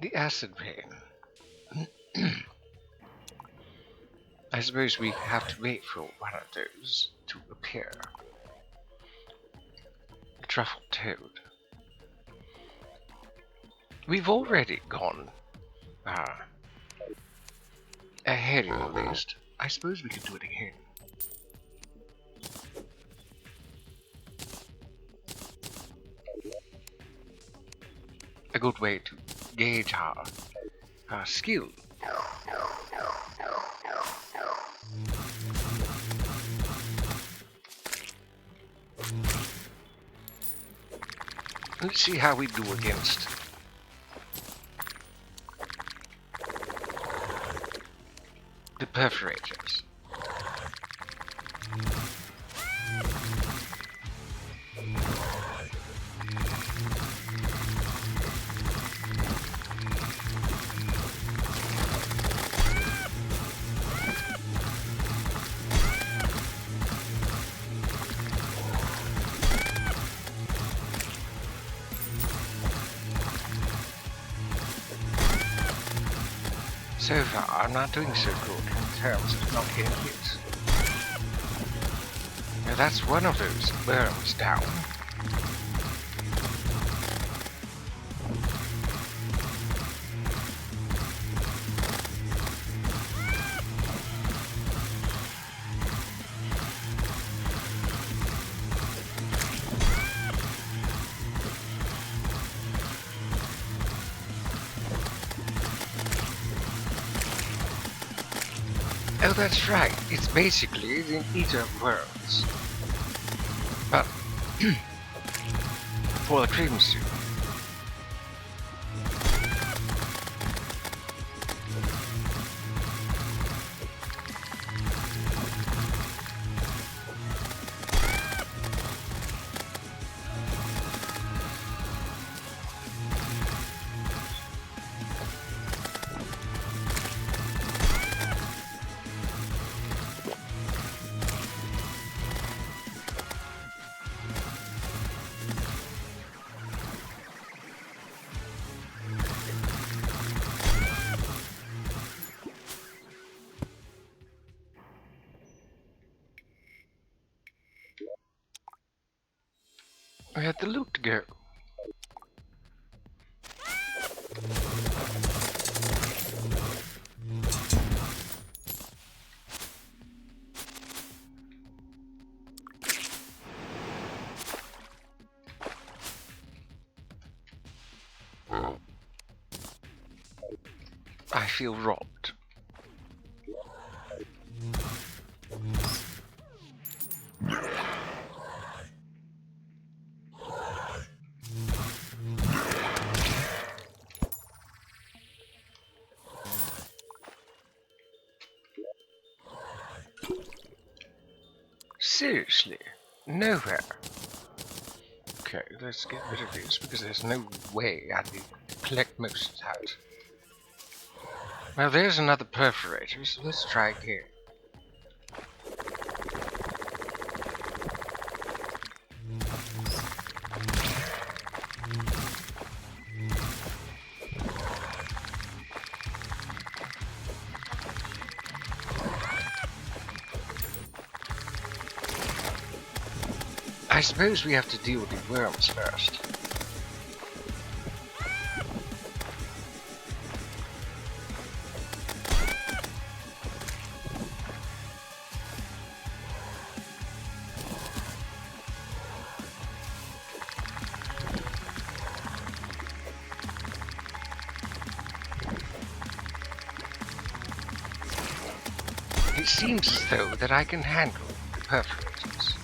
The acid rain. I suppose we have to wait for one of those to appear. The truffle toad. We've already gone ahead in the list. I suppose we could do it again. A good way to gauge our skill. Let's see how we do against the perforators. So far, I'm not doing so good in terms of not getting hit. Now that's one of those worms down. Oh, that's right. It's basically the eater of worlds. But for the cream soup. We had the loot to go. I feel robbed. Seriously? Nowhere. Okay, let's get rid of this because there's no way I'd be collect most of that. Well, there's another perforator, so let's try again. I suppose we have to deal with the worms first. It seems as though that I can handle the perforators.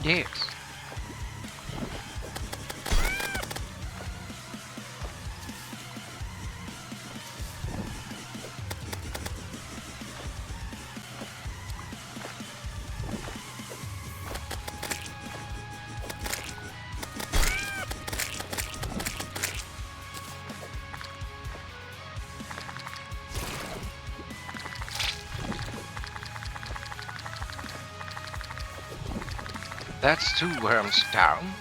Yes. That's 2 worms down.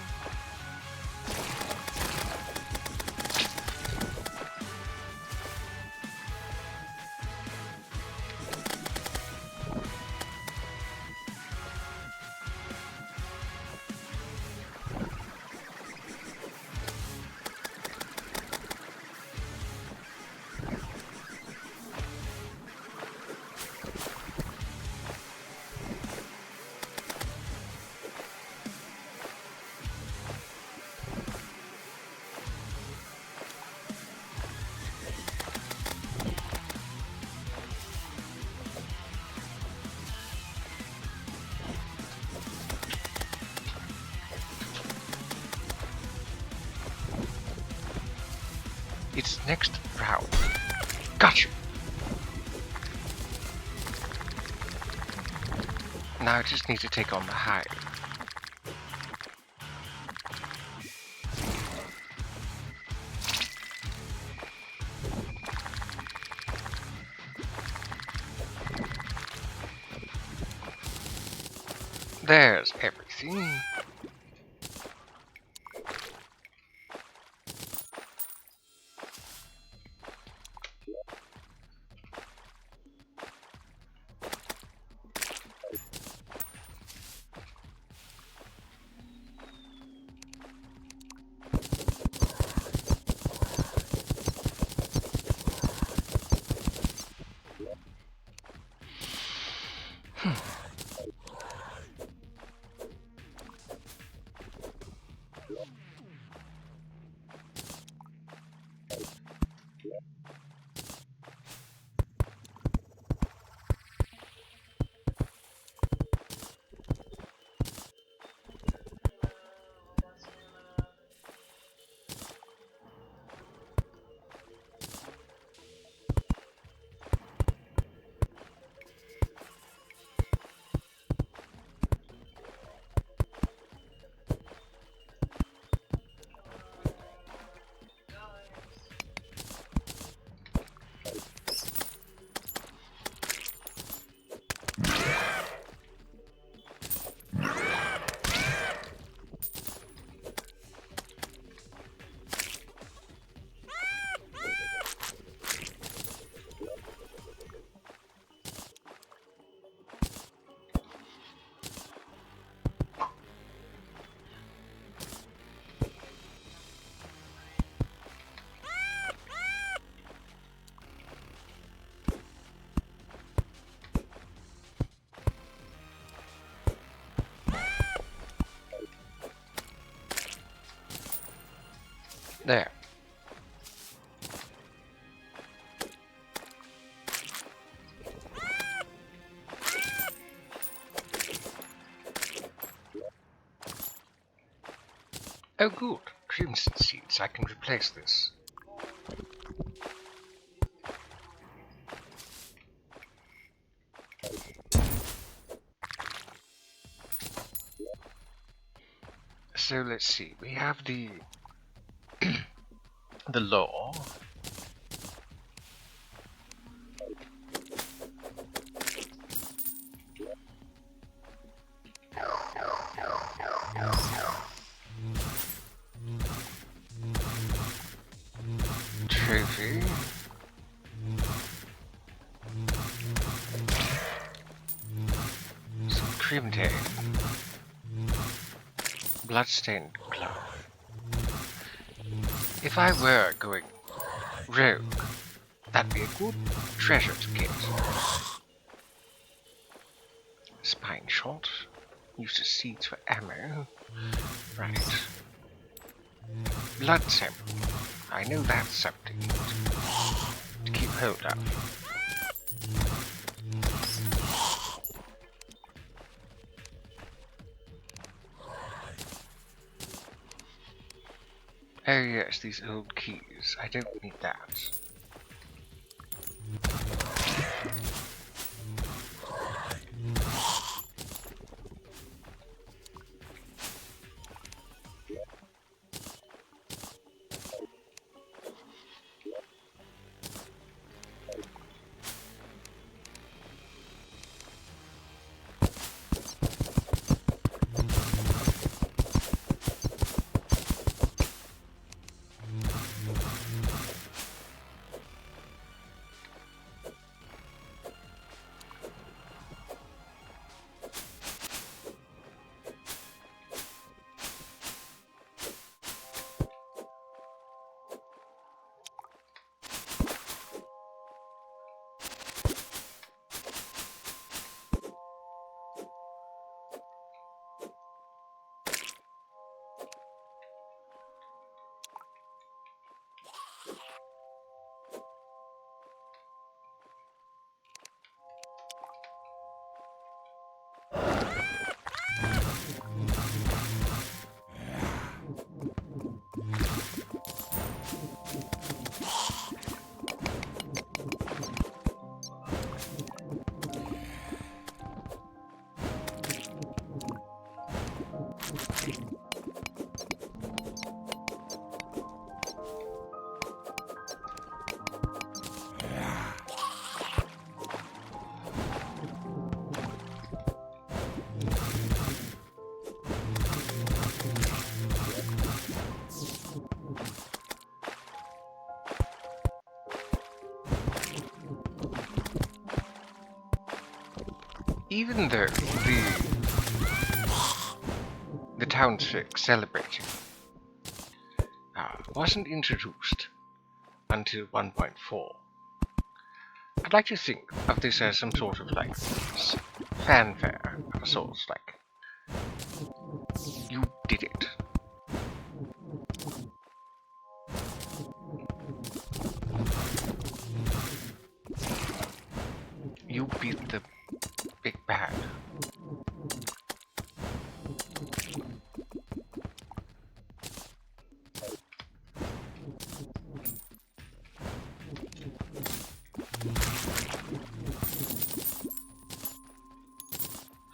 It's next round. Gotcha! Now I just need to take on the hive. There's everything. There. Oh good, crimson seeds, I can replace this. So let's see, we have the the law. Trophy. Some crimson. Bloodstained glove. If I were going rogue, that'd be a good treasure to get. Spine shot. Uses seeds for ammo. Right. Blood sample. I know that's something to keep hold of. Oh yes, these old keys. I don't need that. even though the townsfolk celebrating wasn't introduced until 1.4, I'd like to think of this as some sort of like fanfare of a sort, like you did it. You beat the big bad.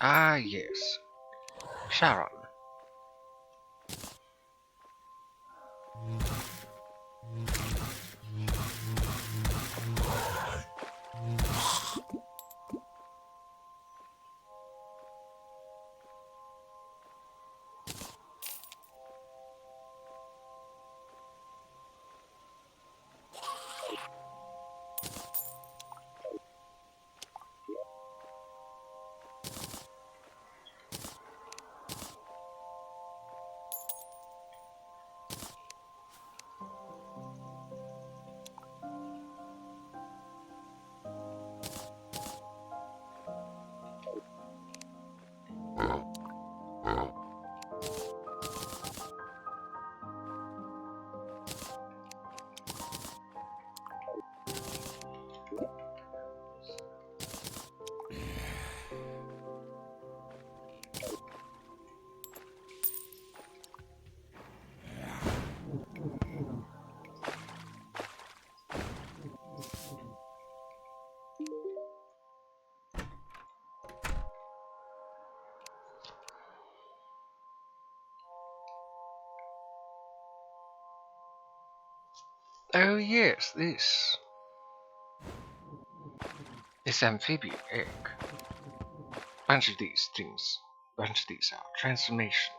Ah, yes. Sharon. Oh yes, this amphibian egg. Bunch of these are transformations.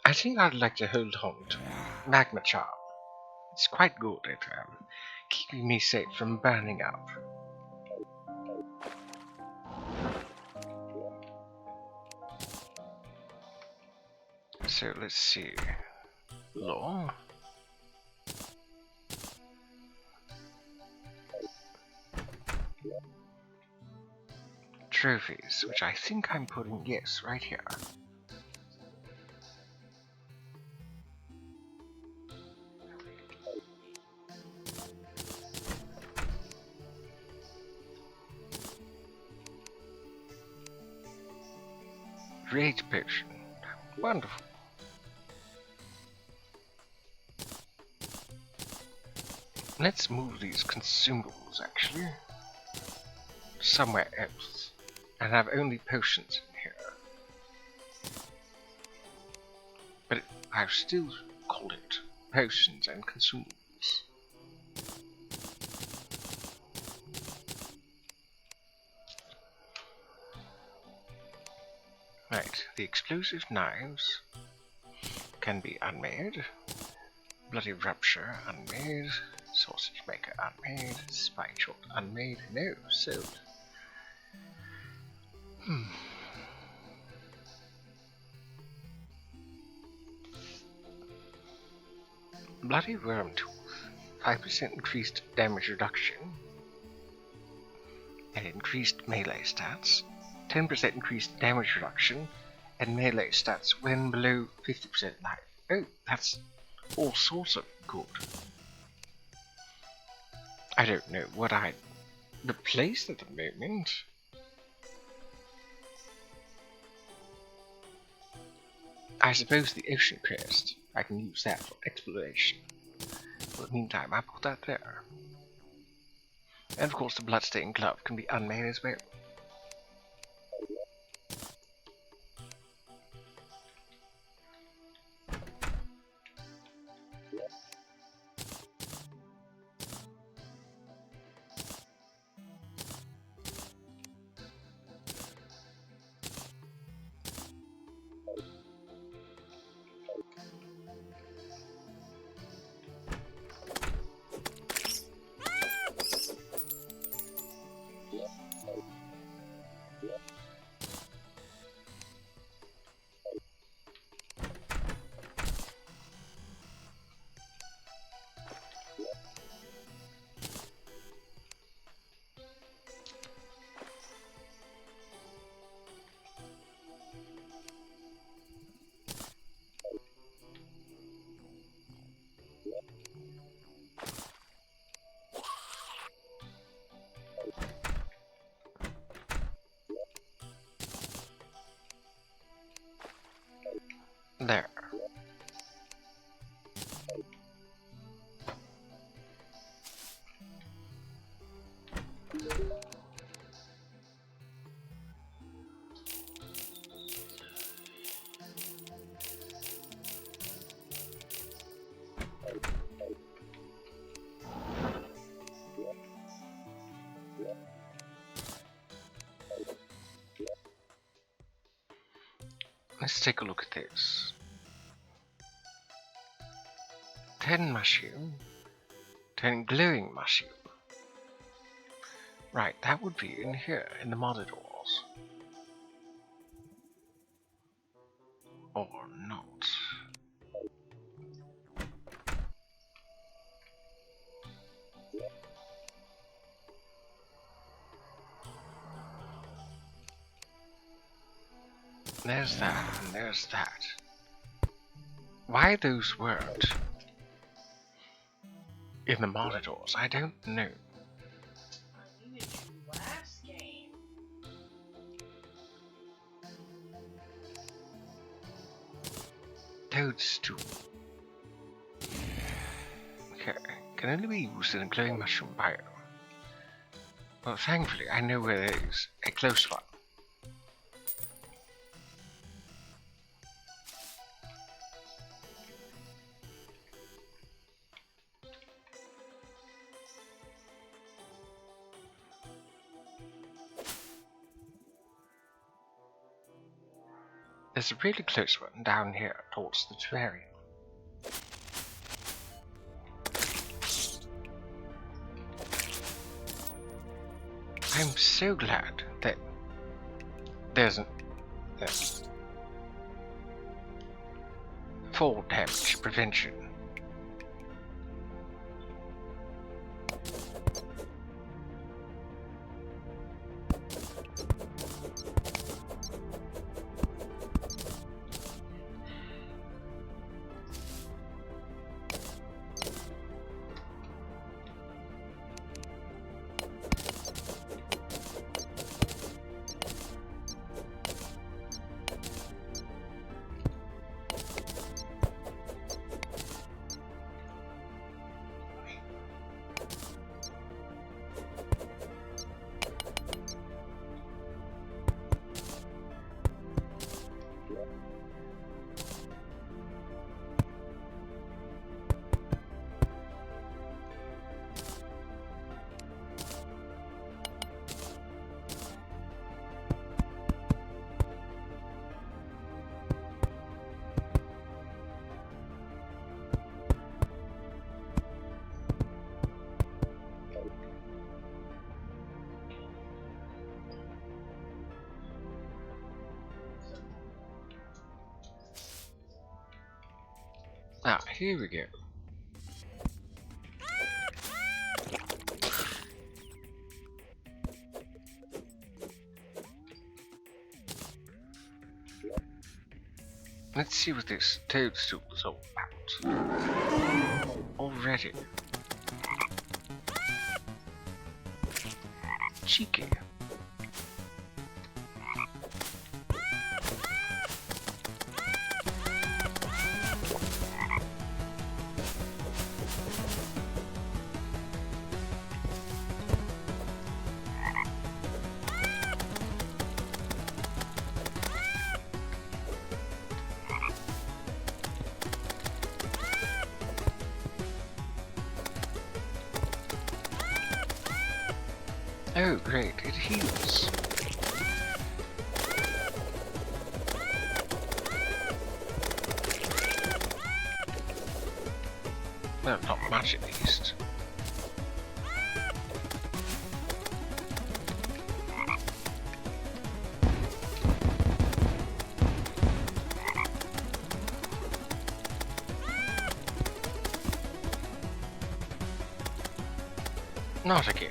I think I'd like to hold on to Magma Charm. It's quite good at keeping me safe from burning up. So let's see. Law. Trophies, which I think I'm putting, yes, right here. Rage potion. Wonderful. Let's move these consumables, actually, somewhere else, and have only potions in here. But I've still called it potions and consumables. Right, the explosive knives can be unmade. Bloody rupture, unmade. Sausage maker, unmade. Spike shot, unmade. No, sold. Bloody worm tooth. 5% increased damage reduction. And increased melee stats. 10% increased damage reduction. And melee stats when below 50% life. Oh, that's all sorts of good. I don't know what I'd replace at the moment. I suppose the ocean crest. I can use that for exploration. For the meantime, I put that there. And of course the bloodstained glove can be unmade as well. take a look at this. 10 mushroom, 10 glowing mushroom. Right, that would be in here, in the modded walls. Or not. There's that, and there's that. Why those weren't in the monitors, I don't know. I needed you last game. Toadstool. Okay, can only be used in a glowing mushroom biome. Well, thankfully, I know where there is a close one. There's a really close one down here towards the terrarium. I'm so glad that there's fall damage prevention. Ah, here we go. Let's see what this toadstool is all about. Already. Cheeky. Oh, great, it heals. Well, not much at least. Not again.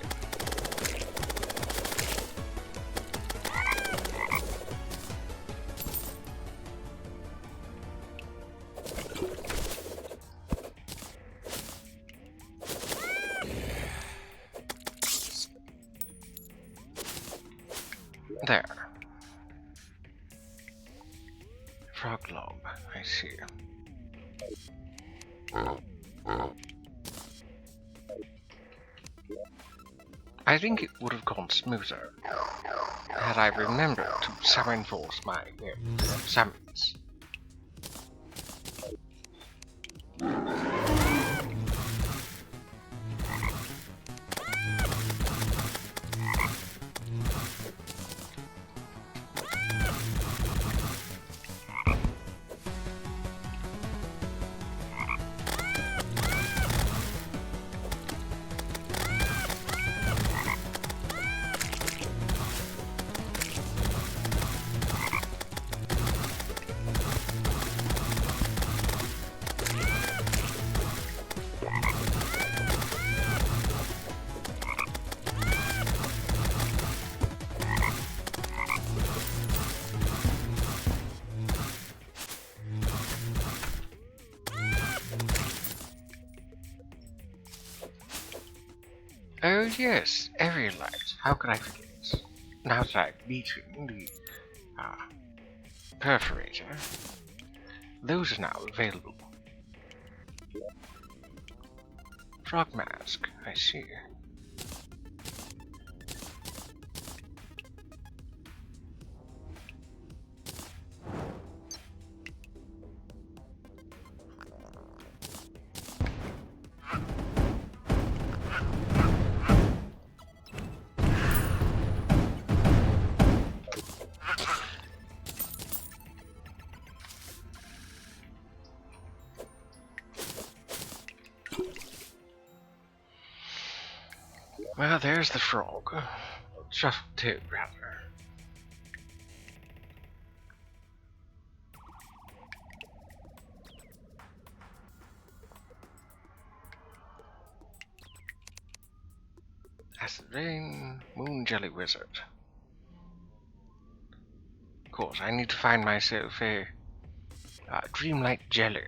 There. Frog lob, I see. I think it would have gone smoother had I remembered to summon forth my summons. Oh yes, area light. How could I forget? Now that I've beaten the perforator, those are now available. Frog mask, I see. Well, there's the frog. Just two, rather. Acid rain, moon jelly wizard. Of course, I need to find myself a dreamlight jelly.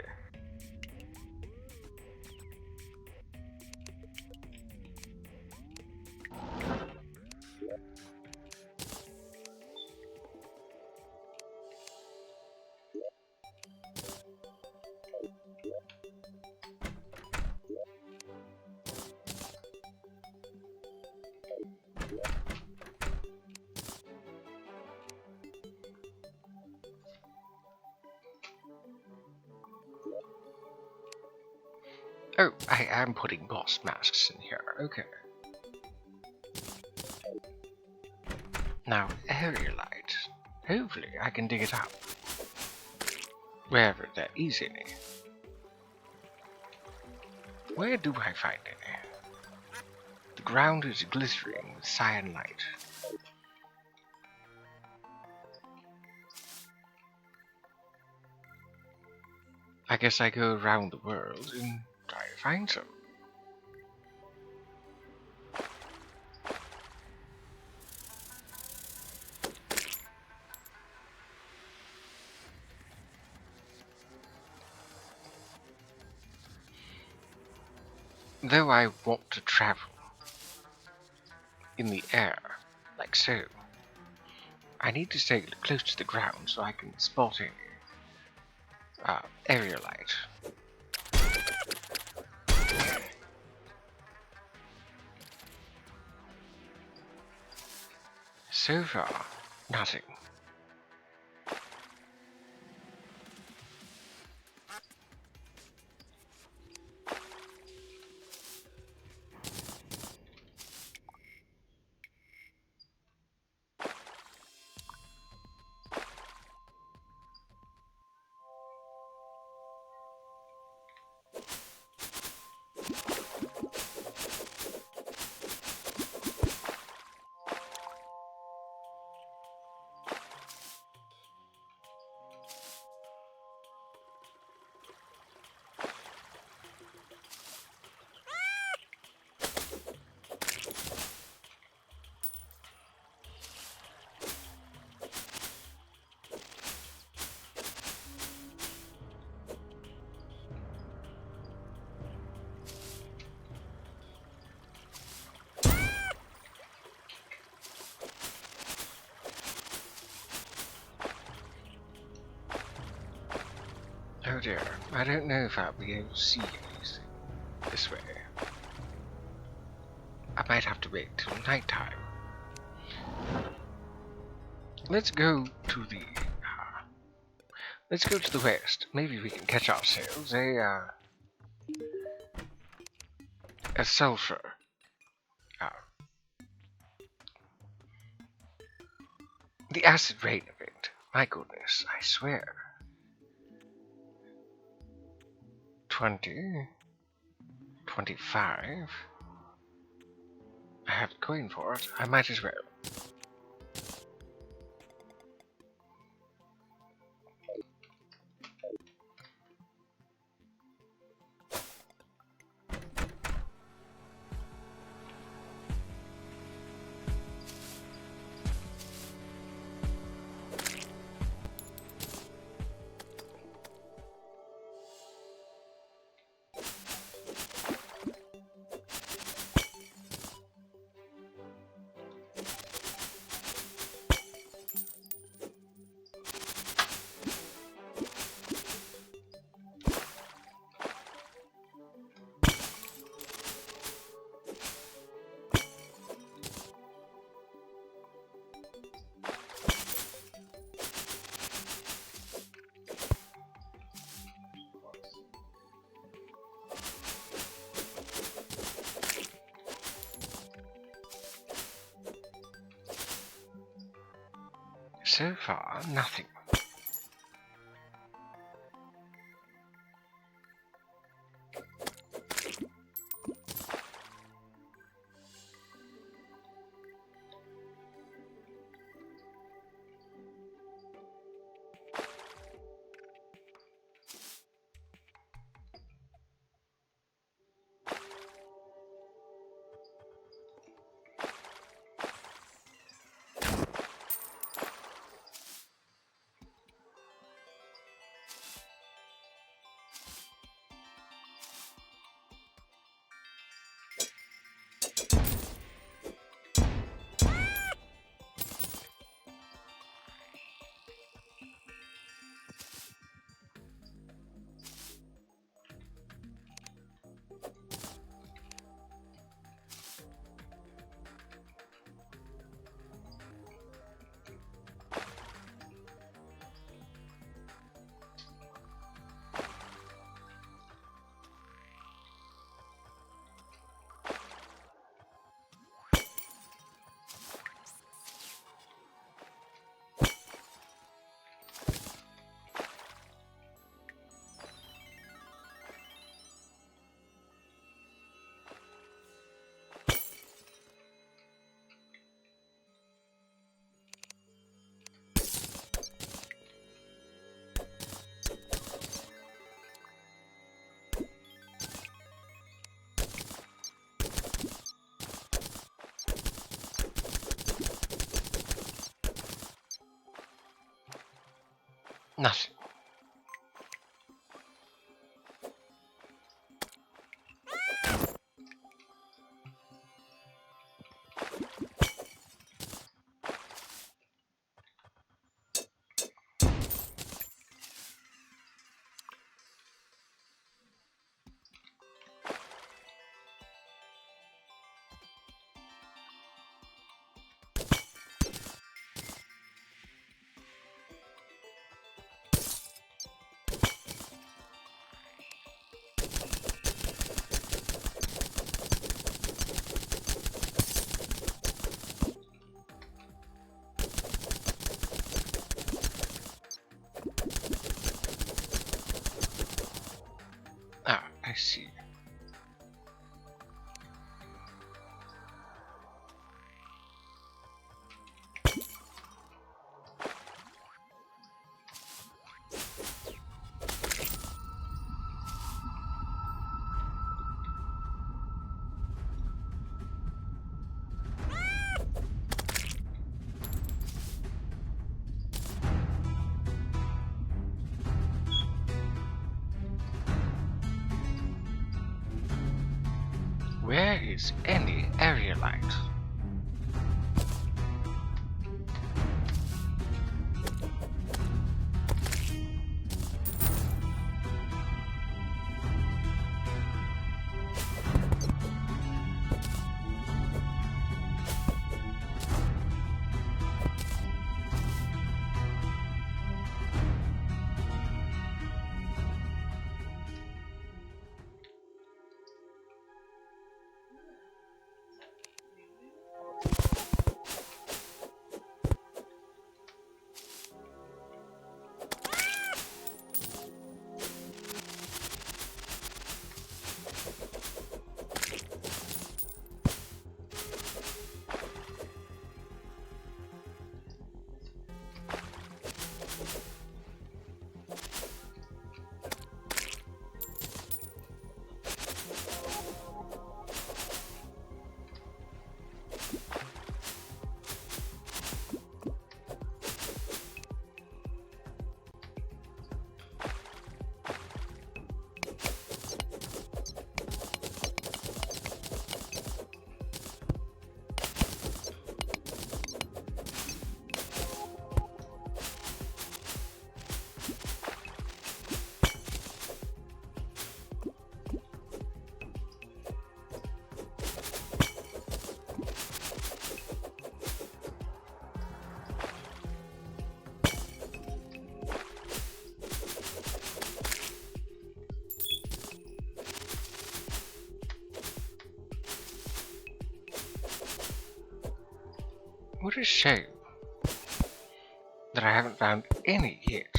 Oh, I am putting boss masks in here. Okay. Now, area light. Hopefully, I can dig it up. Wherever there is any. Where do I find any? The ground is glittering with cyan light. I guess I go around the world and try to find some. Though I want to travel in the air, like so, I need to stay close to the ground so I can spot any area light. So far, nothing. Oh dear, I don't know if I'll be able to see anything this way. I might have to wait till nighttime. Let's go to the west. Maybe we can catch ourselves a sulfur. The acid rain event. My goodness, I swear. 20, 25. I have a coin for it. I might as well. So far, nothing. Nothing. Ah, I see. Where is any area light? What a shame. that I haven't found any yet.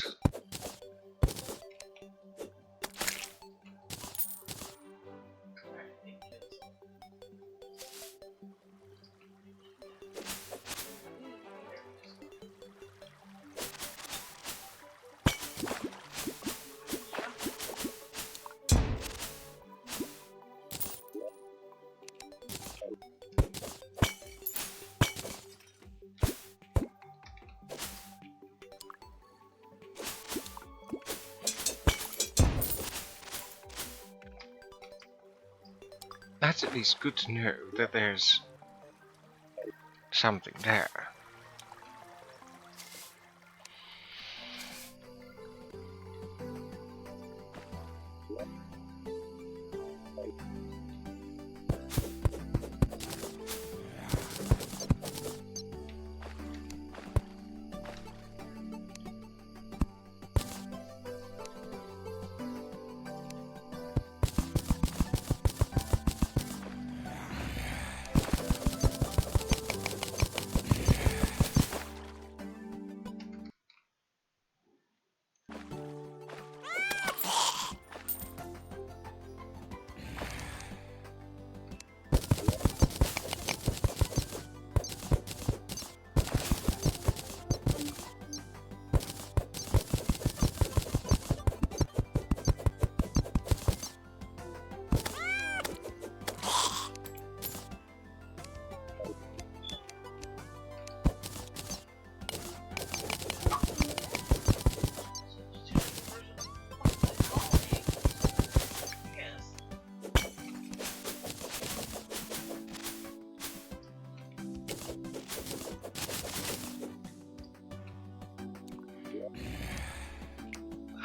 That's at least good to know that there's something there.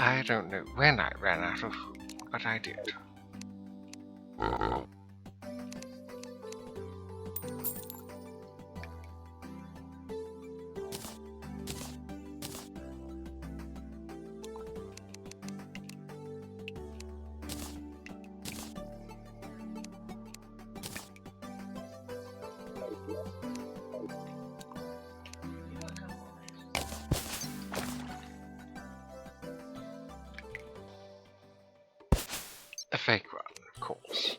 I don't know when I ran out of food, but I did. A fake run, of course.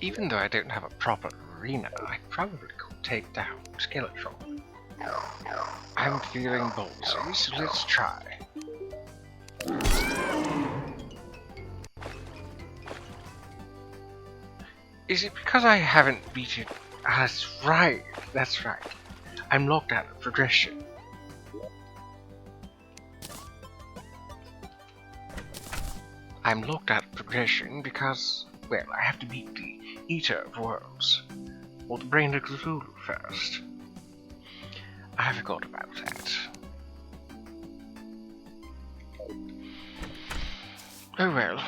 Even though I don't have a proper arena, I probably could take down Skeletron. I'm feeling ballsy, so let's try. Is it because I haven't beaten... Ah, that's right. I'm locked out of progression. I'm locked out of progression because, well, I have to beat the Eater of Worlds, or the Brain of Cthulhu first. I forgot about that. Oh well.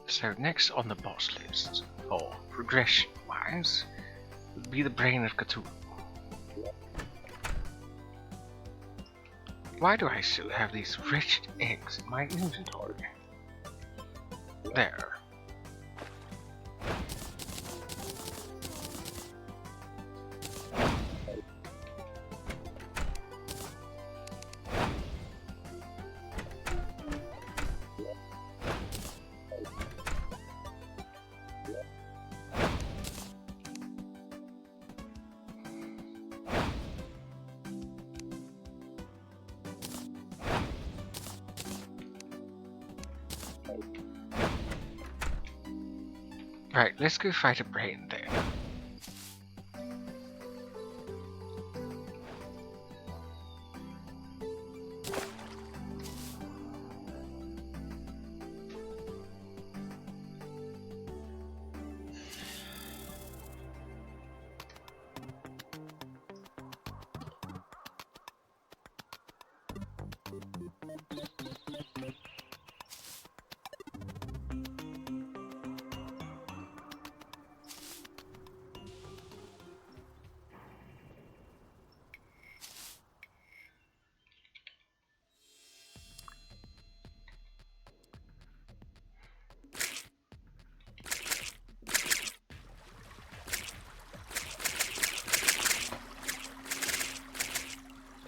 So next on the boss list, or progression-wise, would be the Brain of Cthulhu. Why do I still have these wretched eggs in my inventory? There. Right, let's go fight a brain then.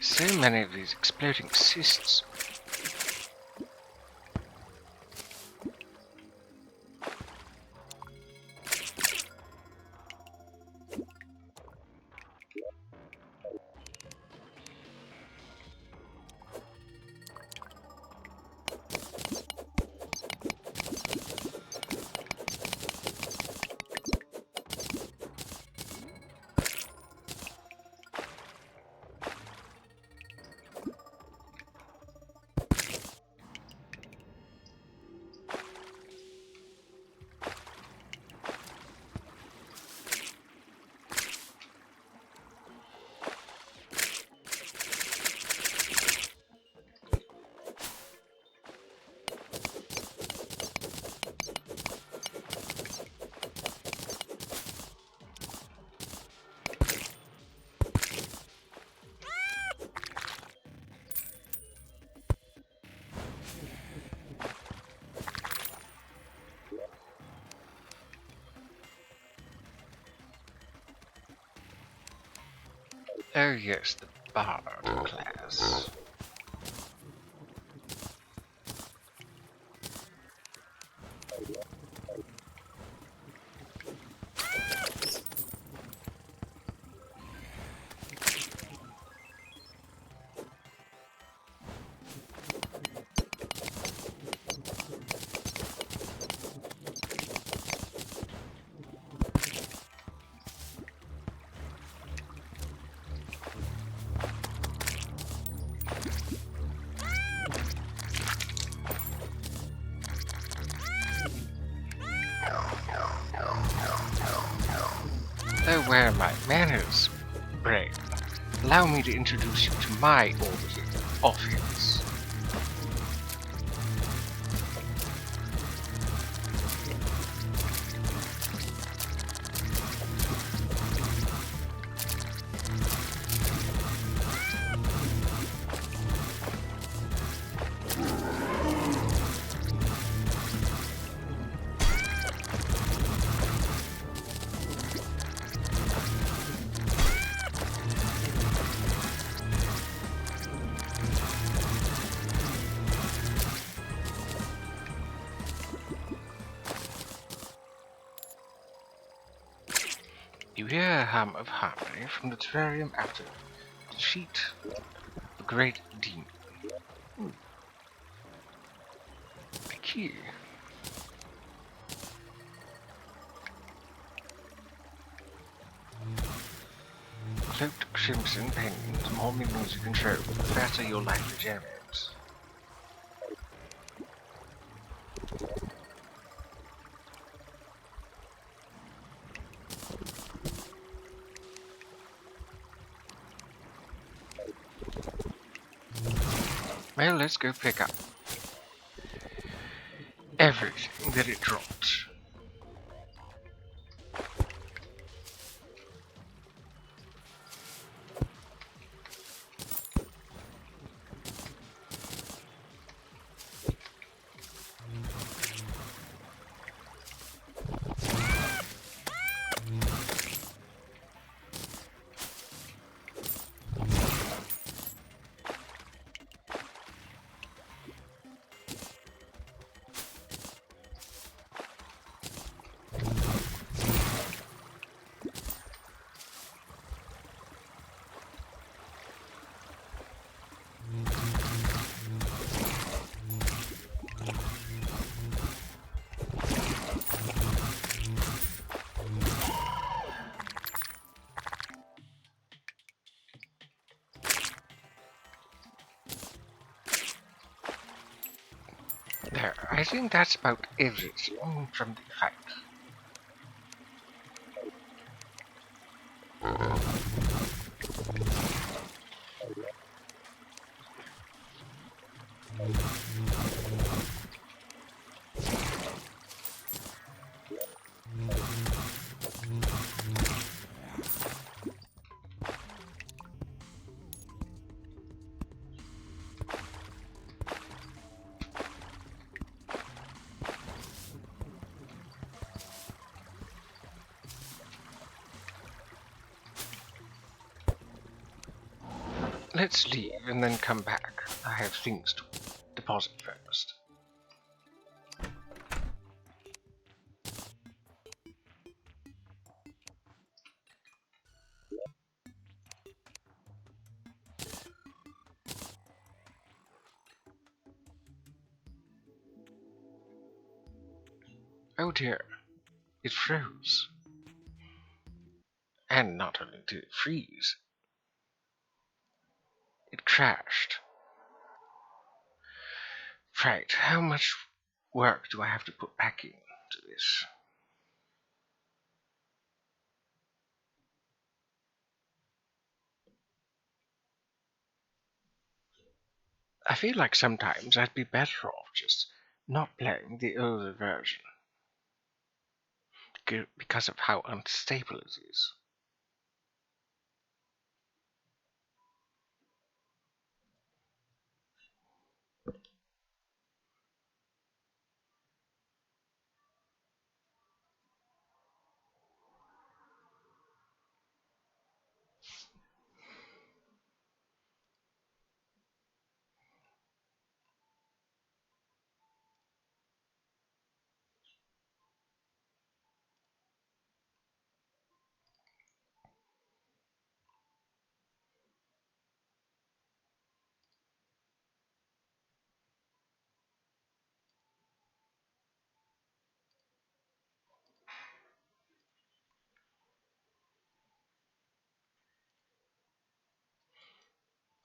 So many of these exploding cysts. Oh yes, the bard class. Oh, where are my manners, brain? Allow me to introduce you to my orbiting office. You hear a hum of harmony from the terrarium after defeat the great demon. A key. Cloaked crimson penguins, the more minions you control, the faster your life regenerates. Well, let's go pick up everything that it dropped. I think that's about everything from the fight. Let's leave and then come back. I have things to deposit first. Oh dear, it froze. And not only did it freeze, it crashed. Right, how much work do I have to put back into this? I feel like sometimes I'd be better off just not playing the older version because of how unstable it is.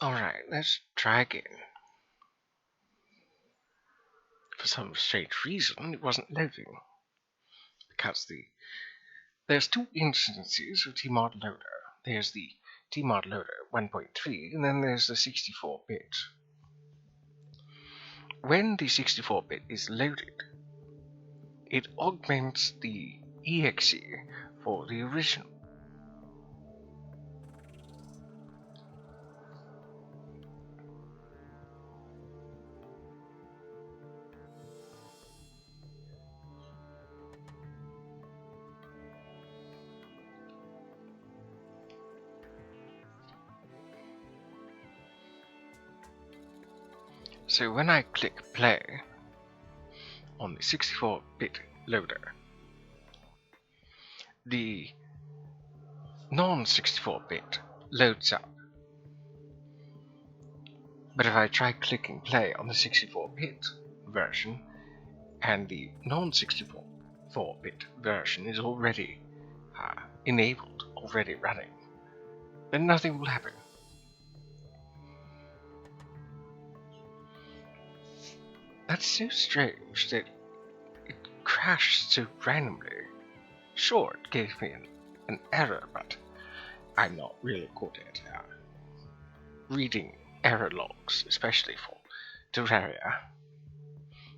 Alright, let's try again. For some strange reason, it wasn't loading. Because there's two instances of tModLoader. There's the tModLoader 1.3, and then there's the 64-bit. When the 64-bit is loaded, it augments the exe for the original. So when I click play on the 64-bit loader, the non-64-bit loads up. But if I try clicking play on the 64-bit version, and the non-64-bit version is already enabled, already running, then nothing will happen. That's so strange that it crashed so randomly. Sure, it gave me an error, but I'm not really good at reading error logs, especially for Terraria.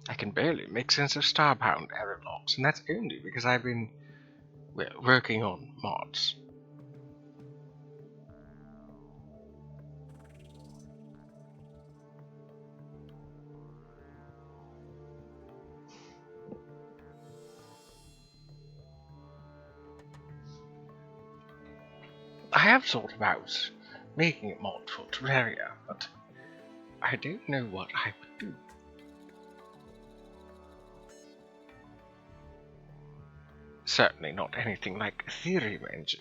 I can barely make sense of Starbound error logs, and that's only because I've been working on mods. I have thought about making a mod for Terraria, but I don't know what I would do. Certainly not anything like a Thorium engine.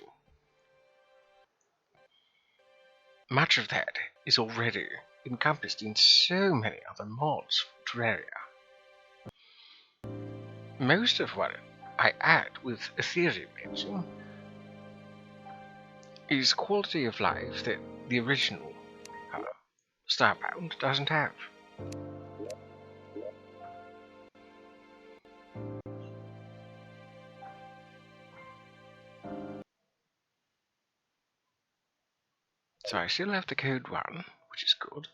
Much of that is already encompassed in so many other mods for Terraria. Most of what I add with a Thorium engine is quality of life that the original Starbound doesn't have. So I still have the code 1, which is good.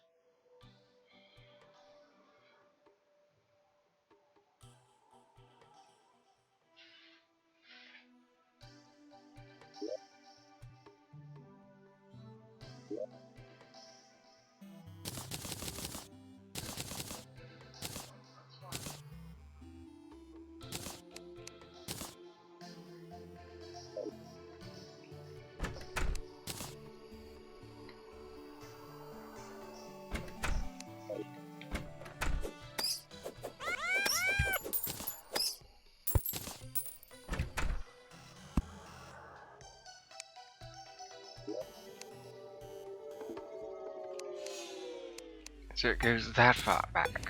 So it goes that far back.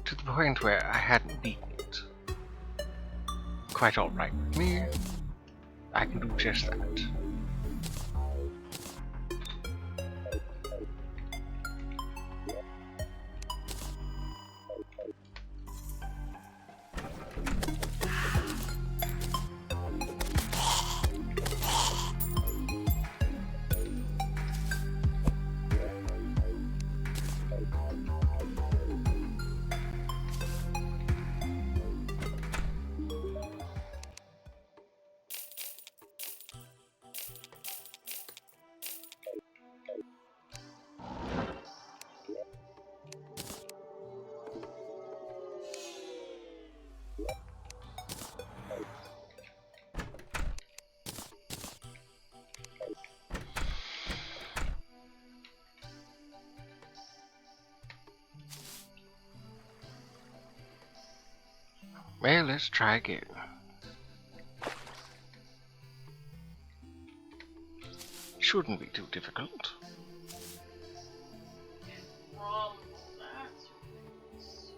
To the point where I hadn't beaten it. Quite alright with me. I can do just that. Well, let's try again. Shouldn't be too difficult. From that is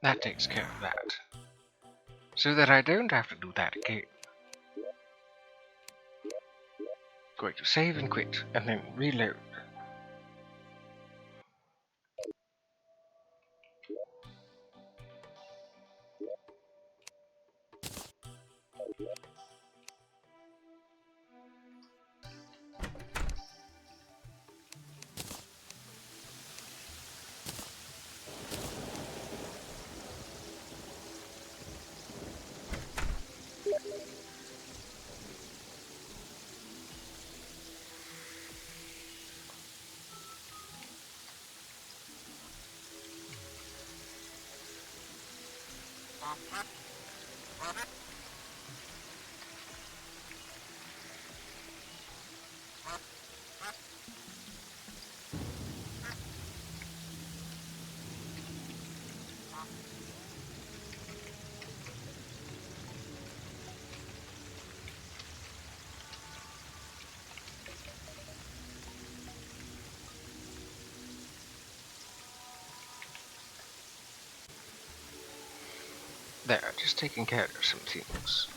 That takes care of that. So that I don't have to do that again. Going to save and quit, and then reload. There, just taking care of some things.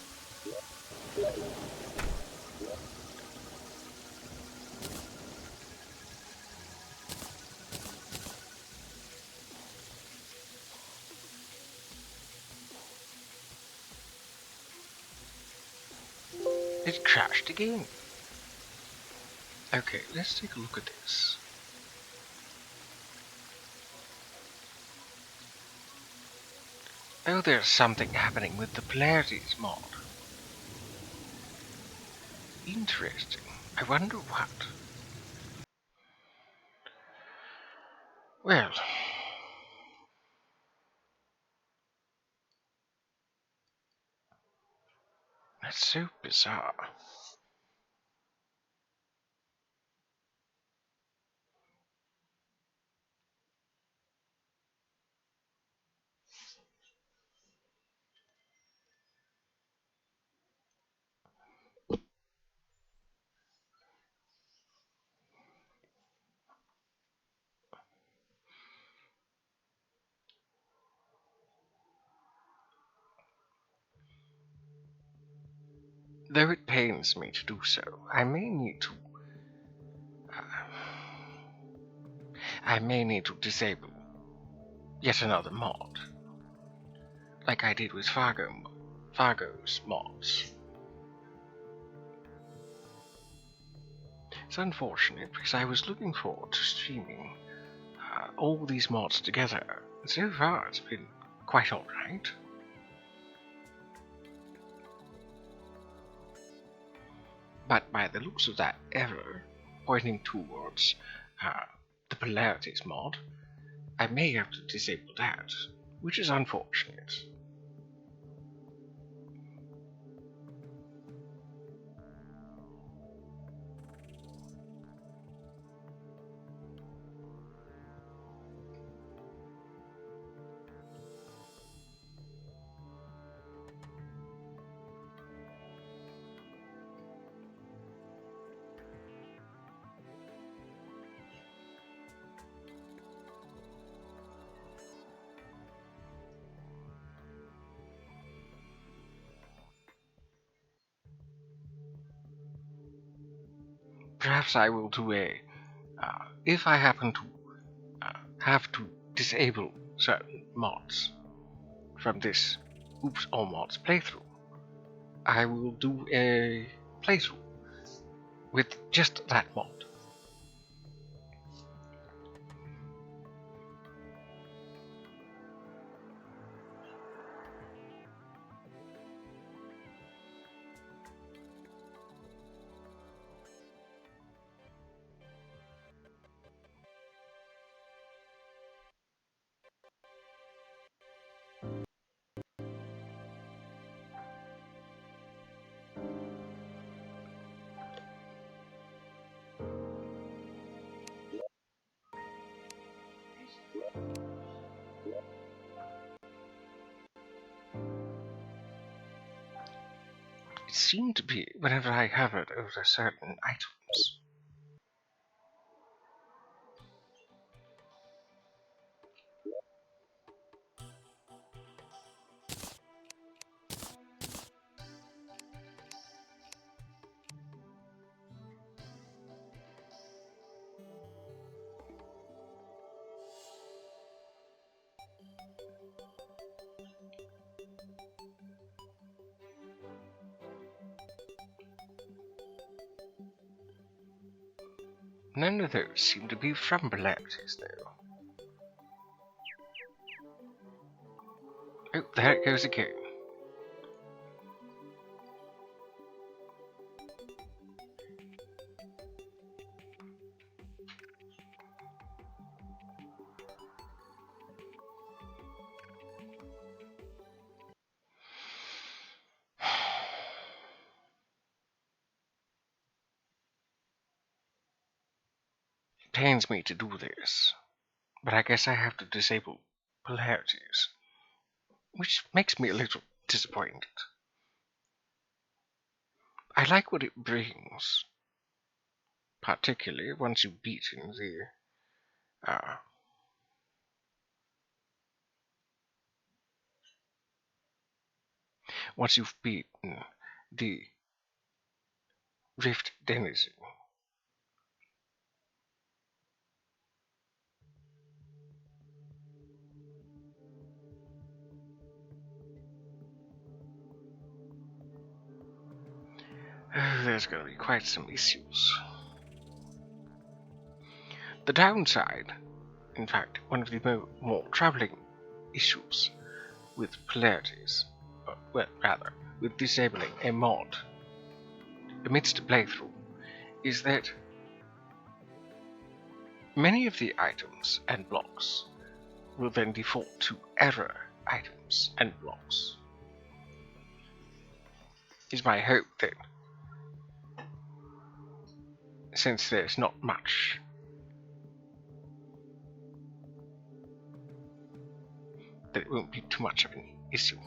It crashed again. Okay, let's take a look at this. Oh, there's something happening with the Polarities mod. Interesting. I wonder what. Well, that's so bizarre. Though it pains me to do so, I may need to. I may need to disable yet another mod, like I did with Fargo's mods. It's unfortunate because I was looking forward to streaming all these mods together. So far, it's been quite alright. But by the looks of that error pointing towards the Polarities mod, I may have to disable that, which is unfortunate. Perhaps I will do if I happen to have to disable certain mods from this Oops All Mods playthrough, I will do a playthrough with just that mod. It seemed to be whenever I hovered over certain items. None of those seem to be from Polarities, though. Oh, there it goes again. It pains me to do this, but I guess I have to disable Polarities, which makes me a little disappointed. I like what it brings, particularly once you've beaten the Rift Denizen. There's going to be quite some issues. The downside, in fact, one of the more troubling issues with Polarities, with disabling a mod amidst a playthrough, is that many of the items and blocks will then default to error items and blocks. It's my hope that, since there's not much that it won't be too much of an issue.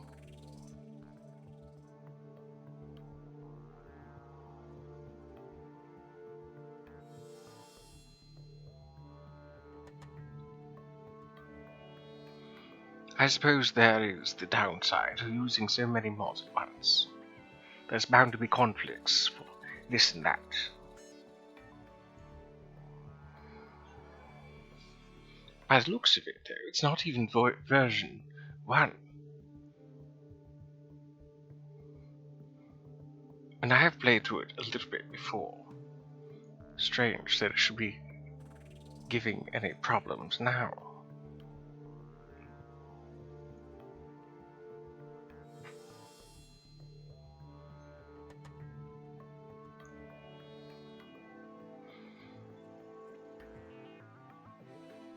I suppose there is the downside of using so many mods at once. There's bound to be conflicts for this and that. By the looks of it, though, it's not even version 1. And I have played through it a little bit before. Strange that it should be giving any problems now.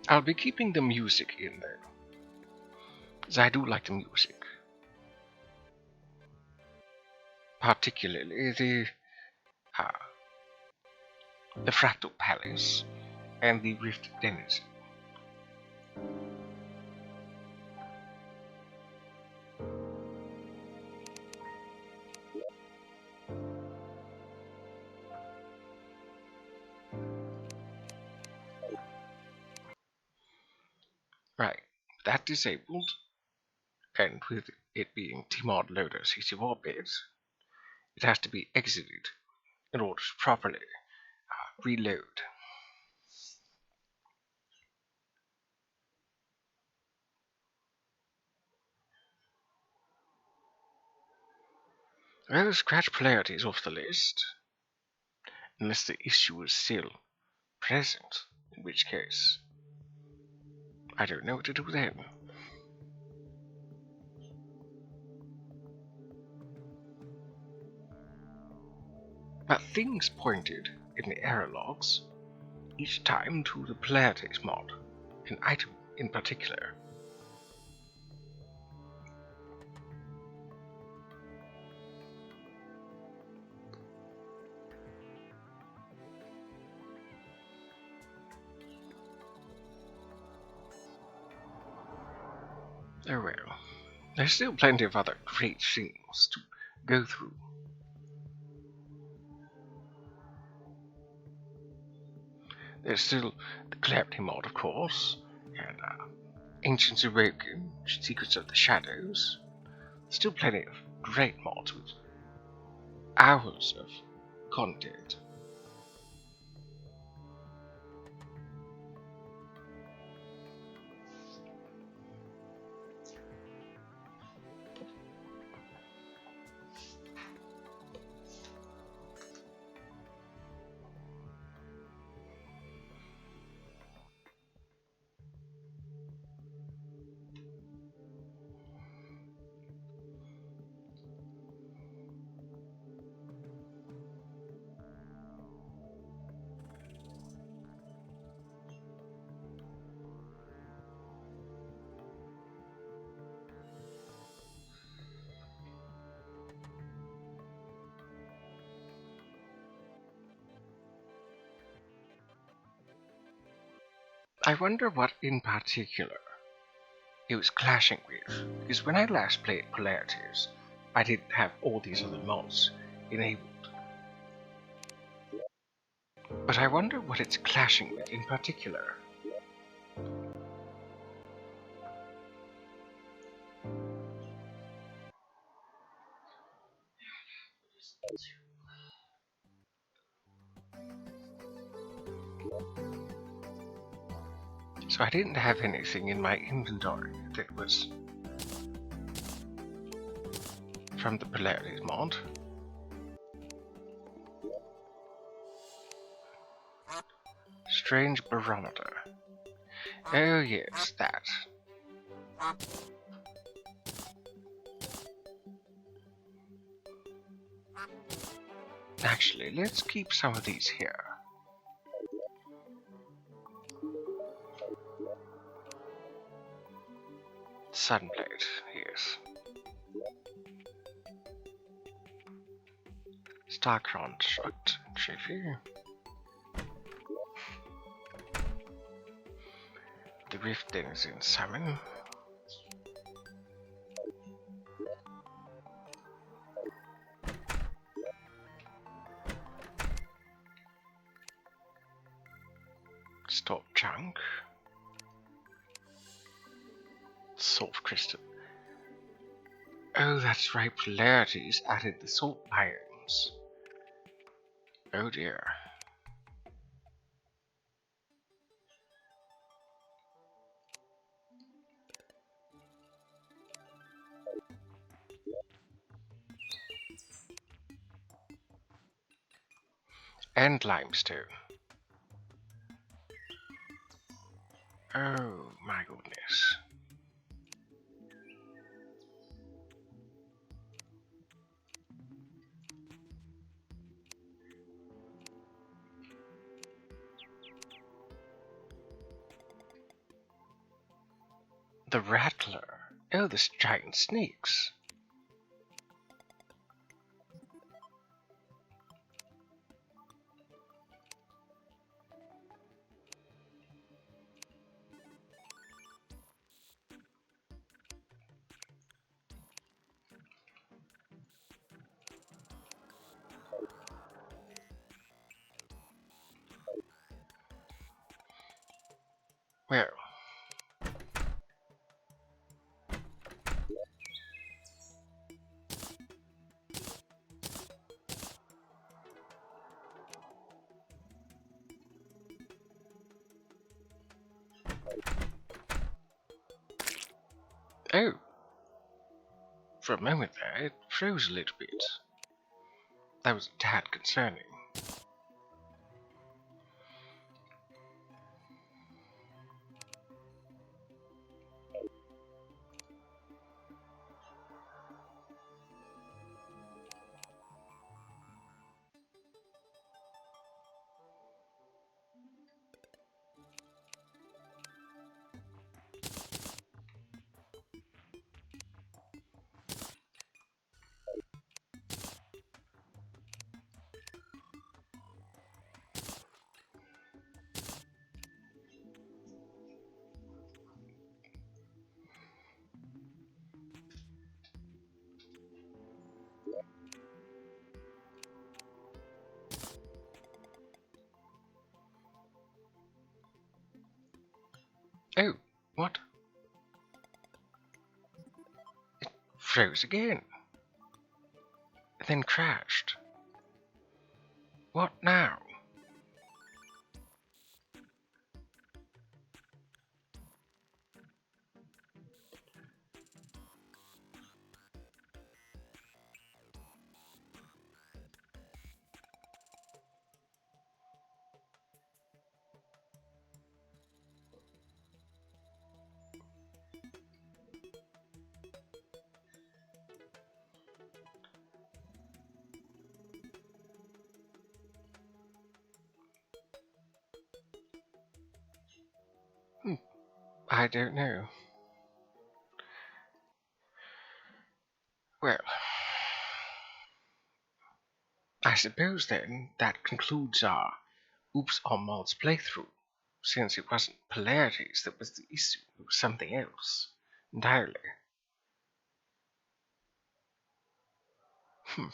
I'll be keeping the music in there, as I do like the music. Particularly the Fractal Palace and the Rift Denizen. Right, that disabled, and with it being tModLoader 64-bit, it has to be exited in order to properly reload. Well, scratch Polarities off the list, unless the issue is still present, in which case I don't know what to do then. But things pointed in the error logs each time to the Polarities mod, an item in particular. Oh well, there's still plenty of other great things to go through. There's still the Calamity mod, of course, and Ancients Awoken, Secrets of the Shadows. Still plenty of great mods with hours of content. I wonder what in particular it was clashing with, because when I last played Polarities, I didn't have all these other mods enabled. But I wonder what it's clashing with in particular. So I didn't have anything in my inventory that was from the Polarities mod. Strange barometer. Oh yes, that. Actually, let's keep some of these here. Sunblade, yes. Star construct, Jiffy. The rift denizen summon. Stop chunk. Salt crystal. Oh, that's right, Polarities added the salt biomes. Oh dear. And limestone. Oh my goodness. The rattler. Oh, the giant snakes. Well, oh, for a moment there, it froze a little bit. That was a tad concerning. Oh, what? It froze again. Then crashed. What now? I don't know. Well, I suppose then that concludes our Oops on Mods playthrough. since it wasn't polarities that was the issue, it was something else entirely. Hmm.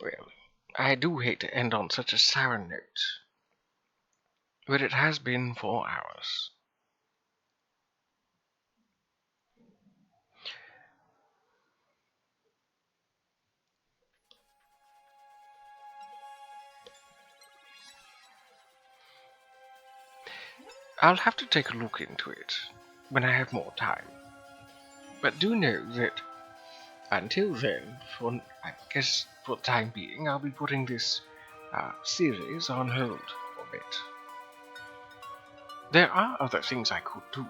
Well, I do hate to end on such a sour note, but it has been 4 hours. I'll have to take a look into it when I have more time. But do know that until then, I guess for the time being, I'll be putting this series on hold for a bit. There are other things I could do.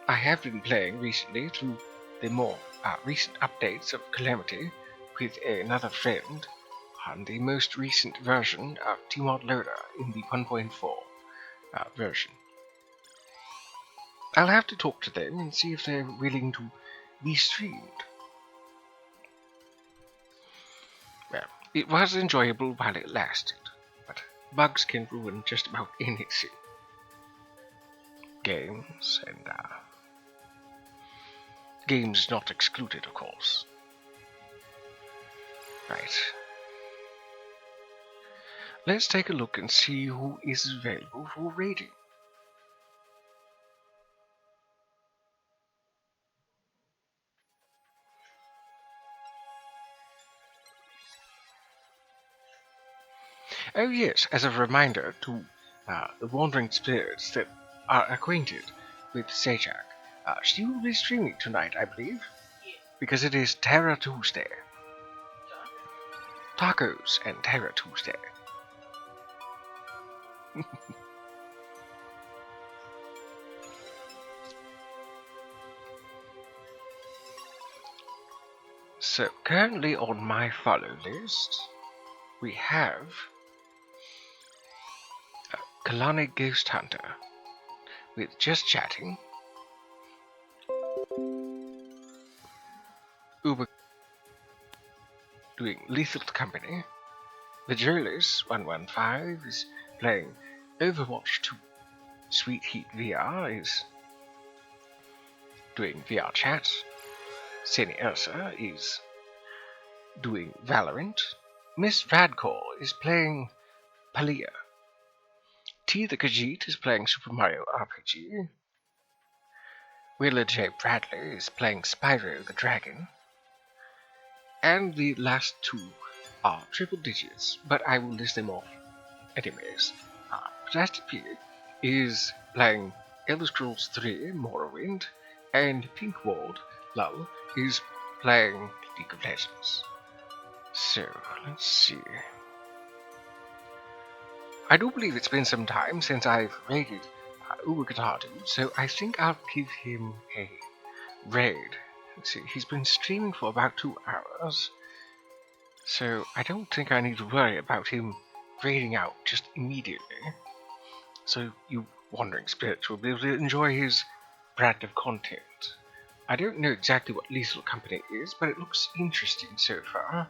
I have been playing recently through the more recent updates of Calamity with another friend on the most recent version of tModLoader in the 1.4 version. I'll have to talk to them and see if they're willing to be streamed. Well, it was enjoyable while it lasted, but bugs can ruin just about anything. Games and games not excluded, of course. Right. Let's take a look and see who is available for raiding. Oh yes, as a reminder to the wandering spirits that are acquainted with Sajak, she will be streaming tonight, I believe, because it is Terror Tuesday. Tacos and Terror Tuesday. So currently on my follow list, we have Kalani Ghost Hunter with Just Chatting, Uber doing Lethal Company, the Jolis 115 is playing Overwatch 2, Sweet Heat VR is doing VR chat, Seni Ursa is doing Valorant, Miss Radcore is playing Palia, T the Khajiit is playing Super Mario RPG, Willa J. Bradley is playing Spyro the Dragon, and the last two are triple digits, but I will list them off anyways. Plastic P is playing Elder Scrolls 3 Morrowind, and Pink Ward Lull is playing League of Legends. So, let's see. I do believe it's been some time since I've raided Uber Dude, so I think I'll give him a raid. Let's see, he's been streaming for about 2 hours, so I don't think I need to worry about him raiding out just immediately. So you wandering spirits will be able to enjoy his brand of content. I don't know exactly what Lethal Company is, but it looks interesting so far.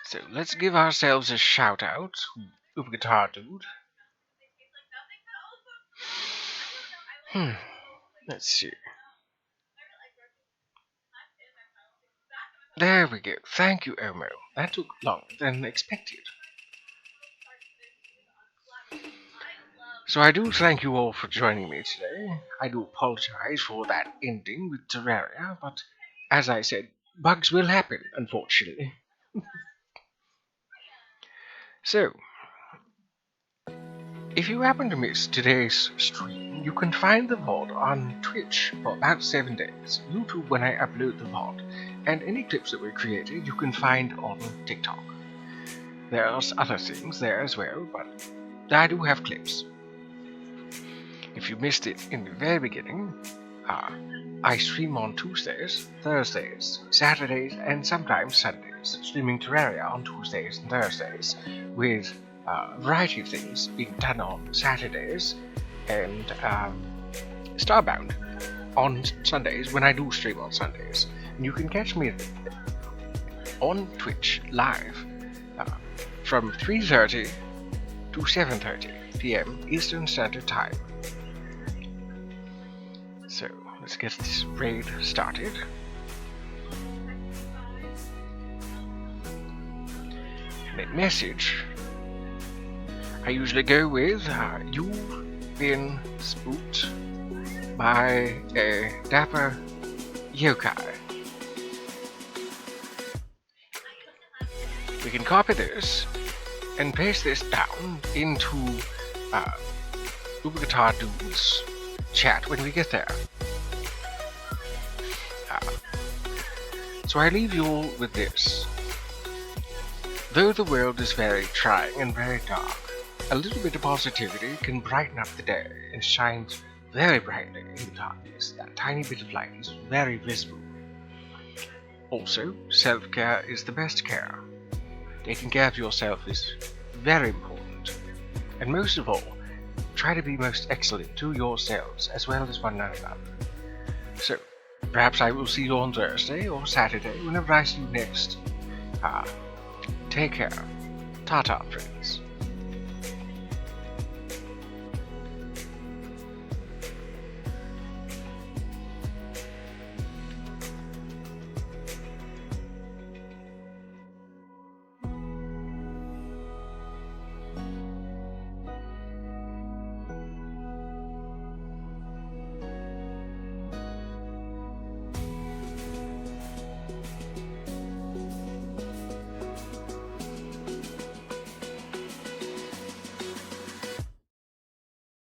So let's give ourselves a shout out to Uber Guitar Dude. Let's see. There we go. Thank you, Omo. That took longer than expected. So I do thank you all for joining me today. I do apologize for that ending with Terraria, but as I said, bugs will happen, unfortunately. So, if you happen to miss today's stream, you can find the VOD on Twitch for about 7 days, YouTube when I upload the VOD, and any clips that were created you can find on TikTok. There's other things there as well, but I do have clips. If you missed it in the very beginning, I stream on Tuesdays, Thursdays, Saturdays, and sometimes Sundays, streaming Terraria on Tuesdays and Thursdays, with a variety of things being done on Saturdays, and Starbound on Sundays when I do stream on Sundays. And you can catch me on Twitch live from 3:30 to 7:30 p.m. Eastern Standard Time. So let's get this raid started. And a message I usually go with, you've been spooked by a dapper yokai. We can copy this and paste this down into Guitar Dude's chat when we get there. So I leave you all with this. Though the world is very trying and very dark, a little bit of positivity can brighten up the day and shine very brightly in the darkness. That tiny bit of light is very visible. Also, self-care is the best care. Taking care of yourself is very important. And most of all, try to be most excellent to yourselves as well as one another. So, perhaps I will see you on Thursday or Saturday whenever I see you next. Take care. Ta-ta, friends.